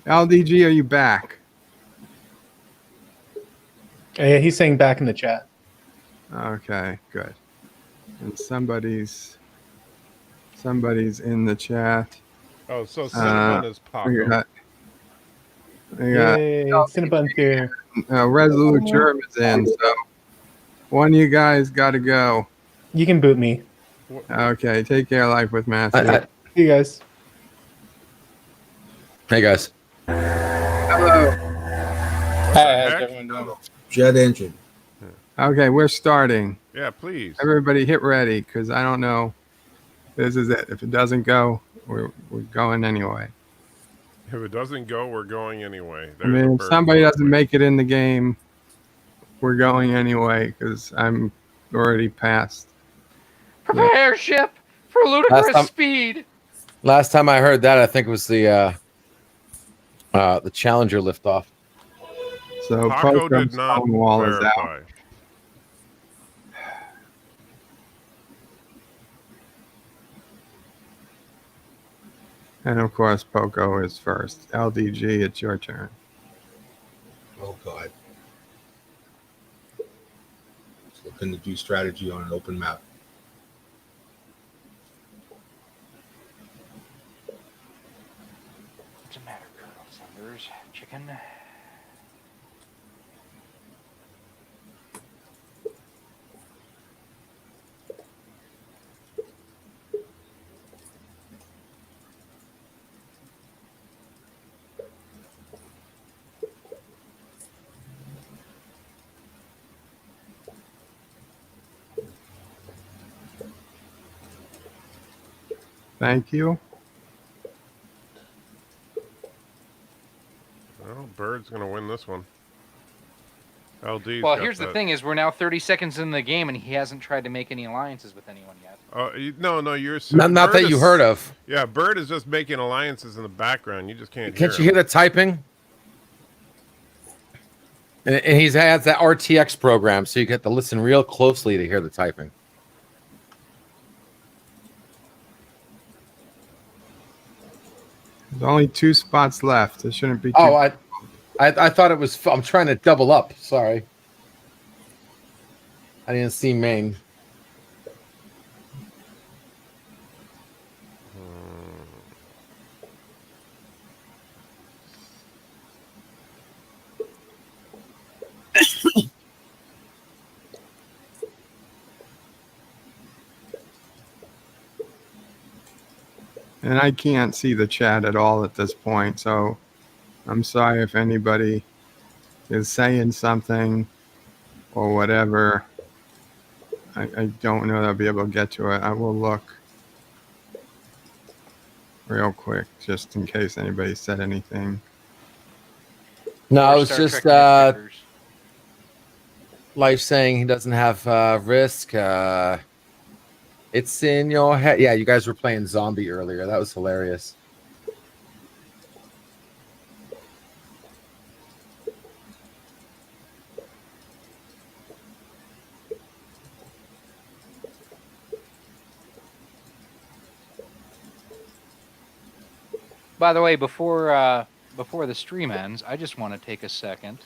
LDG, are you back? Yeah, he's saying back in the chat. Okay, good. And somebody's in the chat. Oh, so Cinnabon is Paco. Yay, Cinnabon's here. Resolute Germ is in, so one of you guys got to go. You can boot me. Okay, take care. Life with Matthew. See you guys. Hey guys. Hello. Hey, how's everyone doing? Jet engine. Okay, we're starting. Yeah, please. Everybody hit ready, because I don't know. This is it. If it doesn't go, we're going anyway. If it doesn't go, we're going anyway. I mean, if somebody doesn't make it in the game, we're going anyway, because I'm already past. Prepare ship for ludicrous speed. Last time I heard that, I think it was the Challenger liftoff. So Paco did not Stonewall is verify. out. And of course, Poco is first. LDG, it's your turn. Oh God. Just looking to do strategy on an open map. What's the matter, Colonel Sanders? Chicken? Thank you. Well, Bird's going to win this one. LD's Well, here's the thing: is we're now 30 seconds in the game, and he hasn't tried to make any alliances with anyone yet. No, you're not that you heard of. Yeah, Bird is just making alliances in the background. You just can't. Can't you hear the typing? And he's has that RTX program, so you get to listen real closely to hear the typing. There's only 2 spots left. It shouldn't be too. Oh, I thought it was. I'm trying to double up. Sorry, I didn't see Maine. And I can't see the chat at all at this point, so I'm sorry if anybody is saying something or whatever. I don't know that I'll be able to get to it. I will look real quick just in case anybody said anything. No, it's just Life saying he doesn't have risk. It's in your head. Yeah, you guys were playing zombie earlier. That was hilarious. By the way, before the stream ends, I just want to take a second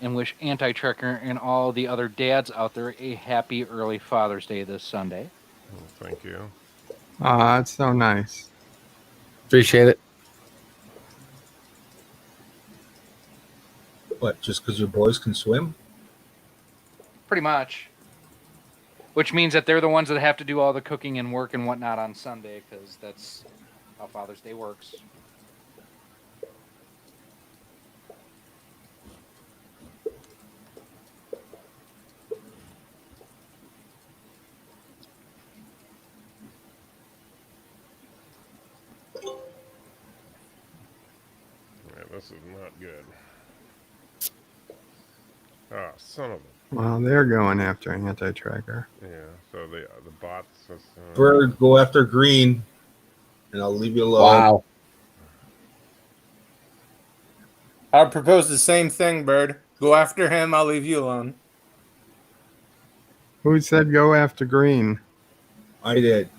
and wish Anti-Trekker and all the other dads out there a happy early Father's Day this Sunday. Oh, thank you. That's so nice. Appreciate it. What, just because your boys can swim? Pretty much. Which means that they're the ones that have to do all the cooking and work and whatnot on Sunday, because that's how Father's Day works. This is not good. Ah, son of a. Well, they're going after Anti-Tracker. Yeah, so the bots. Bird, go after green, and I'll leave you alone. Wow. I would propose the same thing, Bird. Go after him. I'll leave you alone. Who said go after green? I did.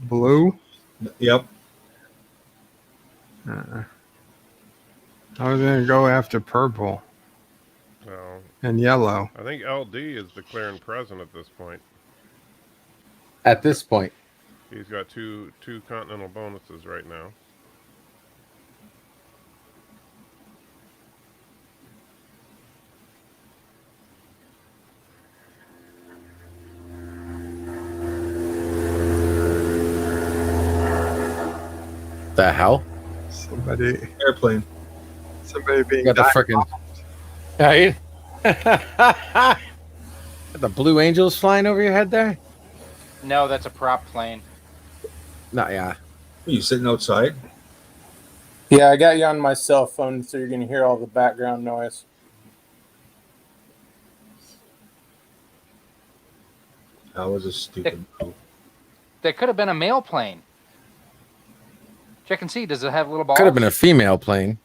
Blue? Yep. I was going to go after purple. No. And yellow. I think LD is declaring present at this point. At this point. He's got two continental bonuses right now. The hell? Somebody airplane. Somebody being got the freaking right. The Blue Angels flying over your head there? No, that's a prop plane. No, yeah. Are you sitting outside? Yeah, I got you on my cell phone, so you're going to hear all the background noise. That was a stupid move. That could have been a male plane. Check and see. Does it have little balls? Could have been a female plane.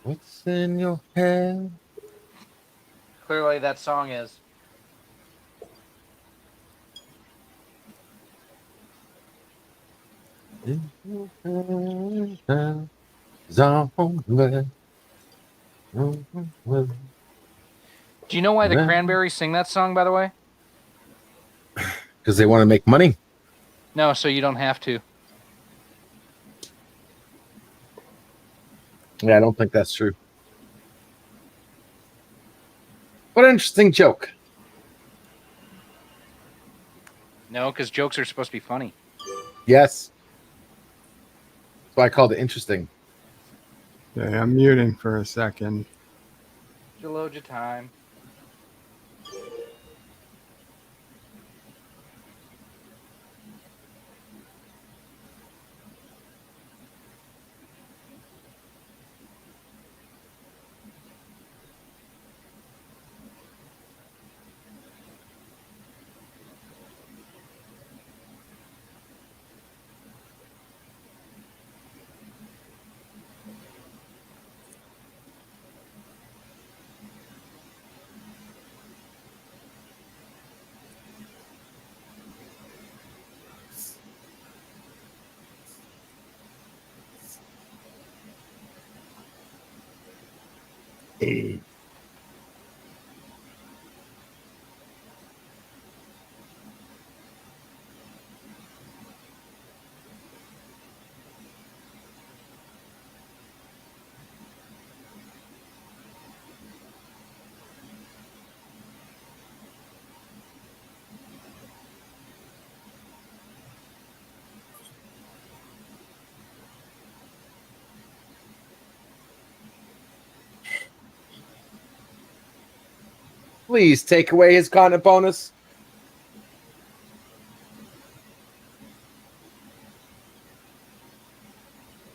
What's in your head? Clearly, that song is. Do you know why the Cranberries sing that song, by the way? Because they want to make money. No, so you don't have to. Yeah, I don't think that's true. What an interesting joke. No, because jokes are supposed to be funny. Yes. That's why I called it interesting. Okay, I'm muting for a second. Load your time. Please take away his content bonus.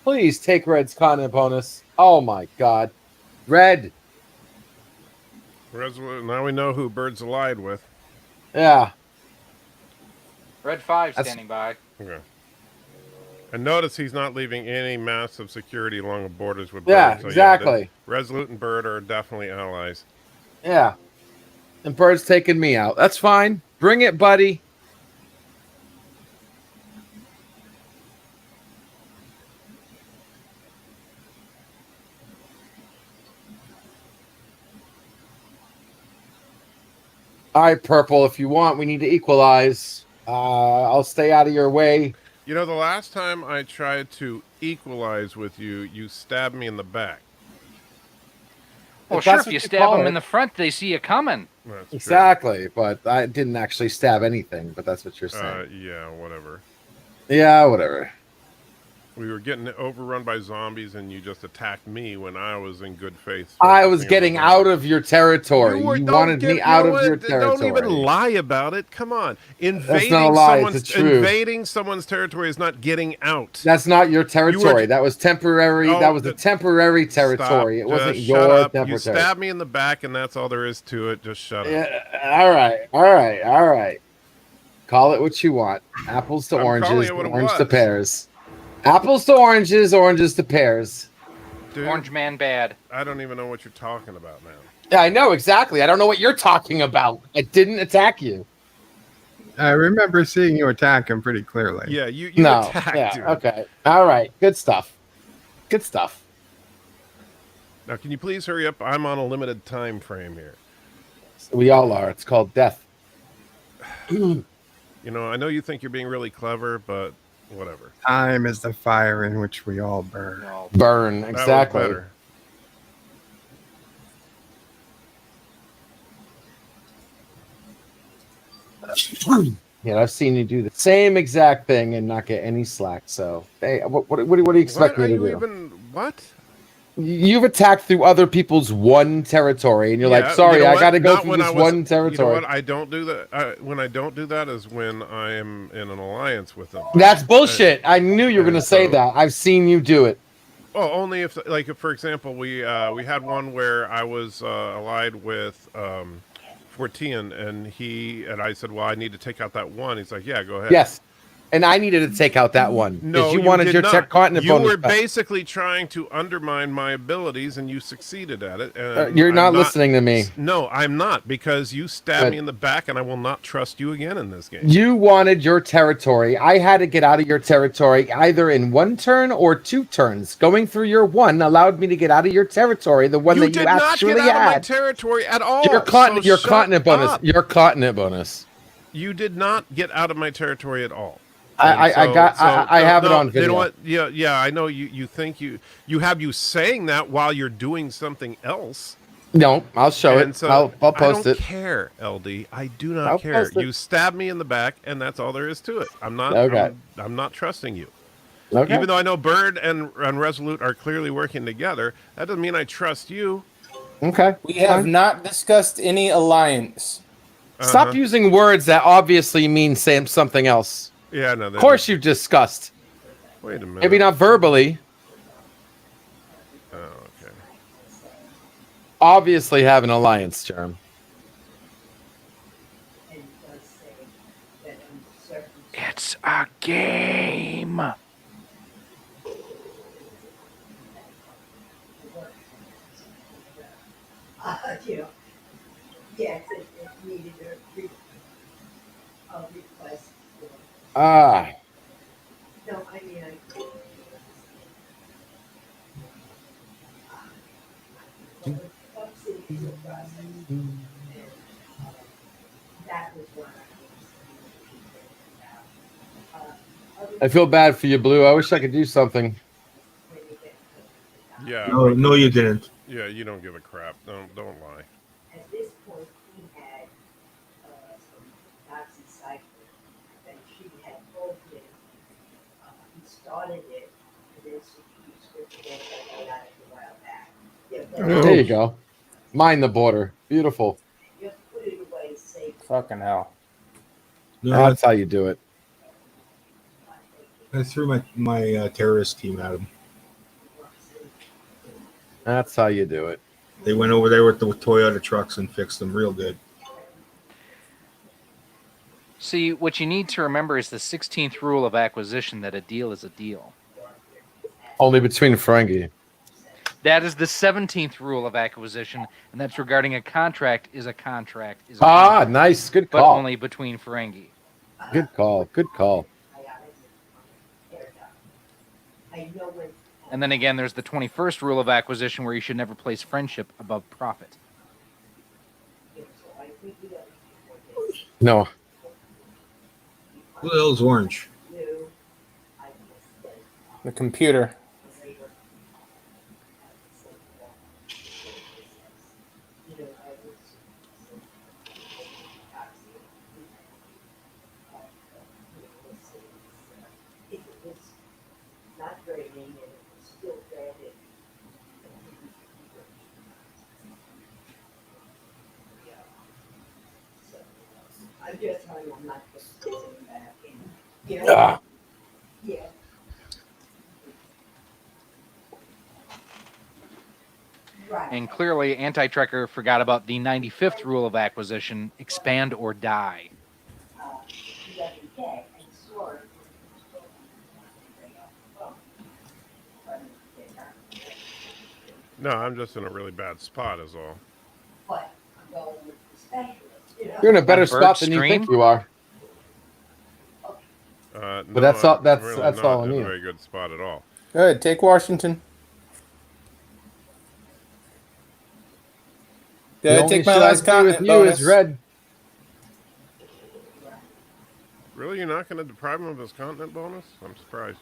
Please take Red's content bonus. Oh my God. Red. Resolute. Now we know who Birds allied with. Yeah. Red 5 standing by. Okay. And notice he's not leaving any massive security along the borders with Yeah, Bird. So exactly. Yeah, Resolute and Bird are definitely allies. Yeah. And Bird's taking me out. That's fine. Bring it, buddy. All right, Purple, if you want, we need to equalize. I'll stay out of your way. You know, the last time I tried to equalize with you, you stabbed me in the back. Well, sure, if you stab them in the front, they see you coming. That's exactly, but I didn't actually stab anything, but that's what you're saying. Yeah, whatever. Yeah, whatever. We were getting overrun by zombies, and you just attacked me when I was in good faith. I was getting out of your territory. You wanted me out of your territory. Don't even lie about it. Come on. That's not a lie. It's the truth. Invading someone's territory is not getting out. That's not your territory. That was temporary. That was a temporary territory. It wasn't your territory. You stabbed me in the back, and that's all there is to it. Just shut up. All right. Call it what you want. Apples to oranges, orange to pears. Apples to oranges, oranges to pears. Dude, Orange man bad. I don't even know what you're talking about now. Yeah, I know exactly. I don't know what you're talking about. I didn't attack you. I remember seeing you attack him pretty clearly. Yeah, you attacked. Yeah, okay. All right. Good stuff. Good stuff. Now, can you please hurry up? I'm on a limited time frame here. We all are. It's called death. You know, I know you think you're being really clever, but whatever. Time is the fire in which we all burn. Burn, exactly. That was better. Yeah, I've seen you do the same exact thing and not get any slack. So, hey, what do you expect me to do? What? You've attacked through other people's one territory, and you're like, sorry, you know I got to go Not through this one territory. You know what? I don't do that. When I don't do that is when I am in an alliance with them. That's bullshit. I knew you were going to say that. I've seen you do it. Oh, only if, like, for example, we had one where I was allied with Fortean, and I said, well, I need to take out that one. He's like, yeah, go ahead. Yes. And I needed to take out that one. No, you wanted your continent bonus. You were basically trying to undermine my abilities, and you succeeded at it. And you're not listening to me. No, I'm not, because you stabbed me in the back, and I will not trust you again in this game. You wanted your territory. I had to get out of your territory either in one turn or 2 turns. Going through your one allowed me to get out of your territory, the one that you actually had. You did not get out of my had. territory at all. Your continent bonus. Your continent bonus. You did not get out of my territory at all. I have it on video. You know what? Yeah. I know you think you have you saying that while you're doing something else. No, I'll show it. So I'll post it. I don't care, LD. I do not care. You stabbed me in the back, and that's all there is to it. I'm not. Okay. I'm not trusting you. Okay. Even though I know Bird and Resolute are clearly working together, that doesn't mean I trust you. Okay. We have not discussed any alliance. Stop using words that obviously mean something else. Yeah, no. Of course you've discussed. Wait a minute. Maybe not verbally. Oh, okay. Obviously have an alliance, Germ. It's a game. Yes, it needed a request. Ah. No, I mean, that was one I feel bad for you, Blue. I wish I could do something. Yeah. No, you didn't. Yeah, you don't give a crap. Don't lie. At this point, he had some Nazi cycle that she had told him. He started it, and then he switched it and got it a while back. There you go. Mind the border. Beautiful. You put it away safe. Fucking hell. No, that's how you do it. I threw my terrorist team at him. That's how you do it. They went over there with the Toyota trucks and fixed them real good. See, what you need to remember is the 16th rule of acquisition, that a deal is a deal. Only between Ferengi. That is the 17th rule of acquisition, and that's regarding a contract is a contract. Nice. Good But call. only between Ferengi. Good call. Good call. And then again, there's the 21st rule of acquisition, where you should never place friendship above profit. No. Who the hell's orange? The computer. I'm just telling you, I'm not just sitting back and, you know. Yeah. Right. And clearly, Anti-Trekker forgot about the 95th rule of acquisition, expand or die. No, I'm just in a really bad spot, is all. But I'm going with the specialist. You're in a better spot than you think you are. No, but that's all. That's really that's not all I in a need. very good spot at all. Good. Take Washington. The Good. only Take my shit I last do with continent you is bonus. red. Really, you're not going to deprive him of his continent bonus? I'm surprised.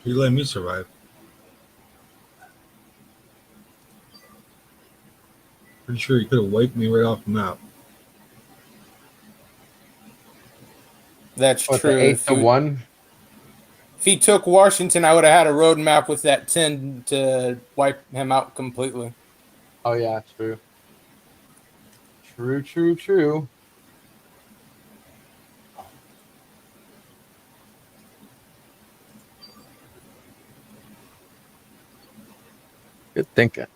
You let me survive. Pretty sure you could have wiped me right off the map. That's What, true. the 8-1? If he took Washington, I would have had a roadmap with that 10 to wipe him out completely. Oh yeah, true. True. Good thinking.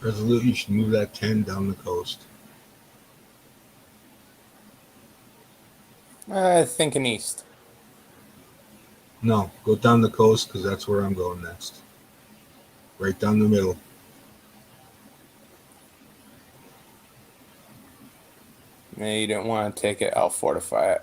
Resolute, you should move that 10 down the coast. Thinking east. No, go down the coast because that's where I'm going next. Right down the middle. No, you didn't want to take it. I'll fortify it.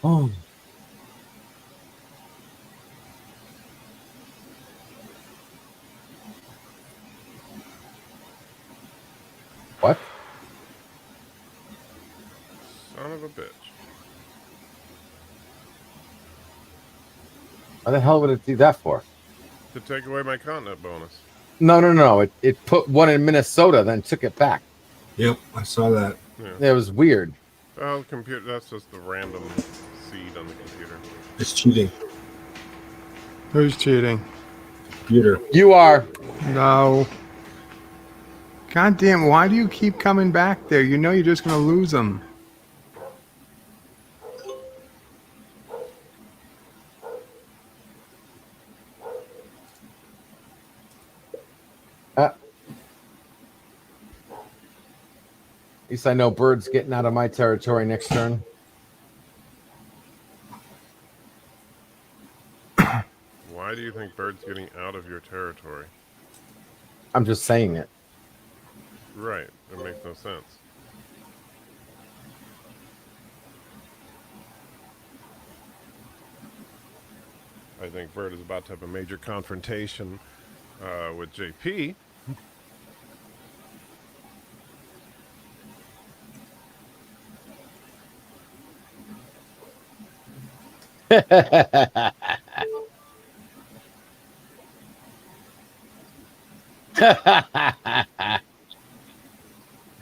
Oh. What? Son of a bitch. Why the hell would it do that for? To take away my continent bonus. No. It put one in Minnesota, then took it back. Yep, I saw that. Yeah. It was weird. Oh, computer. That's just the random seed on the computer. It's cheating. Who's cheating? Computer. You are. No. God damn, why do you keep coming back there? You know you're just going to lose them. At least I know Bird's getting out of my territory next turn. Why do you think Bird's getting out of your territory? I'm just saying it. Right. It makes no sense. I think Bird is about to have a major confrontation with JP.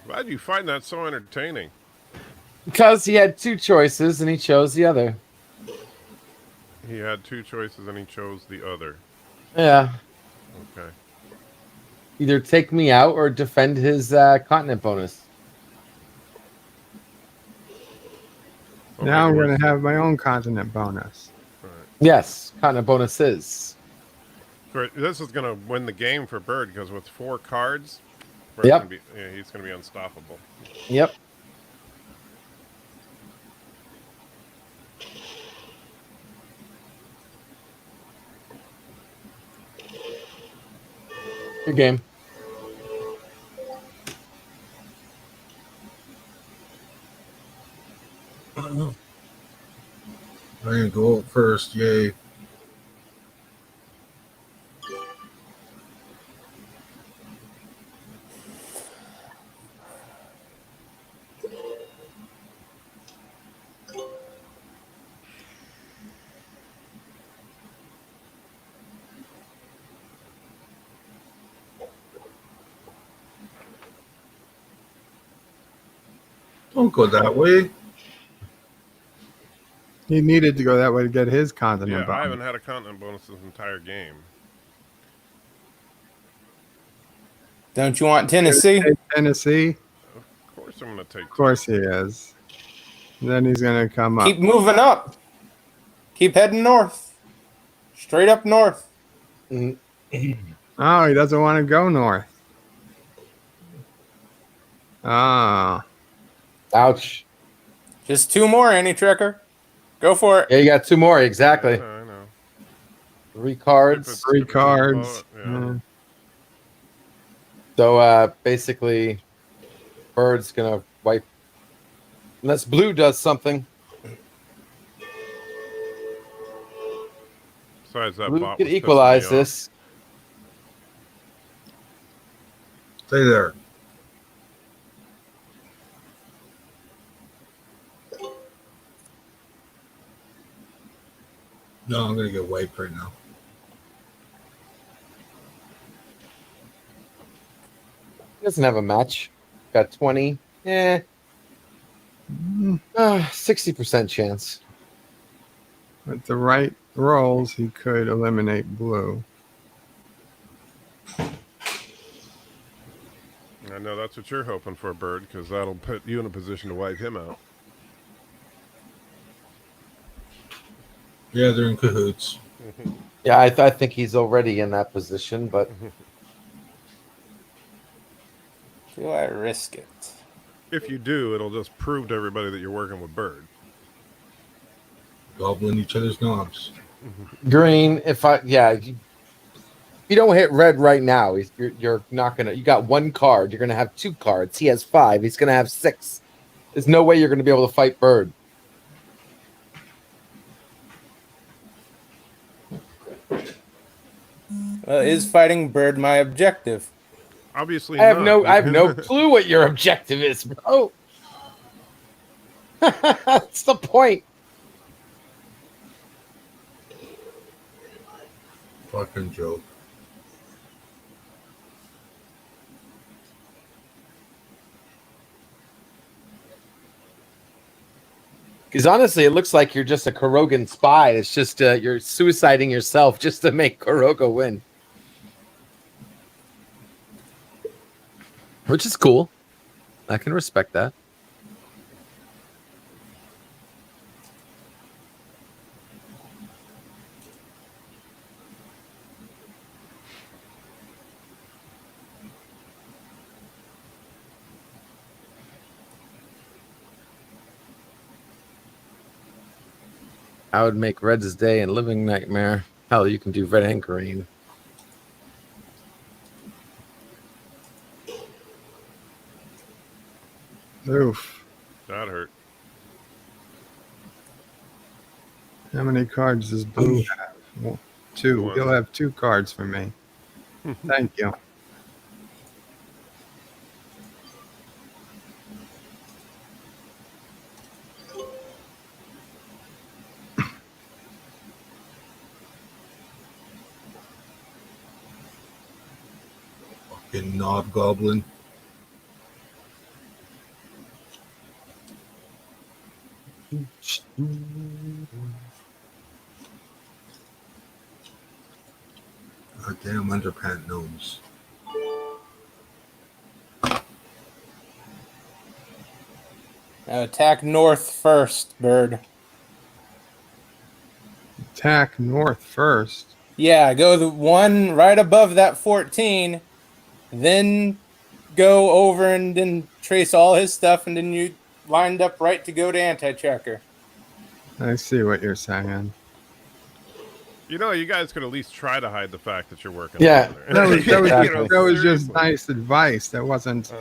Why do you find that so entertaining? Because he had two choices and he chose the other. He had two choices and he chose the other. Yeah. Okay. Either take me out or defend his continent bonus. Now I'm going to have my own continent bonus. Right. Yes, continent bonuses. This is going to win the game for Bird because with 4 cards, Yep. he's going to be unstoppable. Yep. Good game. I'm gonna go up first. Yay. Don't go that way. He needed to go that way to get his continent Yeah, bonus. I haven't had a continent bonus this entire game. Don't you want Tennessee? Tennessee? Of course I'm going to take Of course he is. Then he's going to come up. Keep moving up. Keep heading north. Straight up north. Oh, he doesn't want to go north. Ah. Ouch. Just 2 more, Annie Trekker. Go for it. Yeah, you got 2 more, exactly. I know. 3 cards. 3 cards. Yeah. So basically, Bird's gonna wipe unless Blue does something. Besides that, Blue bot could was pissing equalize me off. this. Stay there. No, I'm gonna get wiped right now. He doesn't have a match. Got 20. 60% chance. With the right rolls, he could eliminate Blue. I know that's what you're hoping for, Bird, because that'll put you in a position to wipe him out. Yeah, they're in cahoots. Yeah, I think he's already in that position, but Do I risk it? If you do, it'll just prove to everybody that you're working with Bird. Gobbling each other's knobs. green. If you don't hit red right now, you're not gonna. You got 1 card. You're gonna have 2 cards. He has 5. He's gonna have 6. There's no way you're gonna be able to fight Bird. Well, is fighting Bird my objective? Obviously, I have not. no clue what your objective is, bro. That's the point. Fucking joke. Because honestly, it looks like you're just a Kurogan spy. It's just you're suiciding yourself just to make Kuroga win. Which is cool. I can respect that. I would make red's day and living nightmare. Hell, you can do red and green. Oof. That hurt. How many cards does Blue have? 2. 1. He'll have 2 cards for me. Thank you. Fucking knob goblin. Goddamn underpant gnomes. Now attack north first, Bird. Attack north first. Yeah, go the one right above that 14, then go over and then trace all his stuff, and then you lined up right to go to anti-checker. I see what you're saying. You know, you guys could at least try to hide the fact that you're working. Yeah, together. That was just nice advice. That wasn't.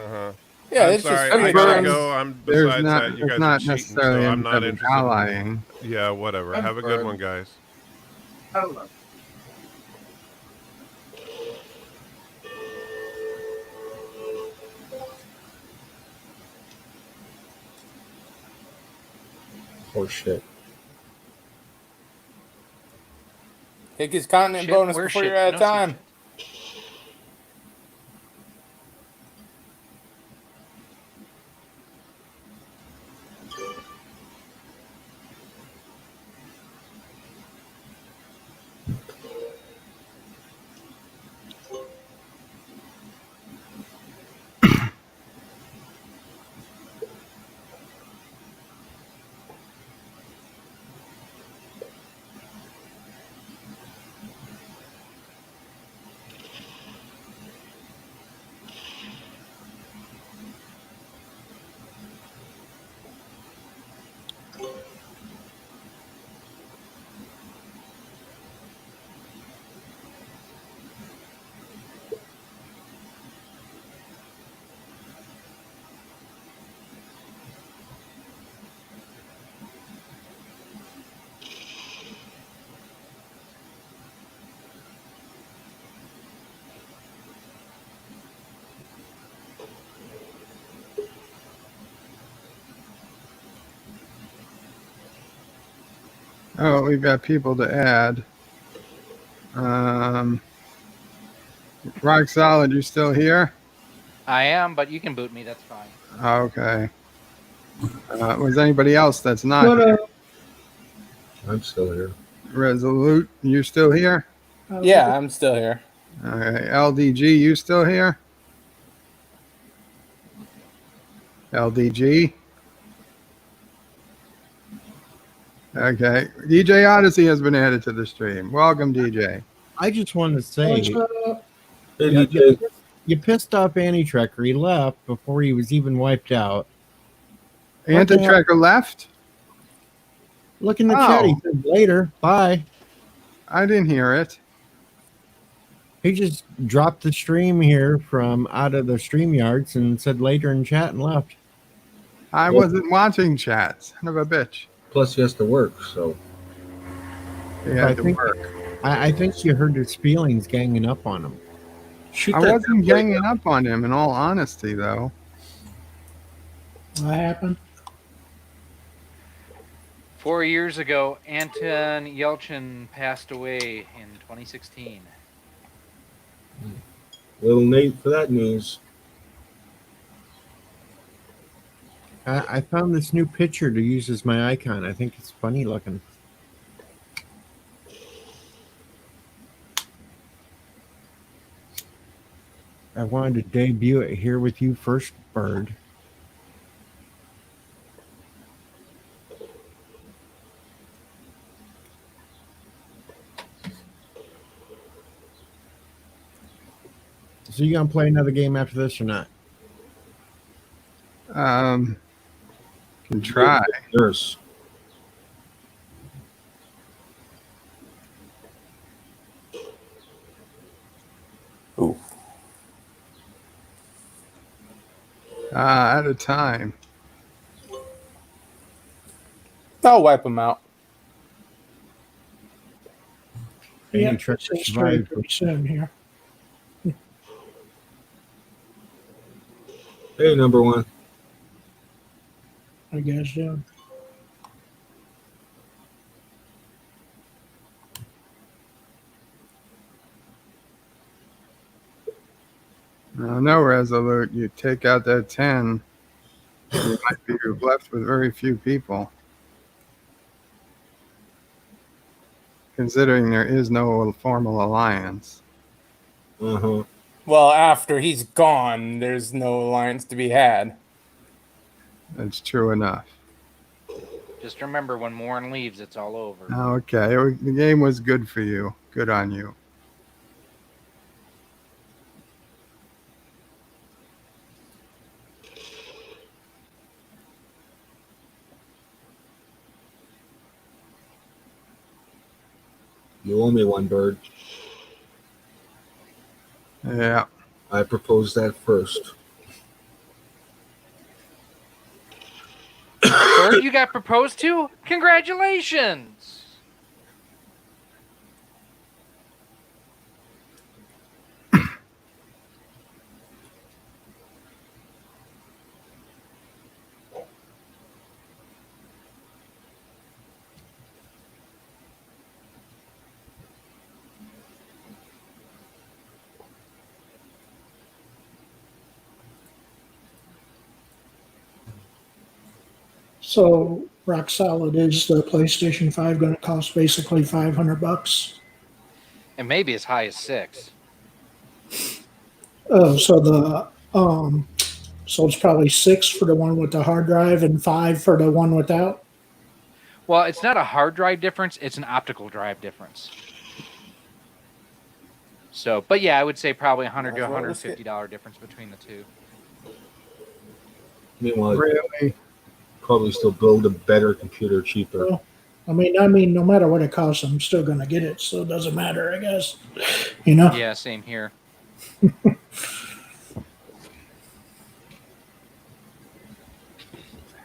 Yeah, I'm it's sorry. just I gotta go. There's Besides not. that, you It's guys are not cheating, necessarily so I'm any not type of interested. allying. Yeah, whatever. Have a good one, guys. Oh shit. Take his continent Shit, bonus we're before shit. you're out No of time. shit. Oh, we've got people to add. Rock Solid, you still here? I am, but you can boot me. That's fine. Okay. Was anybody else that's not here? I'm still here. Resolute, you still here? Yeah, I'm still here. Okay. LDG, you still here? LDG? Okay. DJ Odyssey has been added to the stream. Welcome, DJ. I just wanted to say, Hey, you, DJ. you pissed off Anti-Trekker. He left before he was even wiped out. Anti-Trekker left? Look in the chat. He said later. Bye. I didn't hear it. He just dropped the stream here from out of the StreamYards and said later in chat and left. I wasn't watching chat. Son of a bitch. Plus, he has to work, so. Yeah, I think you hurt his feelings ganging up on him. I wasn't ganging up on him, in all honesty, though. What happened? 4 years ago, Anton Yelchin passed away in 2016. Little late for that news. I found this new picture to use as my icon. I think it's funny looking. I wanted to debut it here with you first, Bird. So you gonna play another game after this or not? Can try. Nurse. Ooh. At a time. I'll wipe him out. Yeah, it's straight pretty soon here. Hey, number one. I guess, yeah. No, Resolute. You take out that 10, you might be left with very few people. Considering there is no formal alliance. Uh-huh. Well, after he's gone, there's no alliance to be had. That's true enough. Just remember, when Warren leaves, it's all over. Okay, the game was good for you. Good on you. You owe me one, Bird. Yeah. I proposed that first. Bird, you got proposed to? Congratulations! So rock solid, is the PlayStation 5 going to cost basically $500? And maybe as high as $6. Oh, so it's probably 6 for the one with the hard drive and 5 for the one without. Well, it's not a hard drive difference, it's an optical drive difference. So, but yeah, I would say probably $100 to $150 difference between the two. Meanwhile, Really? probably still build a better computer cheaper. Well, I mean, no matter what it costs, I'm still going to get it, so it doesn't matter, I guess. You know? Yeah, same here.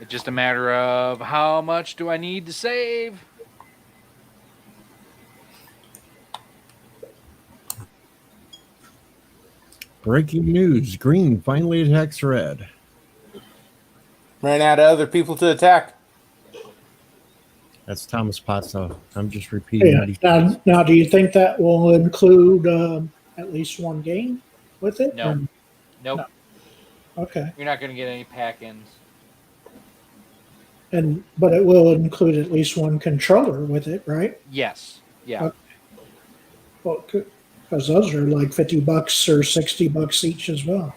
It's just a matter of how much do I need to save? Breaking news: Green finally attacks Red. Ran out of other people to attack. That's Thomas Pazzo. I'm just repeating what he Yeah. Now, do you think that will include at least one game with it? No. Or- Nope. No. Okay. You're not going to get any pack-ins. But it will include at least one controller with it, right? Yes. Yeah. Okay. Well, because those are like $50 or $60 each as well.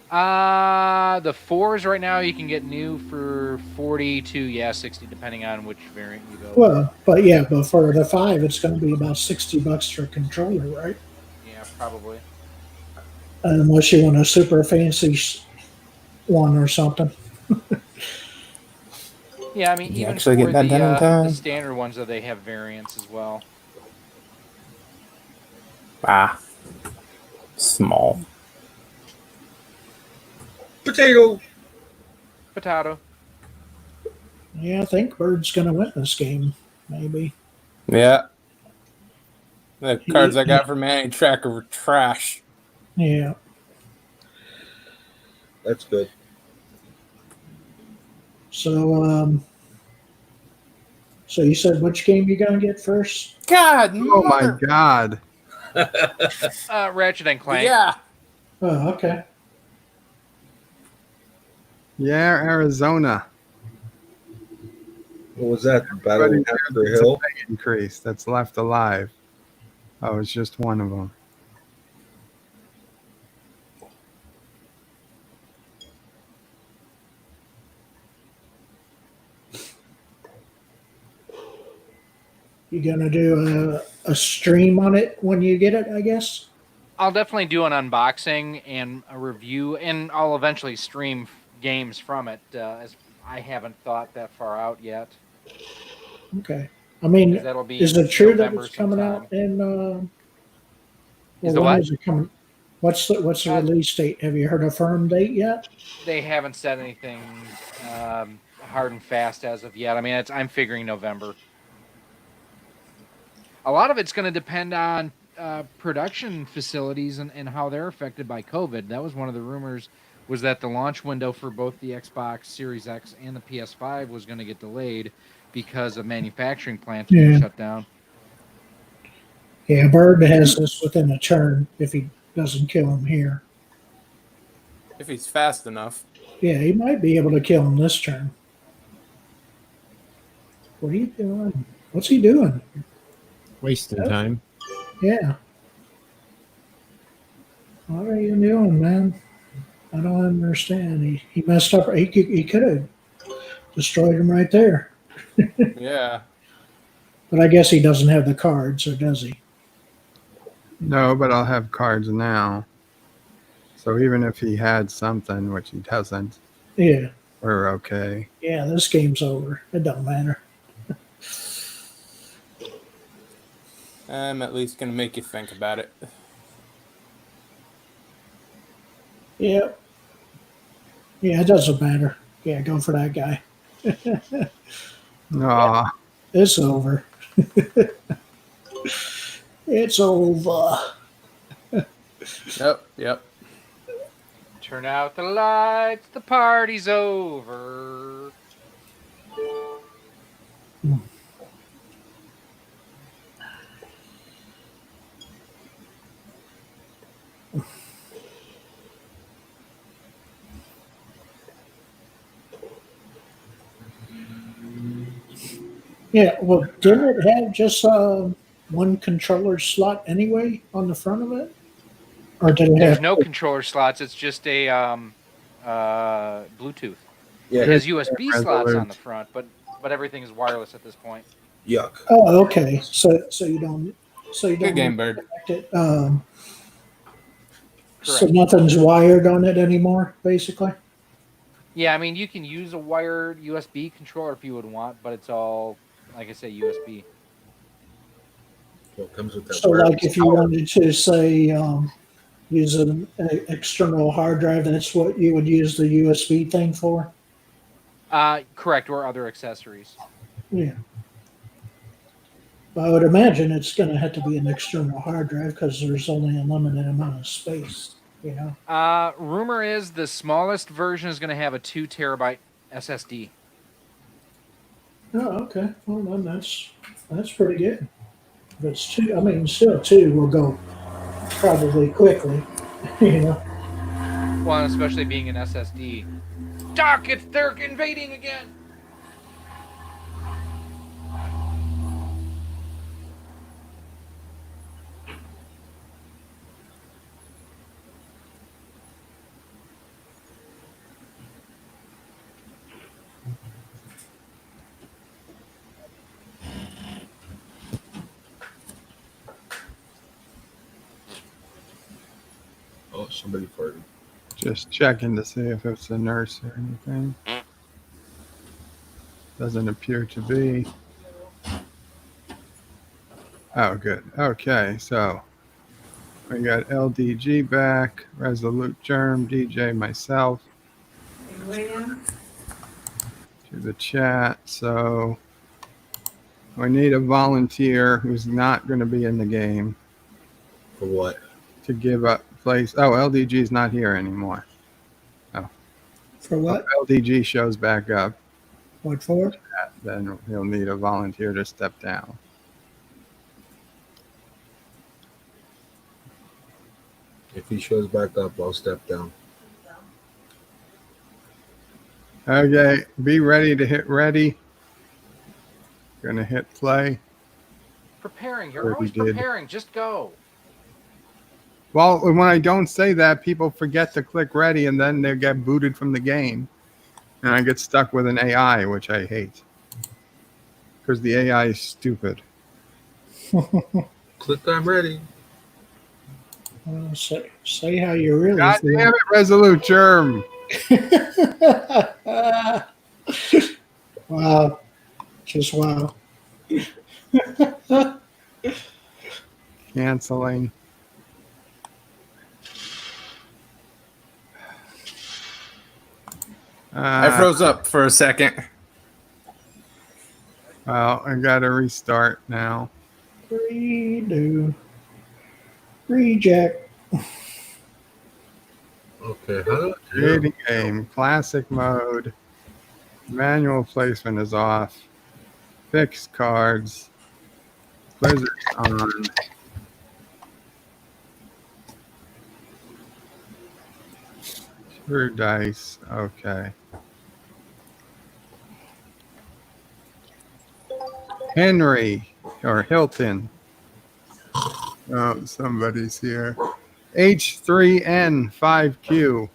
The 4s right now you can get new for 40 to 60, depending on which variant you go. Well, but for the 5, it's going to be about $60 for a controller, right? Yeah, probably. Unless you want a super fancy one or something. Yeah, I mean, You even actually for get that done in time? the standard ones, though, they have variants as well. Small. Potato. Potato. Yeah, I think Bird's going to win this game, maybe. Yeah. The cards I got for Manny Tracker were trash. Yeah. That's good. So you said which game you gonna get first? God, oh my God. Ratchet and Clank. Yeah. Oh, okay. Yeah, Arizona. What was that? Battle of After Hill? Increase that's left alive. Oh, it's just one of them. You gonna do a stream on it when you get it, I guess? I'll definitely do an unboxing and a review, and I'll eventually stream games from it, as I haven't thought that far out yet. Okay. I mean, 'Cause that'll be is it true November that it's coming out in Is the when what? is it coming? What's the release date? Have you heard a firm date yet? They haven't said anything hard and fast as of yet. I mean, I'm figuring November. A lot of it's going to depend on production facilities and how they're affected by COVID. That was one of the rumors, was that the launch window for both the Xbox Series X and the PS5 was going to get delayed because of manufacturing plants being shut down. Yeah, Bird has this within a turn if he doesn't kill him here. If he's fast enough. Yeah, he might be able to kill him this turn. What are you doing? What's he doing? Wasting time. Yeah. What are you doing, man? I don't understand. He messed up. He could have destroyed him right there. Yeah. But I guess he doesn't have the cards, or does he? No, but I'll have cards now. So even if he had something, which he doesn't, Yeah. we're okay. Yeah, this game's over. It don't matter. I'm at least going to make you think about it. Yeah. Yeah, it doesn't matter. Yeah, go for that guy. Aw. It's over. It's over. Yep. Turn out the lights. The party's over. Yeah, well, didn't it have just one controller slot anyway on the front of it? Or did it There's have no controller slots. It's just a Bluetooth. Yeah. It has USB slots on Resolute. the front, but everything is wireless at this point. Yuck. Oh, okay. So you don't Good game, Bird. connect it. So Correct. nothing's wired on it anymore, basically. Yeah, I mean you can use a wired USB controller if you would want, but it's all, like I say, USB. Well, it comes with that So, wireless like, if you power. wanted to say use an external hard drive, that's what you would use the USB thing for. Correct, or other accessories. Yeah. I would imagine it's going to have to be an external hard drive because there's only a limited amount of space. You know. Rumor is the smallest version is going to have a 2 terabyte SSD. Oh, okay. Well, then that's pretty good. If it's two, I mean, still two will go probably quickly. You know. Well, especially being an SSD. Doc, they're invading again. Oh, somebody farted. Just checking to see if it's a nurse or anything. Doesn't appear to be. Oh, good. Okay, so we got LDG back, Resolute Germ, DJ, myself. To the chat. So we need a volunteer who's not going to be in the game. For what? To give up place. Oh, LDG is not here anymore. Oh. For what? If LDG shows back up. What for? Then he'll need a volunteer to step down. If he shows back up, I'll step down. Okay, be ready to hit ready. Gonna hit play. Preparing. You're Already always did. preparing. Just go. Well, when I don't say that, people forget to click ready and then they get booted from the game. And I get stuck with an AI, which I hate. Because the AI is stupid. Click I'm ready. Say how you really God feel. damn it, Resolute Germ. Wow. Just wow. Canceling. I froze up for a second. Well, I gotta restart now. Redo. Reject. Okay, how do I Creating game, classic mode, manual placement is off, fixed cards, Blizzard on. Pure dice, okay. Henry or Hilton. Oh, somebody's here. H3N5Q.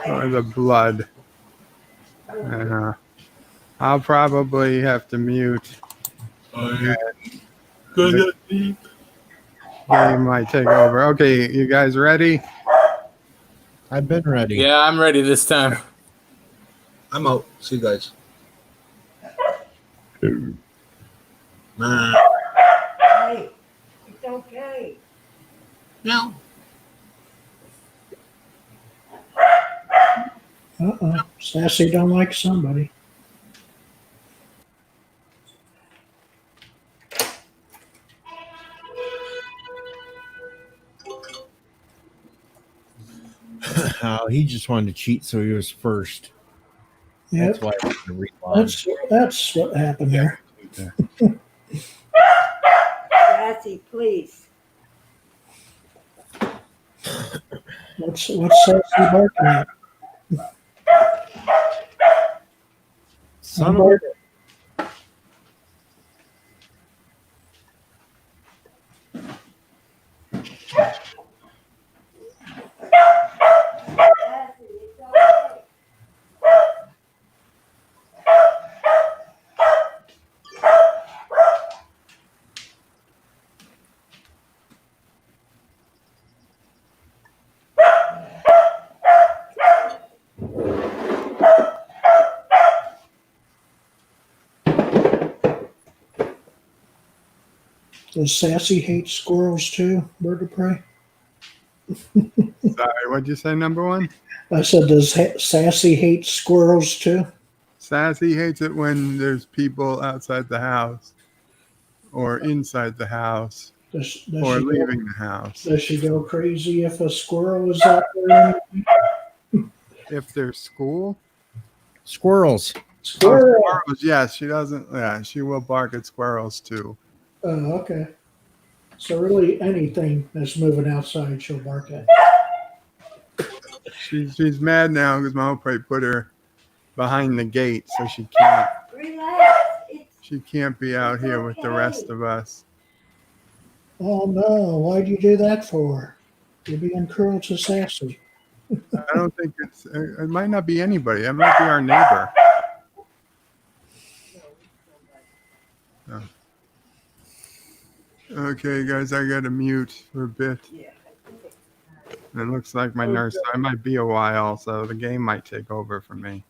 Or the blood. I'll probably have to mute. The game might take over. Okay, you guys ready? I've been ready. Yeah, I'm ready this time. I'm out. See you guys. Hey, it's okay. No. Sassy don't like somebody. Oh, he just wanted to cheat, so he was first. Yep. That's why I wanted to relog. That's what happened there. Sassy, please. What's Sassy barking at? Son of a... Does Sassy hate squirrels too, Bird of Prey? Sorry, what'd you say, number one? I said, does Sassy hate squirrels too? Sassy hates it when there's people outside the house or inside the house Does or she leaving the house. Does she go crazy if a squirrel is out there? If there's school? Squirrels. Squirrel. Oh, squirrels, yes. She doesn't, yeah, she will bark at squirrels too. Oh, okay. So really anything that's moving outside, she'll bark at. She's mad now because Mama put her behind the gate, so she can't. Relax. She can't be out here with the rest of us. Oh no, why'd you do that for? You're being cruel to Sassy. I don't think it might not be anybody. It might be our neighbor. Oh. Okay, guys, I got to mute for a bit. It looks like my nurse. I might be a while, so the game might take over for me.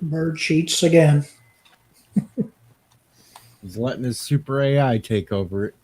Bird cheats again. He's letting his super AI take over it.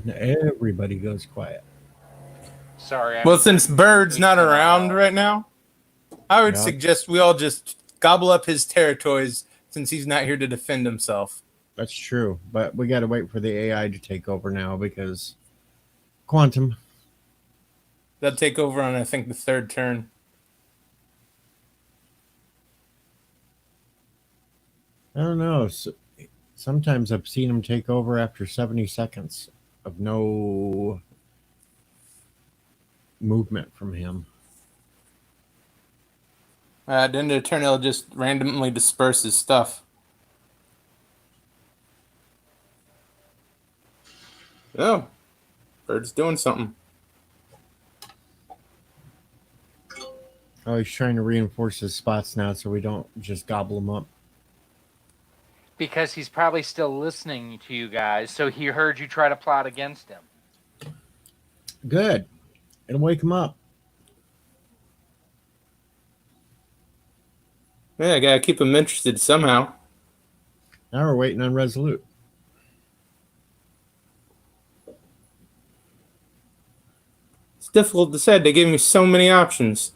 And everybody goes quiet. Sorry. Well, since Bird's not around right now, I would suggest we all just gobble up his territories since he's not here to defend himself. That's true, but we got to wait for the AI to take over now because quantum. They'll take over on, I think, the third turn. I don't know. Sometimes I've seen him take over after 70 seconds of no movement from him. At the end of the turn, he'll just randomly disperse his stuff. Oh, Bird's doing something. Oh, he's trying to reinforce his spots now so we don't just gobble them up. Because he's probably still listening to you guys, so he heard you try to plot against him. Good. It'll wake him up. Yeah, I gotta keep him interested somehow. Now we're waiting on Resolute. It's difficult to decide. They gave me so many options.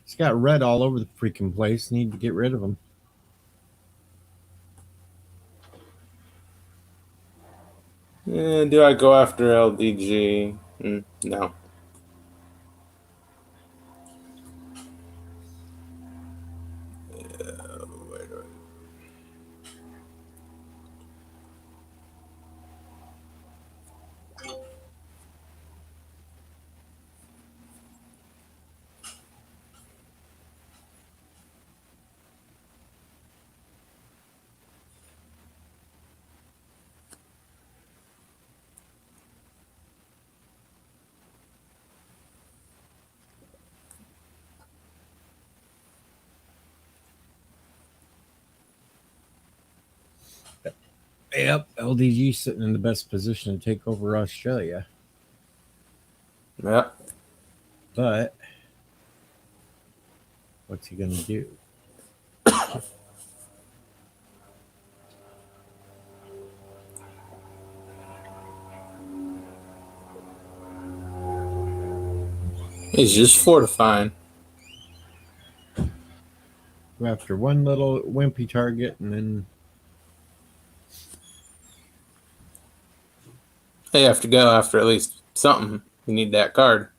He's got red all over the freaking place. Need to get rid of him. Do I go after LDG? No. Yep, LDG sitting in the best position to take over Australia. Yep. But what's he going to do? He's just fortifying. Go after one little wimpy target and then They have to go after at least something. You need that card.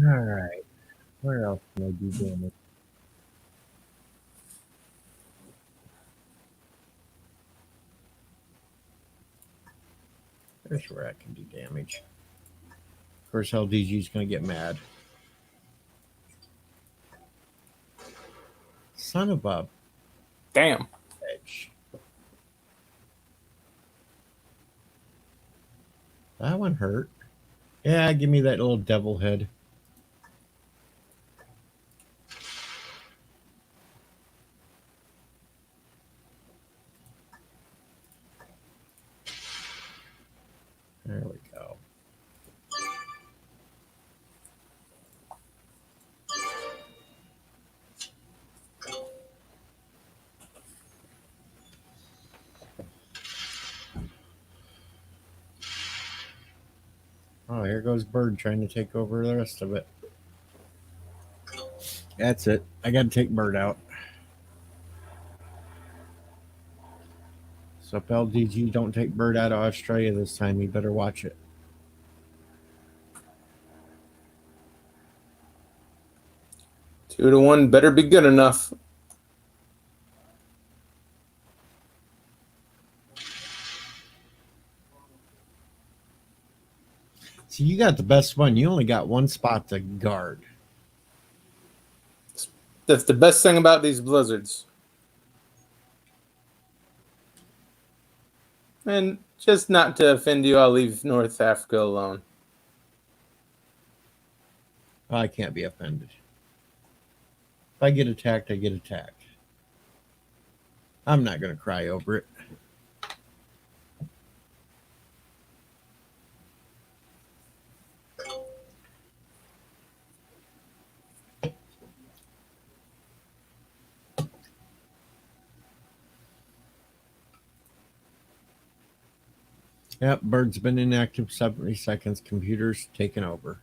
all right. Where else can I do damage? There's where I can do damage. Of course, LDG is going to get mad. Son of a damn bitch. That one hurt. Yeah, give me that little devil head. There we go. Oh, here goes Bird trying to take over the rest of it. That's it. I got to take Bird out. So if LDG don't take Bird out of Australia this time, you better watch it. Two to one better be good enough. See, you got the best one. You only got one spot to guard. That's the best thing about these blizzards. And just not to offend you, I'll leave North Africa alone. I can't be offended. If I get attacked, I get attacked. I'm not going to cry over it. Yep, Bird's been inactive 70 seconds. Computer's taken over.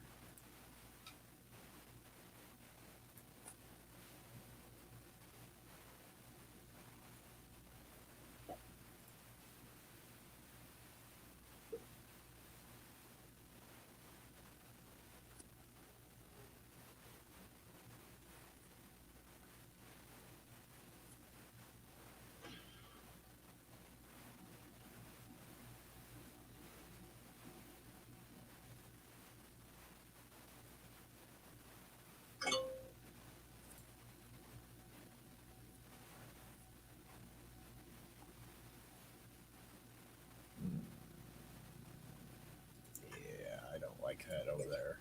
cat over there.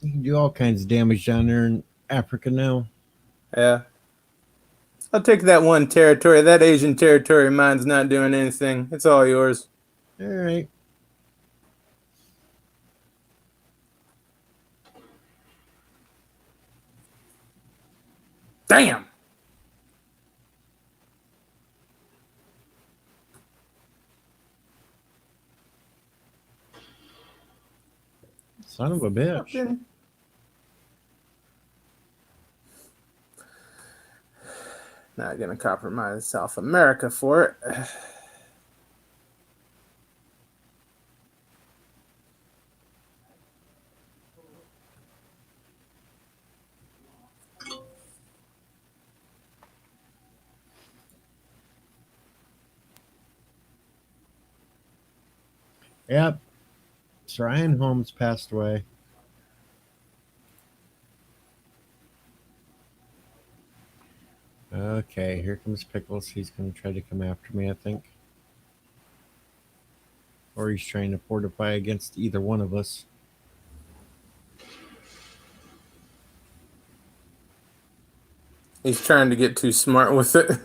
You can do all kinds of damage down there in Africa now. Yeah. I'll take that one territory. That Asian territory of mine's not doing anything. It's all yours. All right. Damn! Son of a bitch. Not gonna compromise South America for it. Yep. Sir Ian Holmes passed away. Okay, here comes Pickles. He's going to try to come after me, I think. Or he's trying to fortify against either one of us. He's trying to get too smart with it.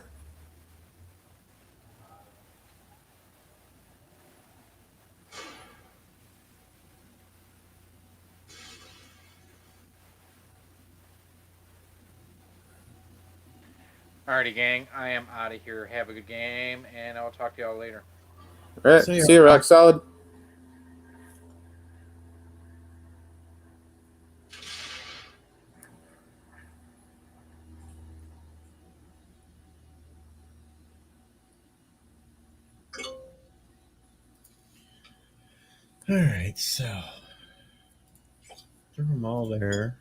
Alrighty, gang. I am out of here. Have a good game, and I'll talk to y'all later. All right. See you, Rock Solid. All right, so throw them all there.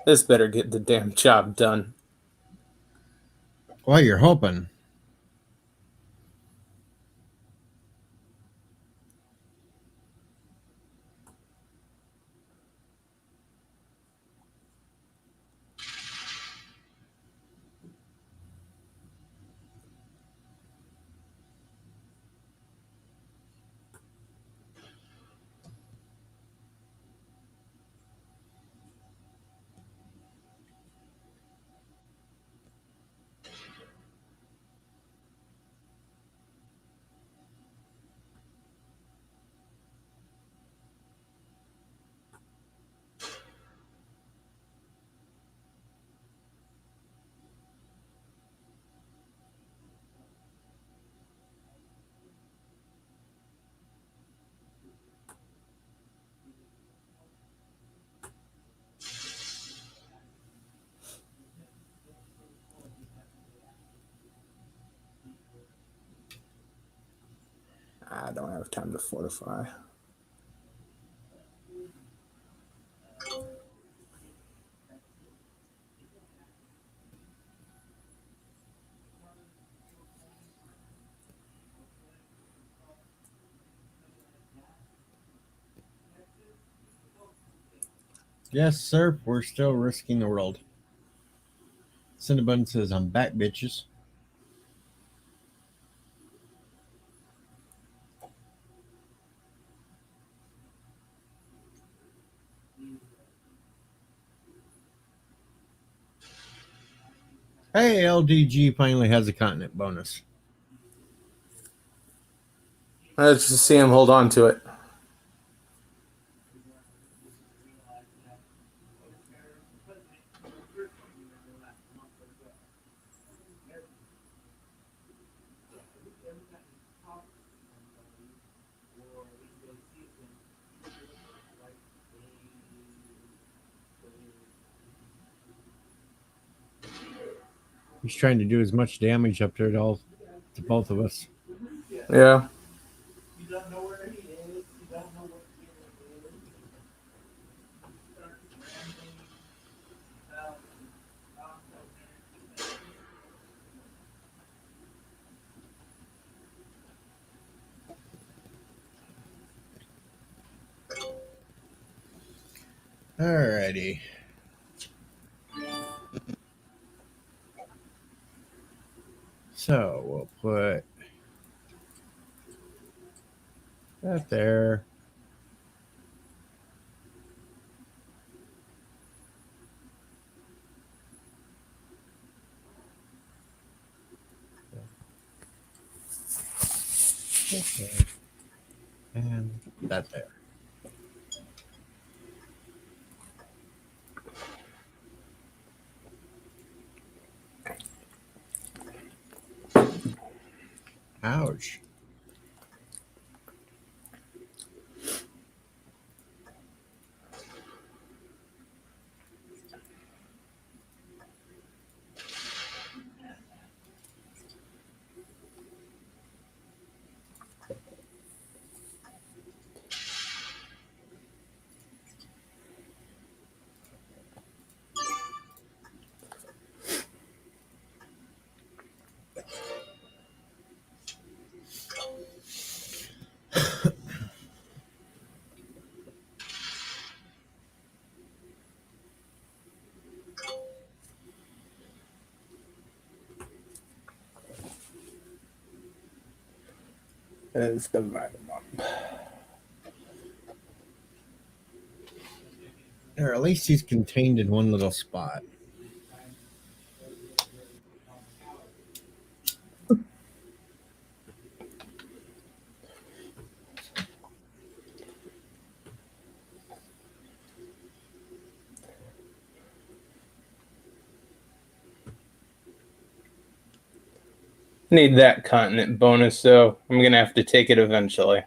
This better get the damn job done. Well, you're hoping. don't have time to fortify. Yes, sir. We're still risking the world. Cinnabon says, I'm back, bitches. Hey, LDG finally has a continent bonus. Let's just see him hold on to it. He's trying to do as much damage up there to both of us. Yeah. Alrighty. So we'll put that there. Okay. And that there. Ouch. Let's divide them up. Or at least he's contained in one little spot. Need that continent bonus, so I'm gonna have to take it eventually.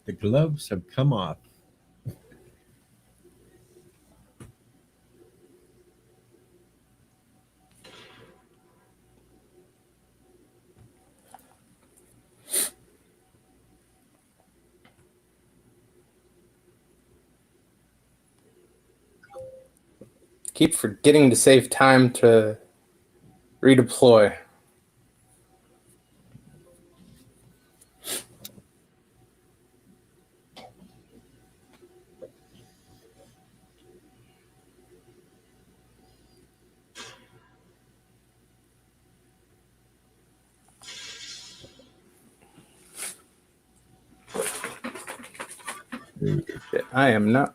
The gloves have come off. Keep forgetting to save time to redeploy. I am not.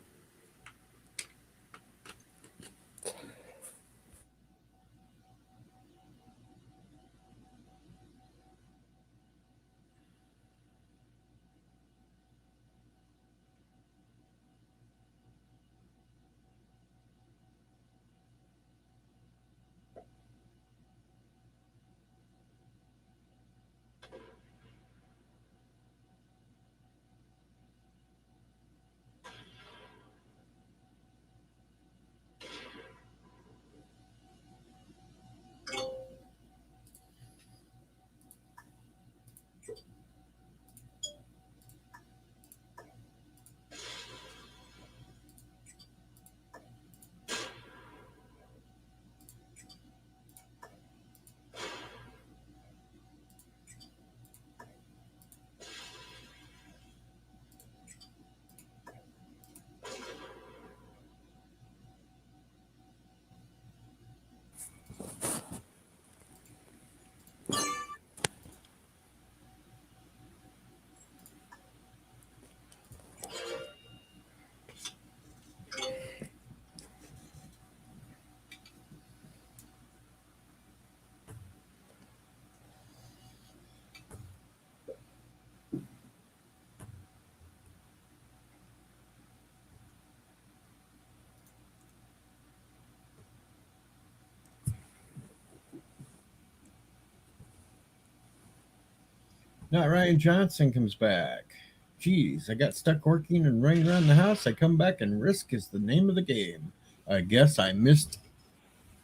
Now Ryan Johnson comes back. Geez, I got stuck working and running around the house. I come back and Risk is the name of the game. I guess I missed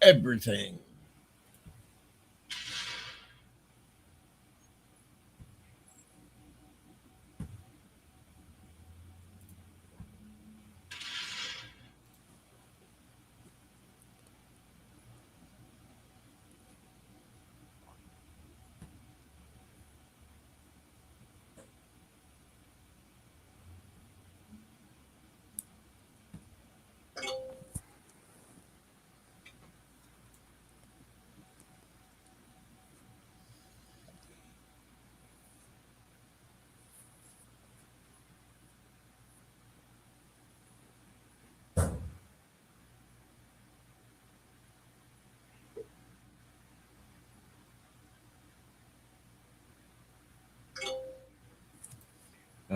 everything.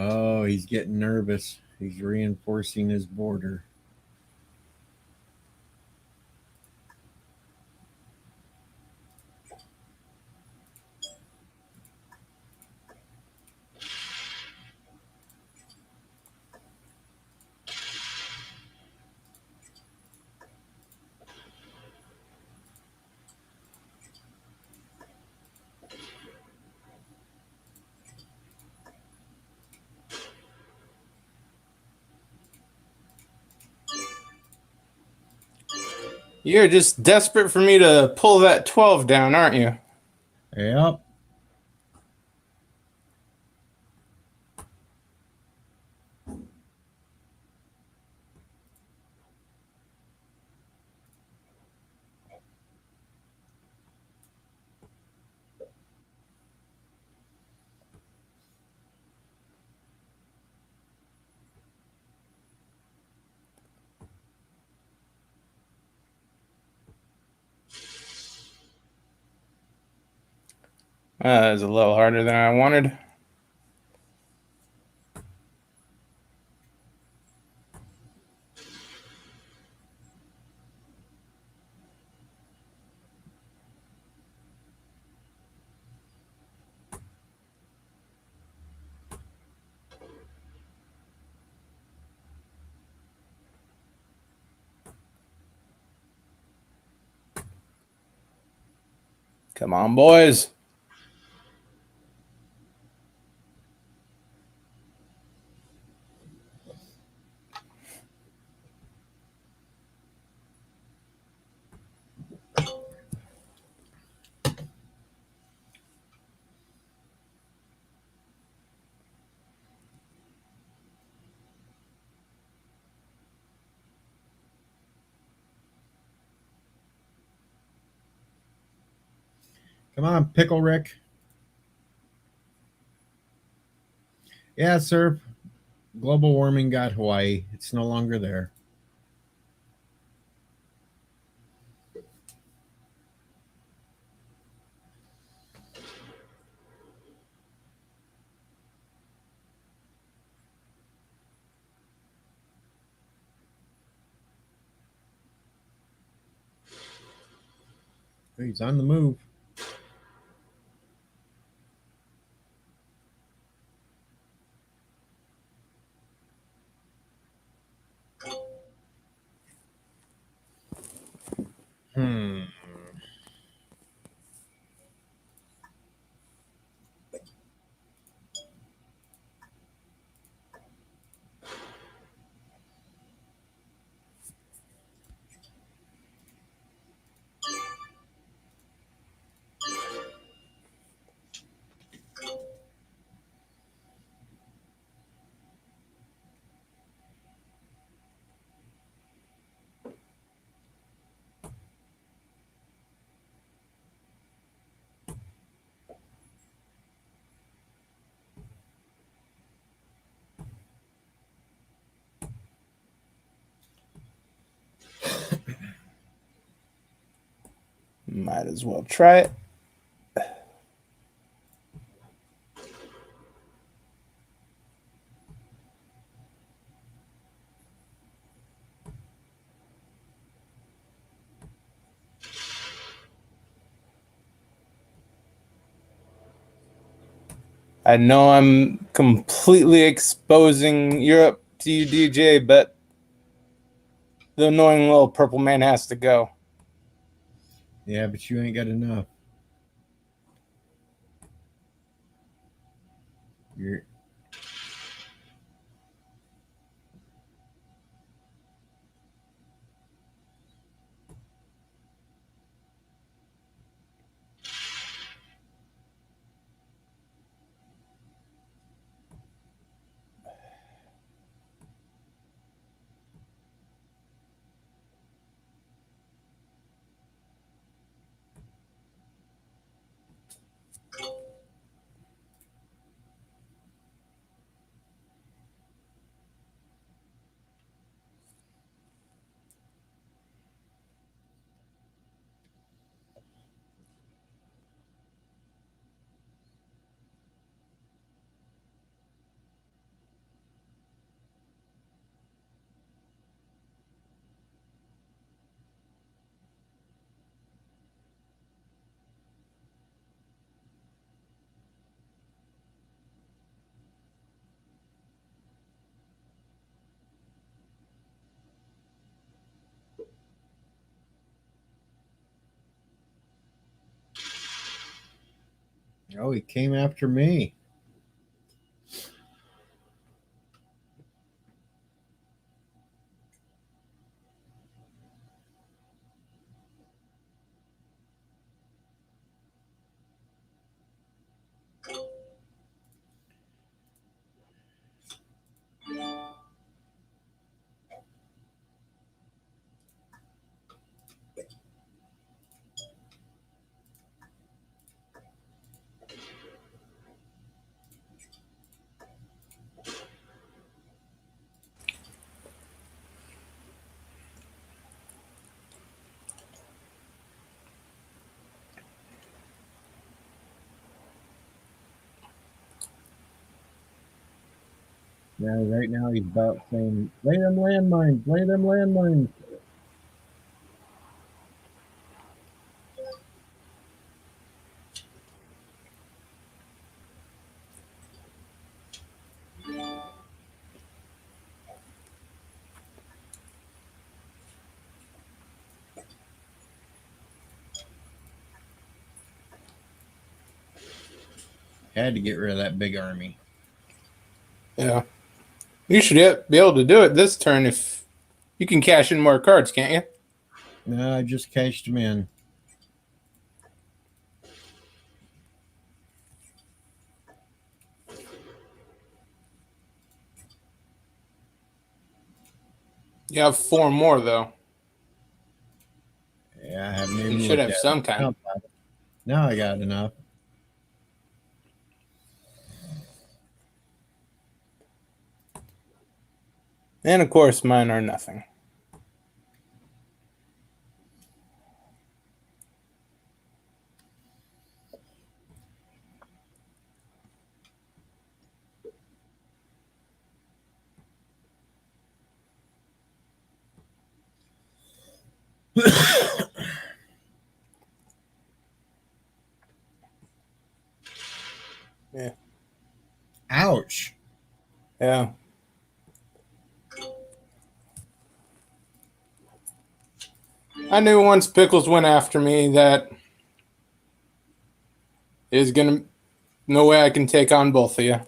Oh, he's getting nervous. He's reinforcing his border. You're just desperate for me to pull that 12 down, aren't you? Yep. That was a little harder than I wanted. Come on, boys. Come on, Pickle Rick. Yeah, sir. Global warming got Hawaii. It's no longer there. He's on the move. Might as well try it. I know I'm completely exposing Europe to you, DJ, but the annoying little purple man has to go. Yeah, but you ain't got enough. You're Oh, he came after me. Yeah, right now he's about saying, lay them landmines, lay them landmines. Had to get rid of that big army. Yeah. You should be able to do it this turn if you can cash in more cards, can't you? No, I just cashed them in. You have 4 more, though. Yeah, I haven't even You should looked have at some it. kind. Now I got enough. And, of course, mine are nothing. Yeah. Ouch. Yeah. I knew once Pickles went after me that is gonna no way I can take on both of you.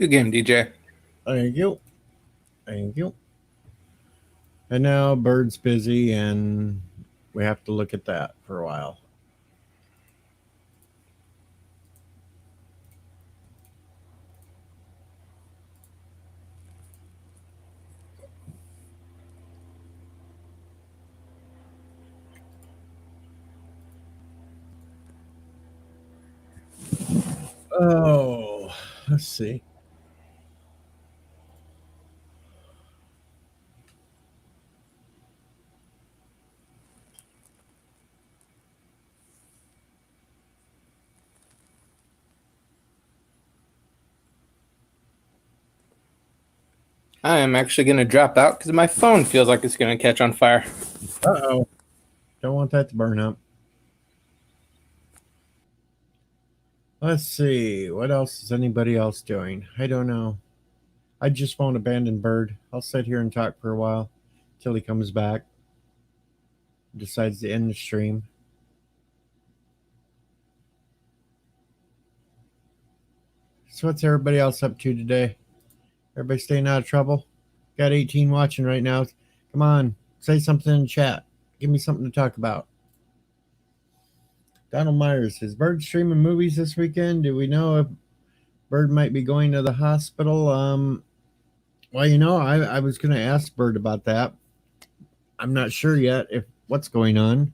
Good game, DJ. Thank you. Thank you. And now Bird's busy, and we have to look at that for a while. Oh, let's see. I am actually going to drop out because my phone feels like it's going to catch on fire. Uh-oh. Don't want that to burn up. Let's see. What else is anybody else doing? I don't know. I just won't abandon Bird. I'll sit here and talk for a while till he comes back. Decides to end the stream. So what's everybody else up to today? Everybody staying out of trouble? Got 18 watching right now. Come on, say something in chat. Give me something to talk about. Donald Myers, is Bird streaming movies this weekend? Do we know if Bird might be going to the hospital? Well, you know, I was going to ask Bird about that. I'm not sure yet if what's going on.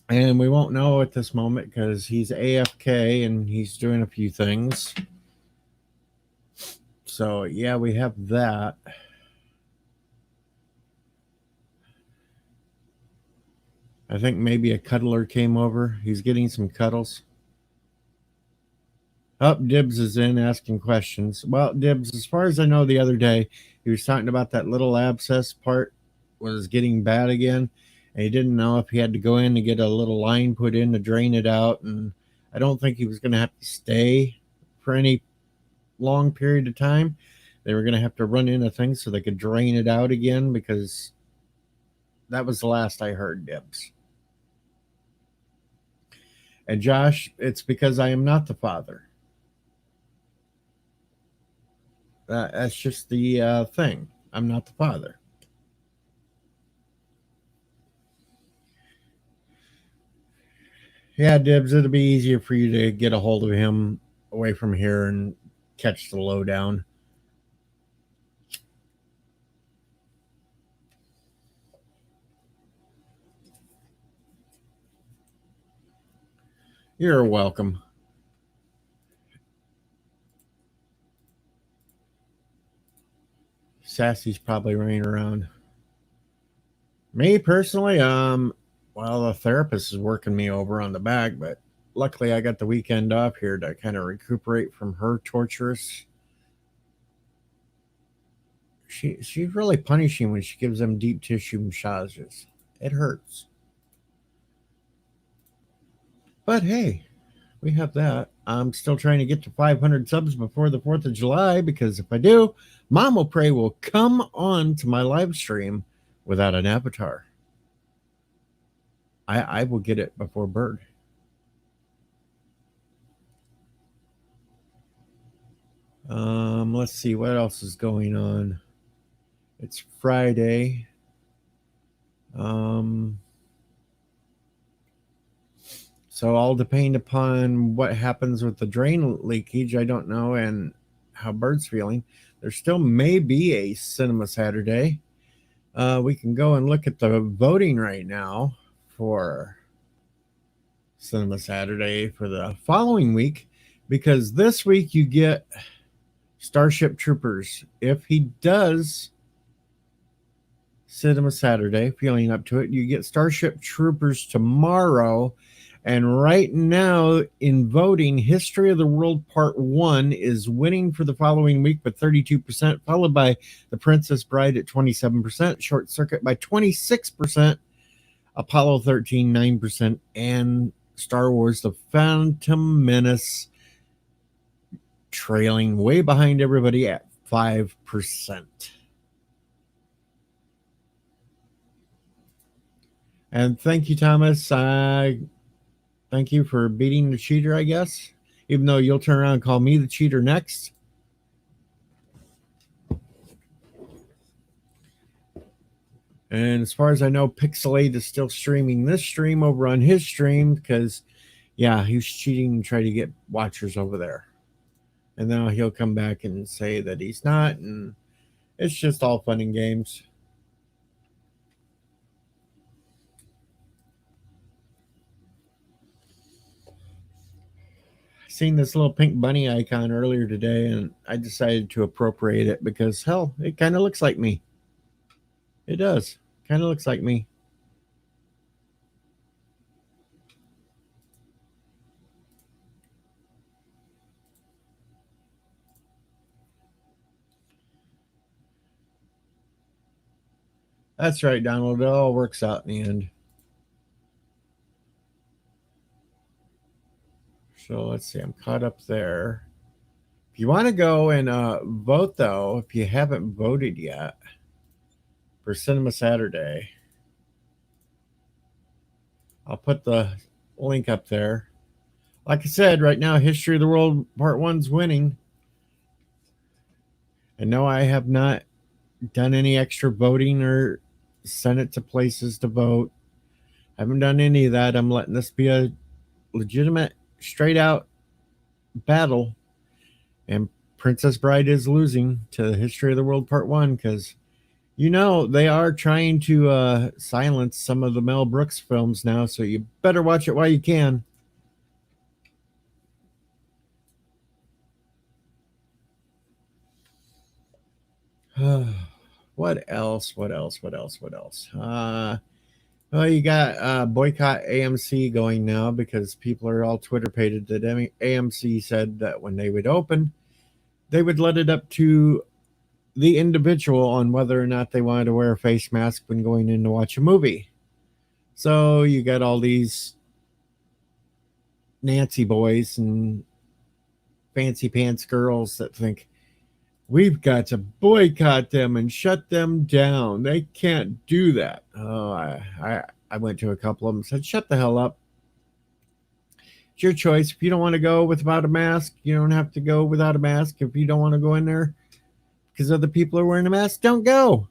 And we won't know at this moment because he's AFK and he's doing a few things. So, yeah, we have that. I think maybe a cuddler came over. He's getting some cuddles. Dibs is in asking questions. Well, Dibs, as far as I know, the other day, he was talking about that little abscess part was getting bad again. And he didn't know if he had to go in and get a little line put in to drain it out. And I don't think he was going to have to stay for any long period of time. They were going to have to run in a thing so they could drain it out again because that was the last I heard, Dibs. And Josh, it's because I am not the father. That's just the thing. I'm not the father. Yeah, Dibs, it'll be easier for you to get a hold of him away from here and catch the lowdown. You're welcome. Sassy's probably running around. Me personally, well, the therapist is working me over on the back, but luckily I got the weekend off here to kind of recuperate from her torturous. She's really punishing when she gives them deep tissue massages. It hurts. But hey, we have that. I'm still trying to get to 500 subs before the 4th of July because if I do, Mom Will Pray will come on to my live stream without an avatar. I will get it before Bird. Let's see what else is going on. It's Friday. So all depend upon what happens with the drain leakage. I don't know, and how Bird's feeling. There still may be a Cinema Saturday. We can go and look at the voting right now for Cinema Saturday for the following week, because this week you get Starship Troopers. If he does Cinema Saturday, feeling up to it, you get Starship Troopers tomorrow. And right now in voting, History of the World Part 1 is winning for the following week with 32%, followed by The Princess Bride at 27%, Short Circuit by 26%, Apollo 13, 9%, and Star Wars The Phantom Menace trailing way behind everybody at 5%. And thank you, Thomas. Thank you for beating the cheater, I guess. even though you'll turn around and call me the cheater next. And as far as I know, Pixel8 is still streaming this stream over on his stream because, yeah, he was cheating and trying to get watchers over there. And now he'll come back and say that he's not, and it's just all fun and games. Seen this little pink bunny icon earlier today, and I decided to appropriate it because, hell, it kind of looks like me. It does. Kind of looks like me. That's right, Donald. It all works out in the end. So let's see. I'm caught up there. If you want to go and vote, though, if you haven't voted yet for Cinema Saturday, I'll put the link up there. Like I said, right now, History of the World Part 1's winning. And no, I have not done any extra voting or sent it to places to vote. I haven't done any of that. I'm letting this be a legitimate, straight out battle. And Princess Bride is losing to History of the World Part 1 because, you know, they are trying to silence some of the Mel Brooks films now, so you better watch it while you can. What else? Well, you got boycott AMC going now because people are all Twitter pated that AMC said that when they would open, they would let it up to the individual on whether or not they wanted to wear a face mask when going in to watch a movie. So you got all these Nancy boys and fancy pants girls that think, we've got to boycott them and shut them down. They can't do that. Oh, I went to a couple of them and said, shut the hell up. It's your choice. If you don't want to go without a mask, you don't have to go without a mask. If you don't want to go in there because other people are wearing a mask, don't go.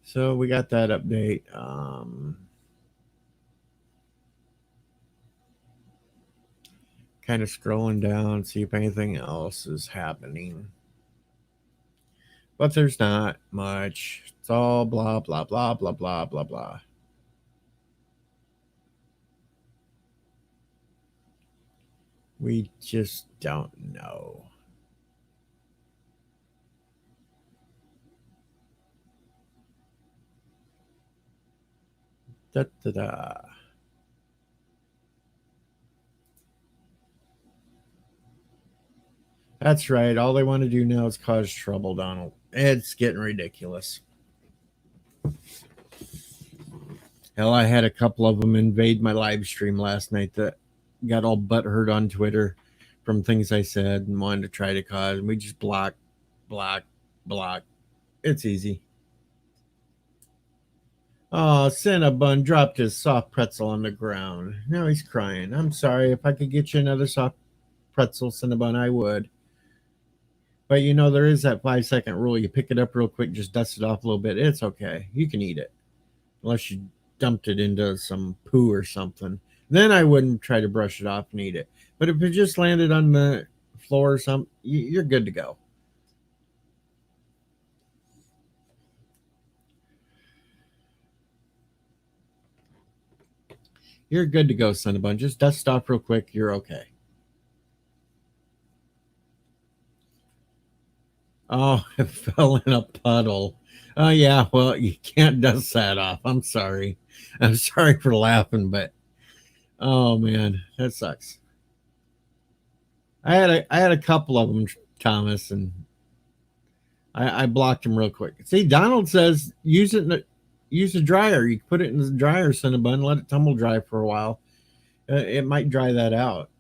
So we got that update. Kind of scrolling down, see if anything else is happening. But there's not much. It's all blah, blah, blah, blah, blah, blah, blah. We just don't know. Da, da, da. That's right. All they want to do now is cause trouble, Donald. It's getting ridiculous. Hell, I had a couple of them invade my live stream last night that got all butthurt on Twitter from things I said and wanted to try to cause. And we just block. It's easy. Oh, Cinnabon dropped his soft pretzel on the ground. Now he's crying. I'm sorry. If I could get you another soft pretzel, Cinnabon, I would. But you know, there is that 5-second rule. You pick it up real quick, just dust it off a little bit. It's okay. You can eat it. Unless you dumped it into some poo or something. Then I wouldn't try to brush it off and eat it. But if it just landed on the floor or something, you're good to go. You're good to go, Cinnabon. Just dust it off real quick. You're okay. Oh, it fell in a puddle. Oh, yeah. Well, you can't dust that off. I'm sorry. I'm sorry for laughing, but oh, man, that sucks. I had a couple of them, Thomas, and I blocked them real quick. See, Donald says use a dryer. You put it in the dryer, Cinnabon, let it tumble dry for a while. It might dry that out.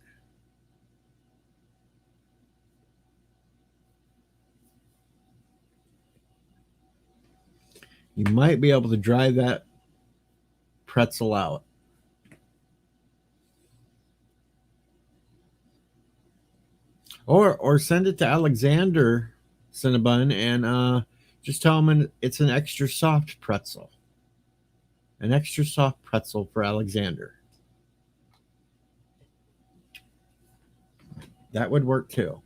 You might be able to dry that pretzel out. Or send it to Alexander Cinnabon and just tell him it's an extra soft pretzel. An extra soft pretzel for Alexander. That would work too.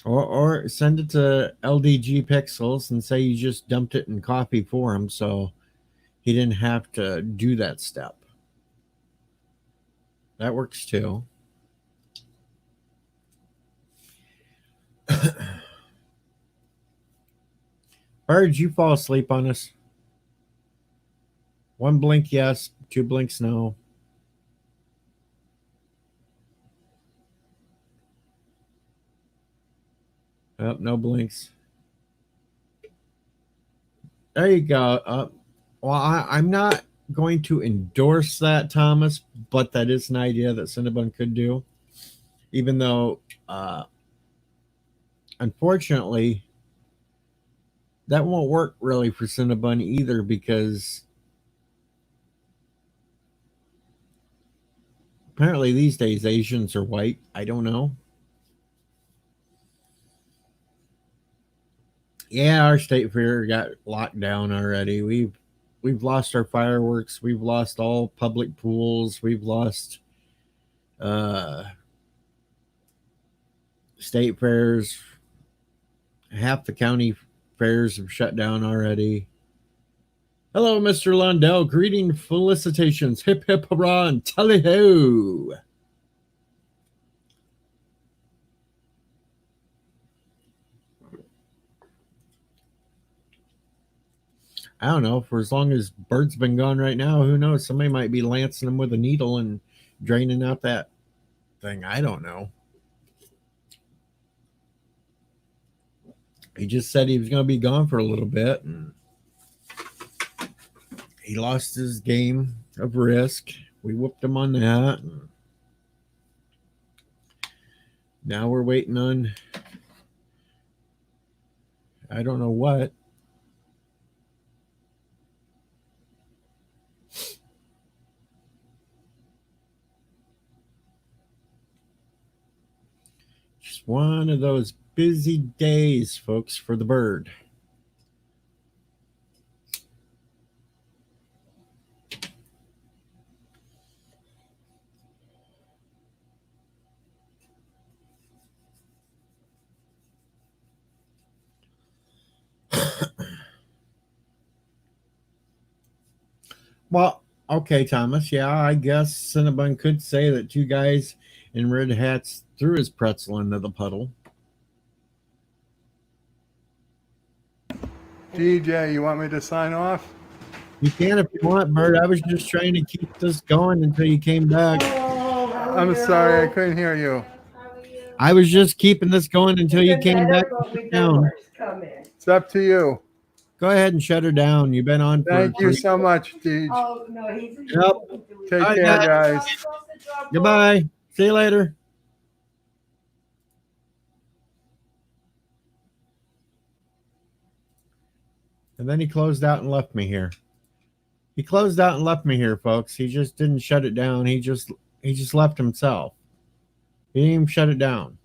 Or send it to LDG Pixels and say you just dumped it in coffee for him so he didn't have to do that step. That works too. Or did you fall asleep on us? 1 blink yes, 2 blinks no. Oh, no blinks. There you go. Well, I'm not going to endorse that, Thomas, but that is an idea that Cinnabon could do. Even though, unfortunately, that won't work really for Cinnabon either because apparently these days Asians are white. I don't know. Yeah, our state fair got locked down already. We've lost our fireworks. We've lost all public pools. We've lost state fairs. Half the county fairs have shut down already. Hello, Mr. Lundell. Greeting, felicitations. Hip hip hurrah and tally ho. I don't know. For as long as Bert's been gone right now, who knows? Somebody might be lancing him with a needle and draining out that thing. I don't know. He just said he was going to be gone for a little bit, and he lost his game of Risk. We whooped him on that. And now we're waiting on I don't know what. Just one of those busy days, folks, for the bird. Well, okay, Thomas. Yeah, I guess Cinnabon could say that 2 guys in red hats threw his pretzel into the puddle. DJ, you want me to sign off? You can if you want, Bert. I was just trying to keep this going until you came back. I'm sorry, I couldn't hear you. I was just keeping this going until you came back. Down. It's up to you. Go ahead and shut her down. You've been on for Thank you so much, DJ. Oh, no, he's. Yep. Take Bye, care, guys. Goodbye. See you later. And then he closed out and left me here. He closed out and left me here, folks. He just didn't shut it down. He just left himself. He didn't even shut it down.